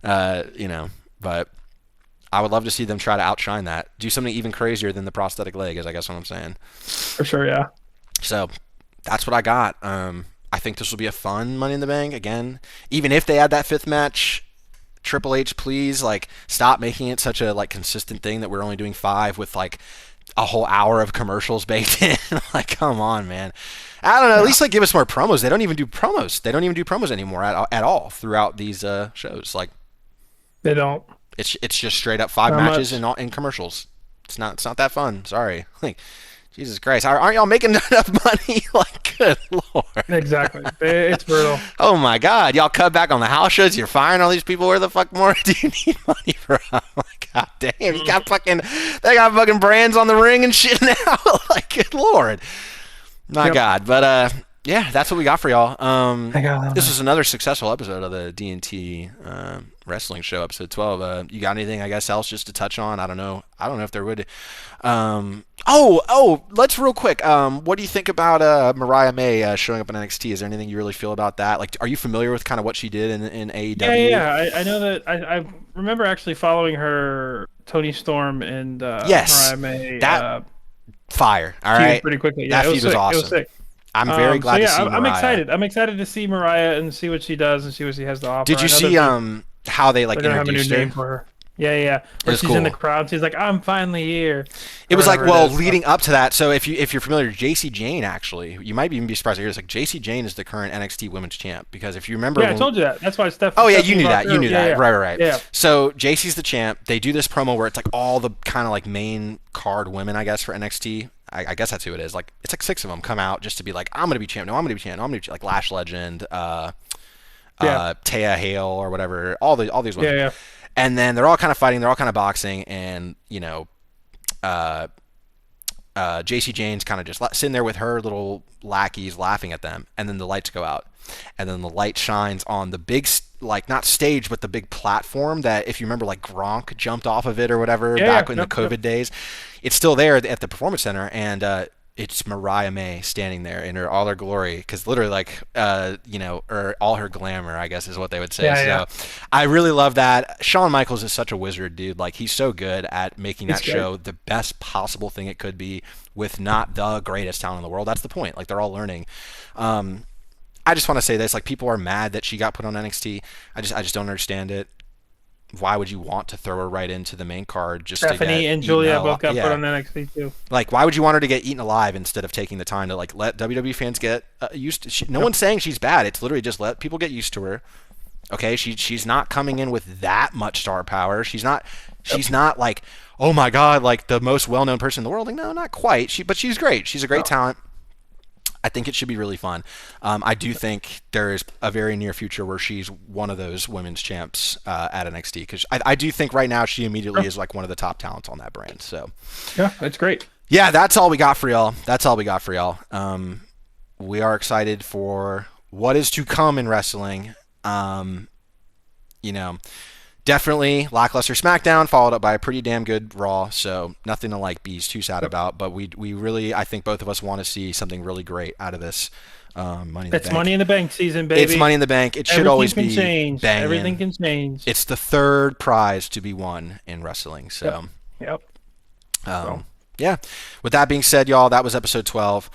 but... I would love to see them try to outshine that. Do something even crazier than the prosthetic leg, is I guess what I'm saying. For sure, yeah. So that's what I got. I think this will be a fun Money in the Bank. Again, even if they add that fifth match, Triple H, please, stop making it such a, consistent thing that we're only doing 5 with, a whole hour of commercials baked in. Come on, man. I don't know. At least, give us more promos. They don't even do promos. They don't even do promos anymore at all throughout these shows. They don't. It's just straight up 5 matches in commercials. It's not that fun. Sorry. Jesus Christ. Aren't y'all making enough money? Good Lord. Exactly. It's brutal. Oh my God. Y'all cut back on the house shows. You're firing all these people. Where the fuck more do you need money from? God damn. They got fucking brands on the ring and shit now. Good Lord. My God. But yeah, that's what we got for y'all. This is another successful episode of the D&T Wrestling Show, episode 12. You got anything, I guess, else just to touch on? I don't know if there would. Let's real quick. What do you think about Mariah May showing up in NXT? Is there anything you really feel about that? Are you familiar with kind of what she did in AEW? Yeah. I know that. I remember actually following her, Tony Storm, and Mariah May. That fire. All right. Pretty quickly. Yeah, that feud was awesome. It was sick. I'm very glad to see Mariah. I'm excited. I'm excited to see Mariah and see what she does and see what she has to offer. Did you see how they introduced have a new name for her? Yeah. Where she's in the crowd. She's like, "I'm finally here." It was leading up to that. So if you're familiar with JC Jane, actually, you might even be surprised to hear this. JC Jane is the current NXT Women's Champ, because if you remember, I told you that. That's why Steph. Oh yeah, you knew that. You knew that. Right. Yeah. So JC's the champ. They do this promo where it's all the kind of main card women, I guess, for NXT. I guess that's who it is. It's 6 of them come out just to be I'm going to be champ. No, I'm going to be champ. No, I'm going to be champ. Lash Legend, Taya Hale or whatever. All these women. Yeah. And then they're all kind of fighting. They're all kind of boxing, and JC Jane's kind of just sitting there with her little lackeys laughing at them, and then the lights go out, and then the light shines on the big not stage, but the big platform that, if you remember, Gronk jumped off of it or whatever back in the COVID days. It's still there at the Performance Center, and it's Mariah May standing there in all her glory, because literally, or all her glamour, I guess is what they would say. Yeah. I really love that. Shawn Michaels is such a wizard, dude. He's so good at making that show the best possible thing it could be, with not the greatest talent in the world. That's the point. They're all learning. I just want to say this: people are mad that she got put on NXT. I just don't understand it. Why would you want to throw her right into the main card just Stephanie to get and Giulia both got put on NXT too? Why would you want her to get eaten alive instead of taking the time to let WWE fans get used to? No one's saying she's bad. It's literally just let people get used to her. Okay, she's not coming in with that much star power. She's not oh my God, the most well-known person in the world. No, not quite. But she's great. She's a great talent. I think it should be really fun. I do think there is a very near future where she's one of those women's champs at NXT, because I do think right now she immediately is one of the top talents on that brand. So yeah, that's great. Yeah, that's all we got for y'all. We are excited for what is to come in wrestling. definitely lackluster SmackDown, followed up by a pretty damn good Raw. So nothing to like be too sad about. But we really, I think both of us want to see something really great out of this. Money in the It's Bank. Money in the Bank season, baby. It's Money in the Bank. It should Everything always can be change. banging. Everything can change. It's the third prize to be won in wrestling. So, Yep. Yeah. With that being said, y'all, that was episode 12.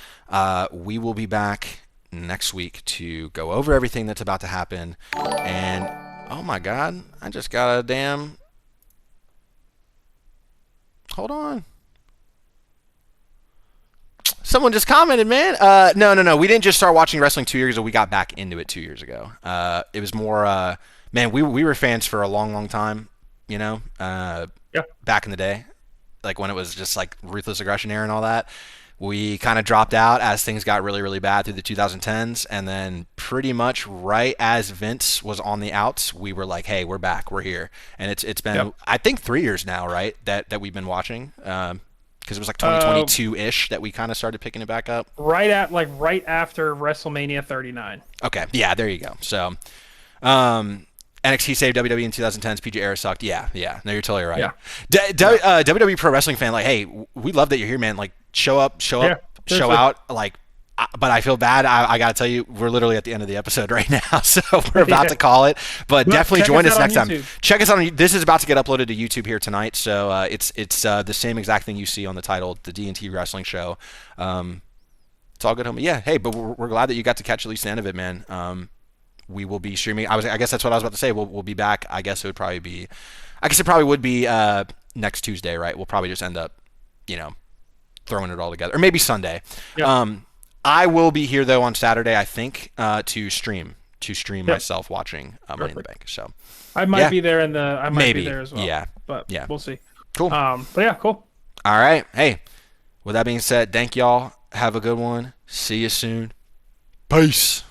We will be back next week to go over everything that's about to happen. And oh my God, I just got a damn. Hold on. Someone just commented, man. No. We didn't just start watching wrestling 2 years ago. We got back into it 2 years ago. It was more, man, we were fans for a long, long time, you know, back in the day, like when it was just like Ruthless Aggression era and all that. We kind of dropped out as things got really, really bad through the 2010s. And then pretty much right as Vince was on the outs, we were like, hey, we're back. We're here. And it's been, I think, 3 years now, right, that we've been watching. Because it was like 2022-ish that we kind of started picking it back up. Right after WrestleMania 39. Okay, yeah, there you go. So, NXT saved WWE in 2010's PG era sucked. Yeah. No, you're totally right. Yeah. WWE Pro Wrestling fan, like, hey, we love that you're here, man. Like, show up, show out. Like, but I feel bad. I got to tell you, we're literally at the end of the episode right now, so we're about to call it. But definitely join us next time. Check us out. This is about to get uploaded to YouTube here tonight, so it's the same exact thing you see on the title, the D&T Wrestling Show. It's all good, homie. Yeah, hey, but we're glad that you got to catch at least the end of it, man. We will be streaming. I guess that's what I was about to say. We'll be back. I guess it probably would be next Tuesday, right? We'll probably just end up, throwing it all together, or maybe Sunday. Yeah. I will be here though on Saturday, I think, to stream myself watching Money in the Bank. So I might be there, and I might be there as well. Yeah, but we'll see. Cool. But yeah, cool. All right. Hey, with that being said, thank y'all. Have a good one. See you soon. Peace.